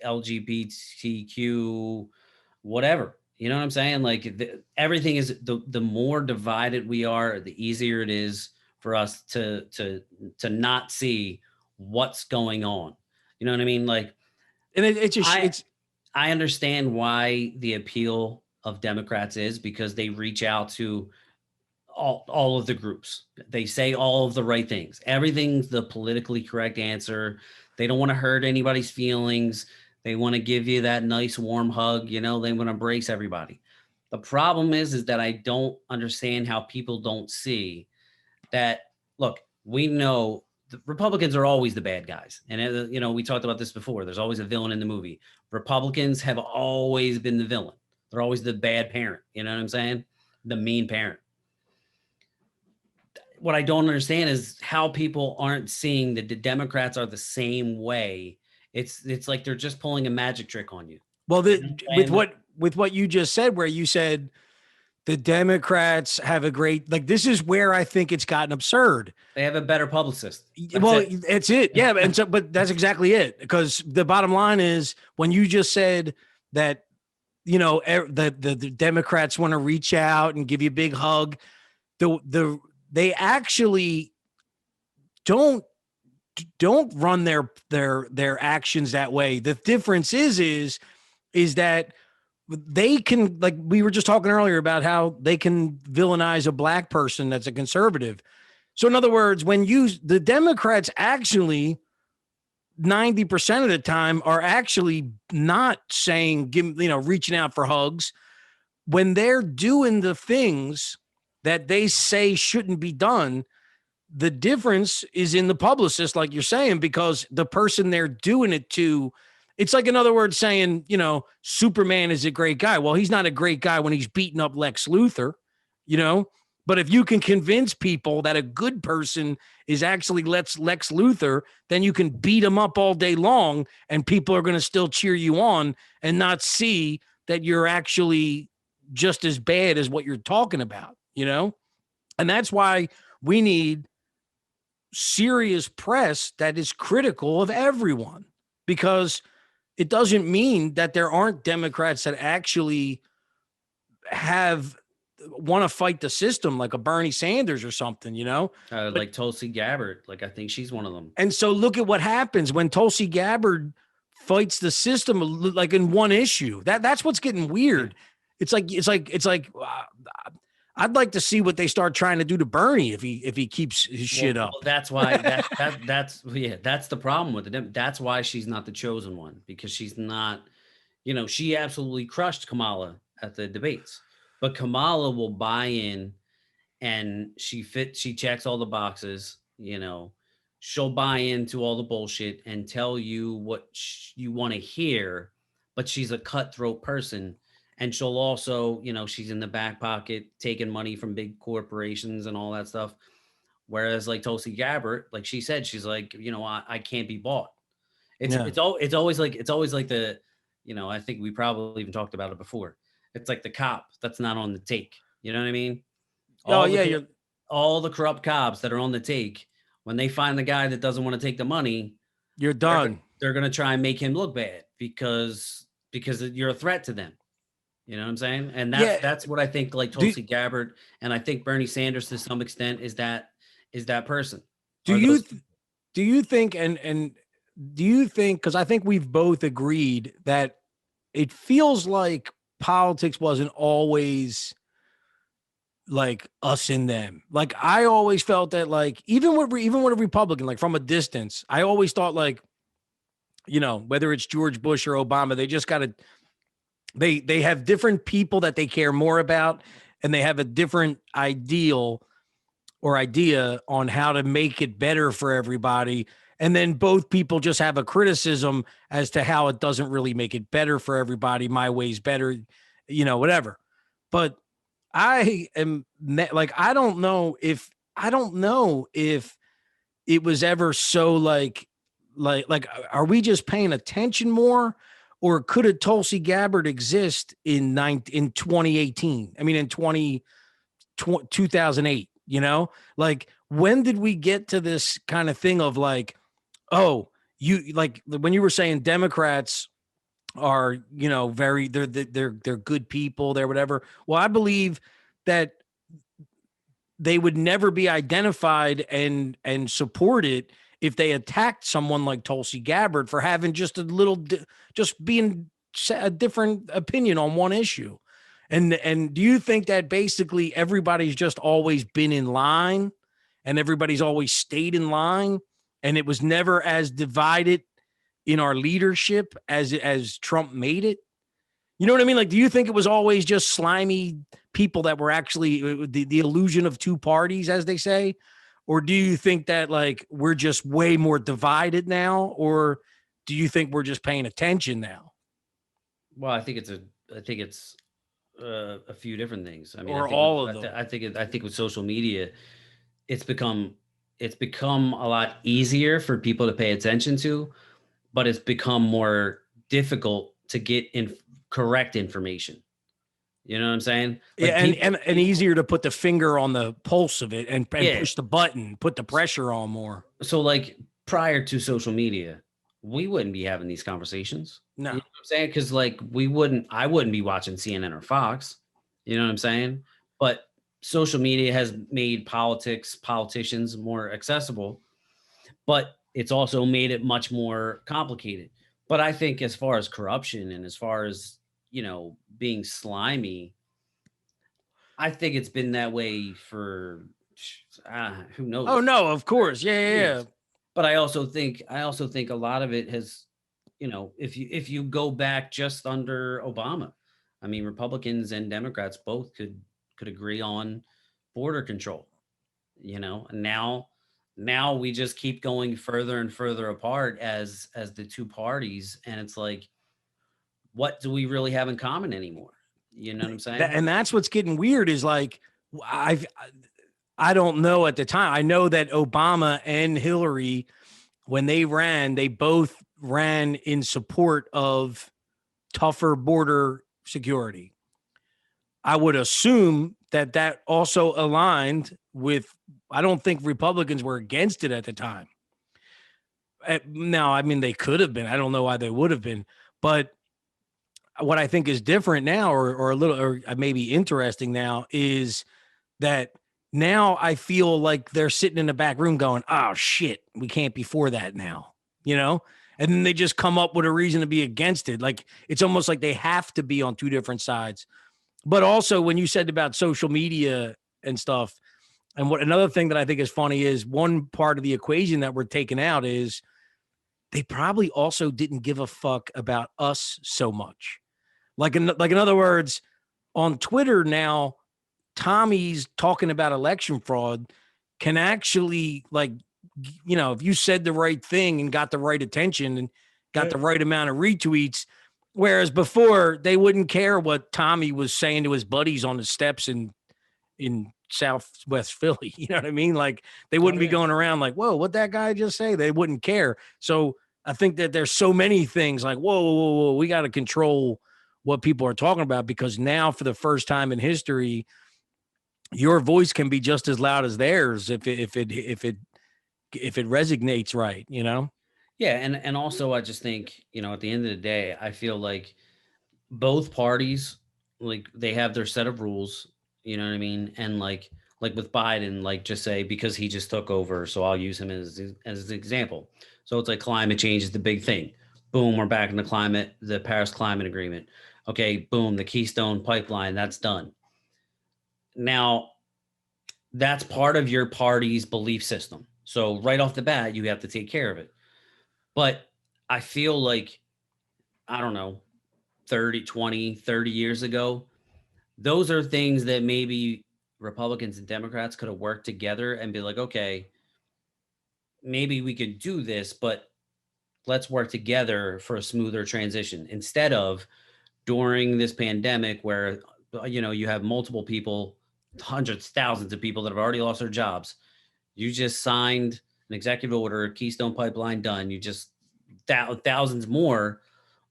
LGBTQ, whatever. You know what I'm saying? Like, everything is the more divided we are, the easier it is for us to not see what's going on. You know what I mean? Like, and I understand why the appeal of Democrats is because they reach out to all of the groups. They say all of the right things. Everything's the politically correct answer. They don't want to hurt anybody's feelings. They want to give you that nice warm hug. They want to embrace everybody. The problem is that I don't understand how people don't see that. Look, we know the Republicans are always the bad guys. And, we talked about this before. There's always a villain in the movie. Republicans have always been the villain. They're always the bad parent. You know what I'm saying? The mean parent. What I don't understand is how people aren't seeing that the Democrats are the same way. It's like they're just pulling a magic trick on you. Well, with what you just said, where you said the Democrats have a great, like, this is where I think it's gotten absurd. They have a better publicist. It's it. Yeah. And so, but that's exactly it. Because the bottom line is, when you just said that, the Democrats want to reach out and give you a big hug, they actually don't don't run their actions that way. The difference is that they can, like we were just talking earlier about how they can villainize a black person that's a conservative. So in other words, when the Democrats actually 90% of the time are actually not saying, reaching out for hugs when they're doing the things that they say shouldn't be done. The difference is in the publicist, like you're saying, because the person they're doing it to, it's like, in other words, saying, Superman is a great guy. Well, he's not a great guy when he's beating up Lex Luthor, but if you can convince people that a good person is actually Lex Luthor, then you can beat him up all day long and people are going to still cheer you on and not see that you're actually just as bad as what you're talking about, And that's why we need serious press that is critical of everyone, because it doesn't mean that there aren't Democrats that actually want to fight the system, like a Bernie Sanders or something, like Tulsi Gabbard. Like, I think she's one of them. And so look at what happens when Tulsi Gabbard fights the system, like in one issue. That's what's getting weird. It's like I'd like to see what they start trying to do to Bernie if he keeps his shit up. Well, that's why that's the problem with it. That's why she's not the chosen one, because she's not, she absolutely crushed Kamala at the debates, but Kamala will buy in and she checks all the boxes, she'll buy into all the bullshit and tell you what you want to hear, but she's a cutthroat person. And she'll also, she's in the back pocket taking money from big corporations and all that stuff. Whereas like Tulsi Gabbard, like she said, she's like, I can't be bought. It's always like the, I think we probably even talked about it before. It's like the cop that's not on the take. You know what I mean? All the corrupt cops that are on the take, when they find the guy that doesn't want to take the money, you're done. They're going to try and make him look bad because you're a threat to them. You know what I'm saying? And that's what I think, like Tulsi Gabbard, and I think Bernie Sanders to some extent is that person. Do you think, because I think we've both agreed that it feels like politics wasn't always like us and them. Like I always felt that, like, even with a Republican, like from a distance, I always thought like, whether it's George Bush or Obama, they just got to, they have different people that they care more about, and they have a different idea on how to make it better for everybody. And then both people just have a criticism as to how it doesn't really make it better for everybody. My way's better, whatever. But I am like, I don't know if it was ever so like, are we just paying attention more? Or could a Tulsi Gabbard exist in 2018? I mean, in 2008, like when did we get to this kind of thing of like, oh, you like when you were saying Democrats are, they're good people, they're whatever. Well, I believe that they would never be identified and supported if they attacked someone like Tulsi Gabbard for having just being a different opinion on one issue. And do you think that basically everybody's just always been in line and everybody's always stayed in line, and it was never as divided in our leadership as Trump made it? You know what I mean? Like, do you think it was always just slimy people that were actually the illusion of two parties, as they say? Or do you think that like we're just way more divided now? Or do you think we're just paying attention now? Well, I think it's a few different things. I mean, or all of them. I think with social media, it's become a lot easier for people to pay attention to, but it's become more difficult to get correct information. You know what I'm saying? Like and easier to put the finger on the pulse of it and push the button, put the pressure on more. So like prior to social media, we wouldn't be having these conversations. No. You know what I'm saying? Because like I wouldn't be watching CNN or Fox. You know what I'm saying? But social media has made politicians more accessible. But it's also made it much more complicated. But I think as far as corruption and as far as, being slimy, I think it's been that way for who knows. Oh no, of course. Yeah. Years. But I also think a lot of it has, if you go back just under Obama, I mean, Republicans and Democrats both could agree on border control, and now we just keep going further and further apart as the two parties, and it's like, what do we really have in common anymore? You know what I'm saying? And that's what's getting weird is like, I don't know at the time. I know that Obama and Hillary, when they ran, they both ran in support of tougher border security. I would assume that also aligned with, I don't think Republicans were against it at the time. Now, I mean, they could have been. I don't know why they would have been. But what I think is different now, or a little, or maybe interesting now, is that now I feel like they're sitting in the back room going, oh, shit, we can't be for that now, And then they just come up with a reason to be against it. Like, it's almost like they have to be on two different sides. But also, when you said about social media and stuff, and what another thing that I think is funny is one part of the equation that we're taking out is they probably also didn't give a fuck about us so much. Like in other words, on Twitter now, Tommy's talking about election fraud can actually, like, if you said the right thing and got the right attention and got the right amount of retweets, whereas before they wouldn't care what Tommy was saying to his buddies on the steps in Southwest Philly. You know what I mean? Like, they wouldn't be going around like, whoa, what'd that guy just say? They wouldn't care. So I think that there's so many things like, whoa, we got to control what people are talking about, because now for the first time in history, your voice can be just as loud as theirs if it resonates right, Yeah, and also I just think, at the end of the day, I feel like both parties, like, they have their set of rules, you know what I mean? And like with Biden, like, just say, because he just took over, so I'll use him as an example. So it's like climate change is the big thing. Boom, we're back in the Paris Climate Agreement. Okay, boom, the Keystone Pipeline, that's done. Now, that's part of your party's belief system. So right off the bat, you have to take care of it. But I feel like, I don't know, 30 years ago, those are things that maybe Republicans and Democrats could have worked together and be like, okay, maybe we could do this, but let's work together for a smoother transition, instead of during this pandemic where, you have multiple people, hundreds, thousands of people that have already lost their jobs. You just signed an executive order, Keystone Pipeline done. You just, thousands more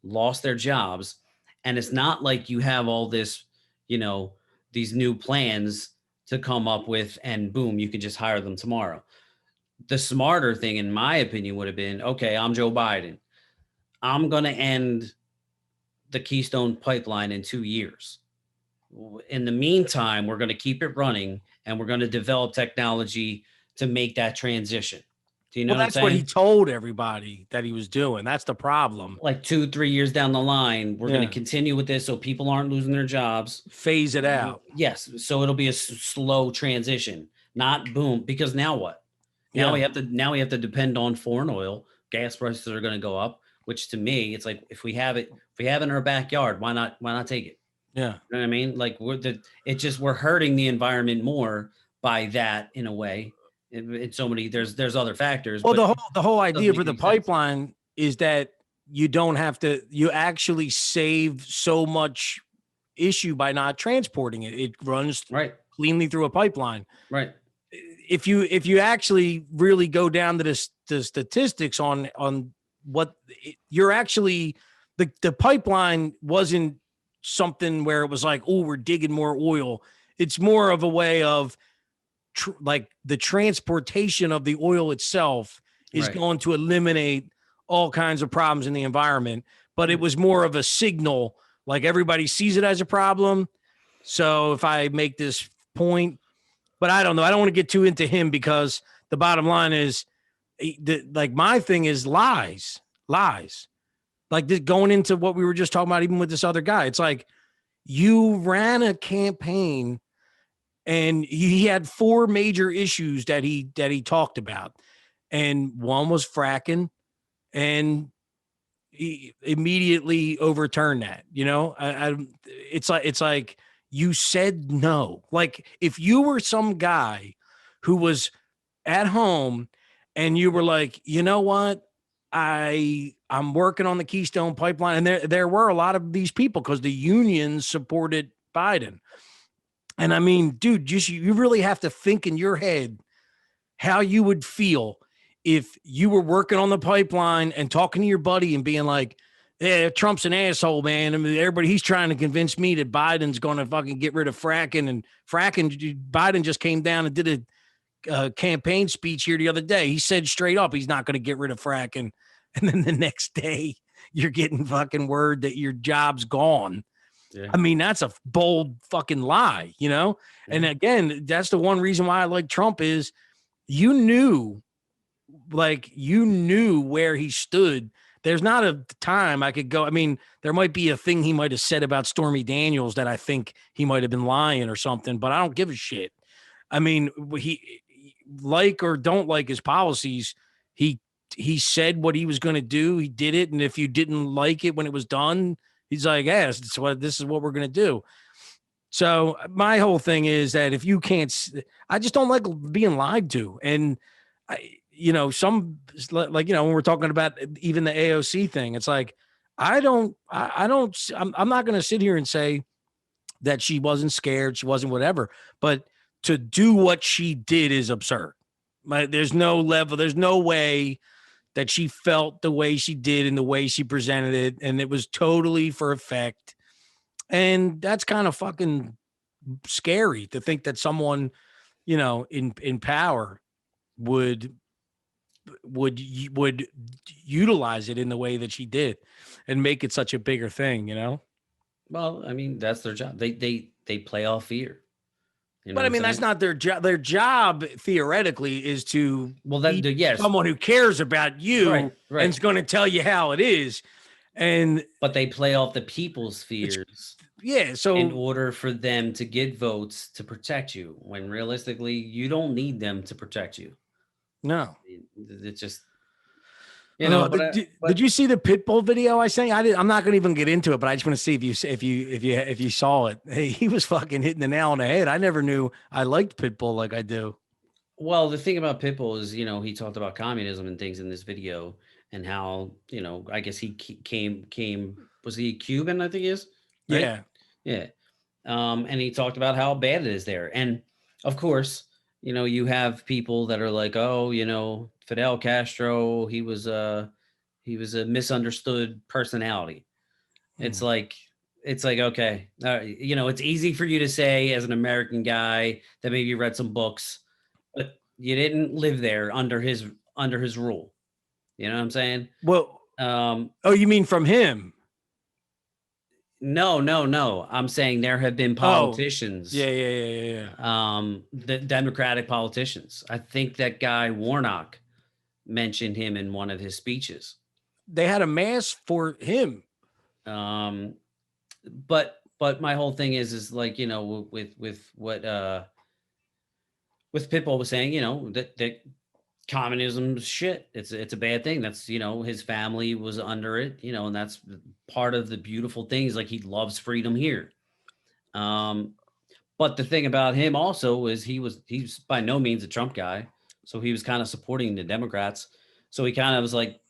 lost their jobs. And it's not like you have all this, these new plans to come up with, and boom, you can just hire them tomorrow. The smarter thing, in my opinion, would have been, okay, I'm Joe Biden. I'm going to end the Keystone Pipeline in 2 years. In the meantime, we're going to keep it running, and we're going to develop technology to make that transition. Do you know that's what he told everybody that he was doing. That's the problem. Like 2-3 years down the line, we're going to continue with this so people aren't losing their jobs. Phase it out. Yes. So it'll be a slow transition, not boom. Because now what? Now we have to depend on foreign oil. Gas prices are going to go up, which to me, it's like, if we have it in our backyard, why not take it? Yeah. You know what I mean? Like, we're hurting the environment more by that, in a way. It's so many, there's other factors. Well, the whole idea for the pipeline is that you actually save so much issue by not transporting it. It runs cleanly through a pipeline. Right. If you actually really go down to the statistics on what you're actually, the pipeline wasn't something where it was like, oh, we're digging more oil. It's more of a way of like the transportation of the oil itself is going to eliminate all kinds of problems in the environment. But it was more of a signal, like everybody sees it as a problem. So if I make this point, but I don't know, I don't want to get too into him, because the bottom line is like my thing is lies. Like this, going into what we were just talking about, even with this other guy, it's like you ran a campaign and he had 4 major issues that he talked about. And one was fracking, and he immediately overturned that. It's like you said no. Like if you were some guy who was at home and you were like, you know what, I'm working on the Keystone Pipeline, and there were a lot of these people because the unions supported Biden. And I mean, dude, you really have to think in your head how you would feel if you were working on the pipeline and talking to your buddy and being like, yeah, Trump's an asshole, man. I mean, he's trying to convince me that Biden's going to fucking get rid of fracking, and Biden just came down and did a campaign speech here the other day. He said straight up, he's not going to get rid of fracking. And then the next day you're getting fucking word that your job's gone. Yeah. I mean, that's a bold fucking lie, Yeah. And again, that's the one reason why I like Trump is you knew where he stood. There's not a time I could go. I mean, there might be a thing he might have said about Stormy Daniels that I think he might have been lying or something, but I don't give a shit. I mean, he like or don't like his policies. He said what he was going to do. He did it. And if you didn't like it when it was done, he's like, yes, this is what we're going to do. So my whole thing is that if you can't, I just don't like being lied to. And when we're talking about even the AOC thing, it's like, I'm not going to sit here and say that she wasn't scared. She wasn't whatever, but to do what she did is absurd. There's no way that she felt the way she did and the way she presented it. And it was totally for effect. And that's kind of fucking scary to think that someone, in power would utilize it in the way that she did and make it such a bigger thing, Well, I mean, that's their job. They play off fear. But I mean, that's not their job. Their job theoretically is to yes, someone who cares about you right. and is going to tell you how it is. But they play off the people's fears. Yeah. So in order for them to get votes to protect you, when realistically you don't need them to protect you. No, it's just. Did you see the Pitbull video I sent? I'm not going to even get into it, but I just want to see if you saw it. Hey, he was fucking hitting the nail on the head. I never knew I liked Pitbull like I do. Well, the thing about Pitbull is, he talked about communism and things in this video, and how, I guess he came. Was he Cuban? I think he is. Right? Yeah. And he talked about how bad it is there, and of course, you have people that are like, oh, Fidel Castro, he was a misunderstood personality. It's like, okay, it's easy for you to say as an American guy that maybe you read some books, but you didn't live there under his rule. You know what I'm saying? Well, you mean from him? No. I'm saying there have been politicians. Yeah. The Democratic politicians. I think that guy Warnock mentioned him in one of his speeches. They had a mass for him. But my whole thing is like, with what with Pitbull was saying, that communism's shit. It's a bad thing. That's, his family was under it, and that's part of the beautiful things. Like, he loves freedom here. But the thing about him also is he's by no means a Trump guy. So he was kind of supporting the Democrats. So he kind of was like,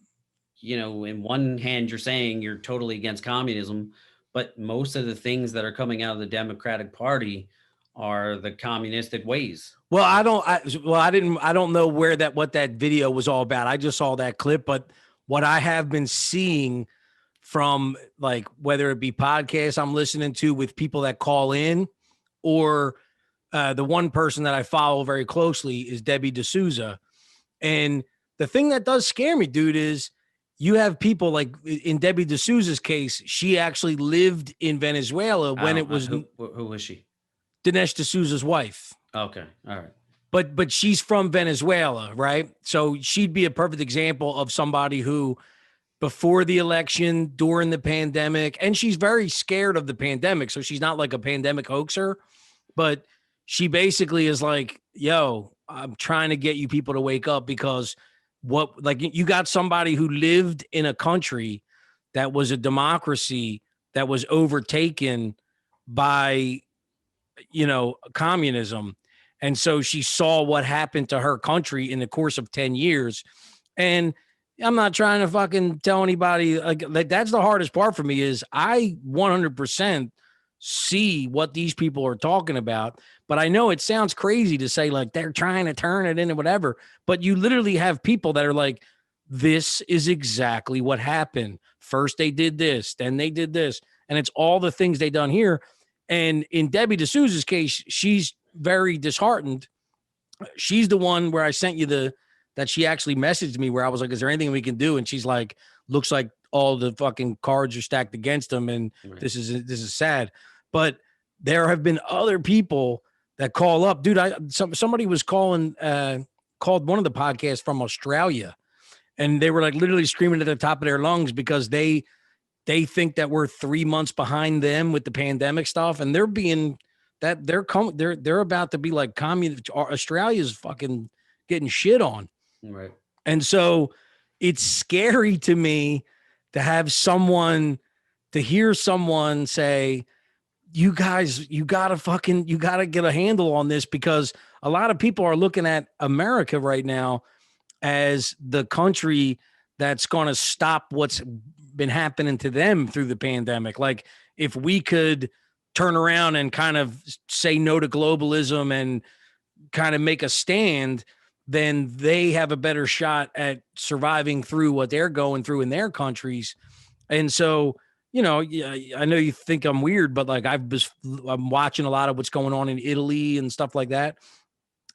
in one hand, you're saying you're totally against communism, but most of the things that are coming out of the Democratic Party are the communistic ways. Well, I don't know what that video was all about. I just saw that clip, but what I have been seeing from, like, whether it be podcasts I'm listening to with people that call in, or the one person that I follow very closely is Debbie D'Souza. And the thing that does scare me, dude, is you have people like in Debbie D'Souza's case, she actually lived in Venezuela when it was. Who was she? Dinesh D'Souza's wife. Okay. All right. but she's from Venezuela, right? So she'd be a perfect example of somebody who before the election, during the pandemic, and she's very scared of the pandemic. So she's not like a pandemic hoaxer, but she basically is like, yo, I'm trying to get you people to wake up because what, like, you got somebody who lived in a country that was a democracy that was overtaken by, communism. And so she saw what happened to her country in the course of 10 years. And I'm not trying to fucking tell anybody like that's the hardest part for me is I 100% see what these people are talking about. But I know it sounds crazy to say like they're trying to turn it into whatever, but you literally have people that are like, this is exactly what happened. First they did this, then they did this. And it's all the things they done here. And in Debbie D'Souza's case, she's very disheartened. She's the one where I sent you that she actually messaged me where I was like, is there anything we can do? And she's like, looks like all the fucking cards are stacked against them. And Right. this is sad. But there have been other people that call up, dude. Somebody was called one of the podcasts from Australia, and they were like literally screaming at the top of their lungs because they think that we're 3 months behind them with the pandemic stuff, and they're about to be like communist. Australia's fucking getting shit on. Right. And so it's scary to me to hear someone say, you guys, you got to get a handle on this, because a lot of people are looking at America right now as the country that's going to stop what's been happening to them through the pandemic. Like if we could turn around and kind of say no to globalism and kind of make a stand, then they have a better shot at surviving through what they're going through in their countries. And so, I know you think I'm weird, but like I'm watching a lot of what's going on in Italy and stuff like that.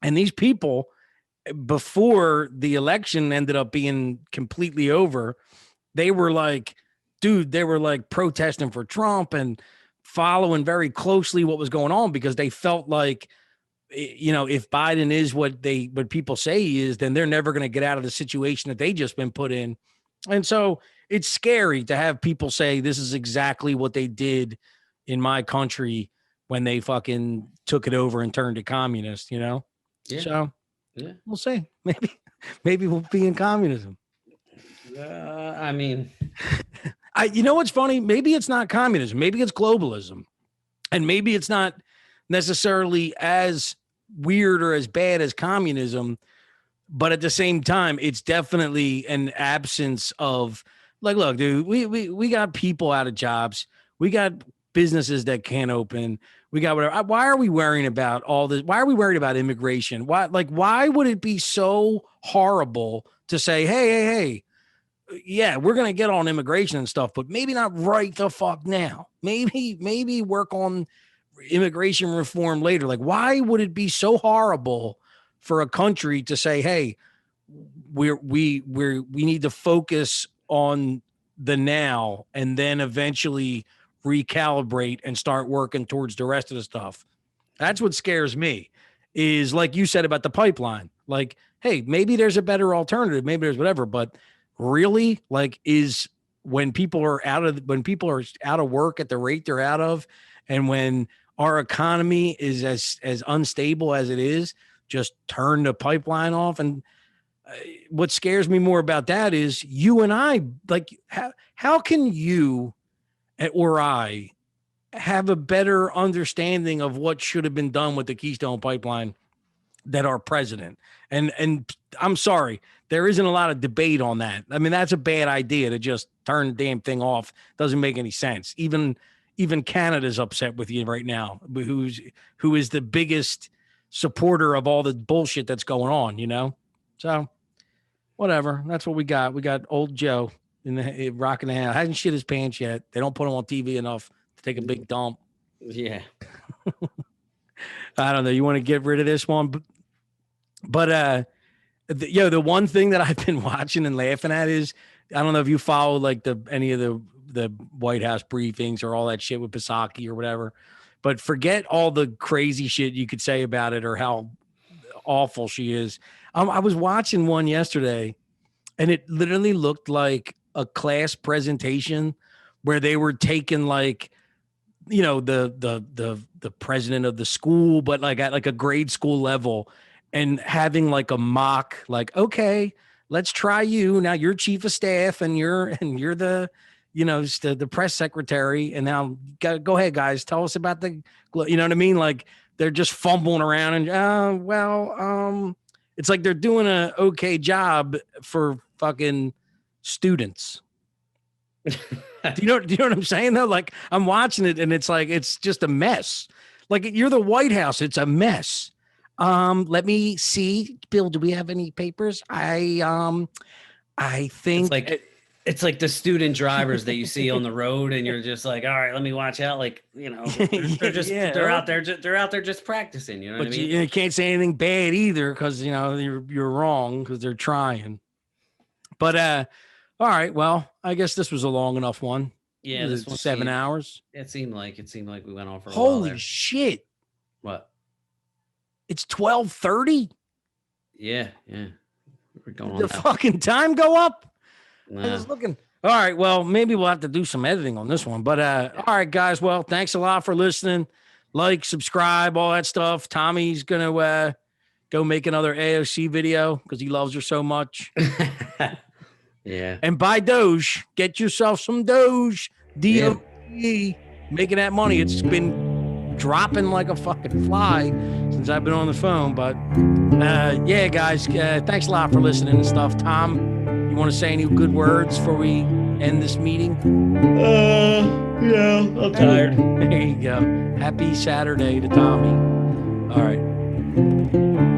And these people, before the election ended up being completely over, they were like, dude, they were like protesting for Trump and following very closely what was going on, because they felt like, if Biden is what people say he is, then they're never going to get out of the situation that they just been put in. And so it's scary to have people say this is exactly what they did in my country when they fucking took it over and turned to communist, Yeah. So Yeah. we'll see. Maybe we'll be in communism. I mean, what's funny? Maybe it's not communism. Maybe it's globalism. And maybe it's not necessarily as weird or as bad as communism, but at the same time, it's definitely an absence of, like, look, dude, we got people out of jobs. We got businesses that can't open. We got whatever. Why are we worrying about all this? Why are we worried about immigration? Why would it be so horrible to say, hey, yeah, we're going to get on immigration and stuff, but maybe not right the fuck now. Maybe work on immigration reform later. Like, why would it be so horrible for a country to say, hey, we need to focus on the now and then eventually recalibrate and start working towards the rest of the stuff? That's what scares me, is like you said about the pipeline. Like, hey, maybe there's a better alternative. Maybe there's whatever, but really, like, is when people are out of work at the rate they're out of, and when our economy is as unstable as it is, just turn the pipeline off. And what scares me more about that is you and I, like, how can you or I have a better understanding of what should have been done with the Keystone Pipeline than our president? And I'm sorry, there isn't a lot of debate on that. I mean, that's a bad idea to just turn the damn thing off. Doesn't make any sense. Even Canada's upset with you right now, who is the biggest supporter of all the bullshit that's going on, So whatever. That's what we got. We got old Joe in the rocking the hand. Hasn't shit his pants yet. They don't put him on TV enough to take a big dump. yeah. I don't know. You want to get rid of this one? But the one thing that I've been watching and laughing at is, I don't know if you follow like any of the White House briefings or all that shit with Psaki or whatever, but forget all the crazy shit you could say about it or how awful she is. I was watching one yesterday, and it literally looked like a class presentation where they were taking like, the president of the school, but like at like a grade school level, and having like a mock, like, okay, let's try you. Now you're chief of staff and you're the, the press secretary. And now go ahead, guys, tell us about the, you know what I mean? Like they're just fumbling around and, it's like they're doing a okay job for fucking students. Do you know what I'm saying though? Like I'm watching it and it's like, it's just a mess. Like you're the White House. It's a mess. Let me see, Bill, do we have any papers? I think it's like the student drivers that you see on the road and you're just like, all right, let me watch out. Like, they're out there just practicing, you know what I mean? You can't say anything bad either. Cause you're wrong. Cause they're trying, but, all right. Well, I guess this was a long enough one. Yeah, this was 7 hours. It seemed like we went on for a while. Holy shit! What? It's 12:30. Yeah. We're going on. The fucking time go up. Nah. I was looking. All right. Well, maybe we'll have to do some editing on this one. But all right, guys. Well, thanks a lot for listening. Like, subscribe, all that stuff. Tommy's gonna go make another AOC video because he loves her so much. Yeah. And buy Doge. Get yourself some Doge. DOE. Making that money. It's been dropping like a fucking fly since I've been on the phone. But yeah, guys, thanks a lot for listening and stuff. Tom, you want to say any good words before we end this meeting? Yeah, I'm tired. There you go. Happy Saturday to Tommy. All right.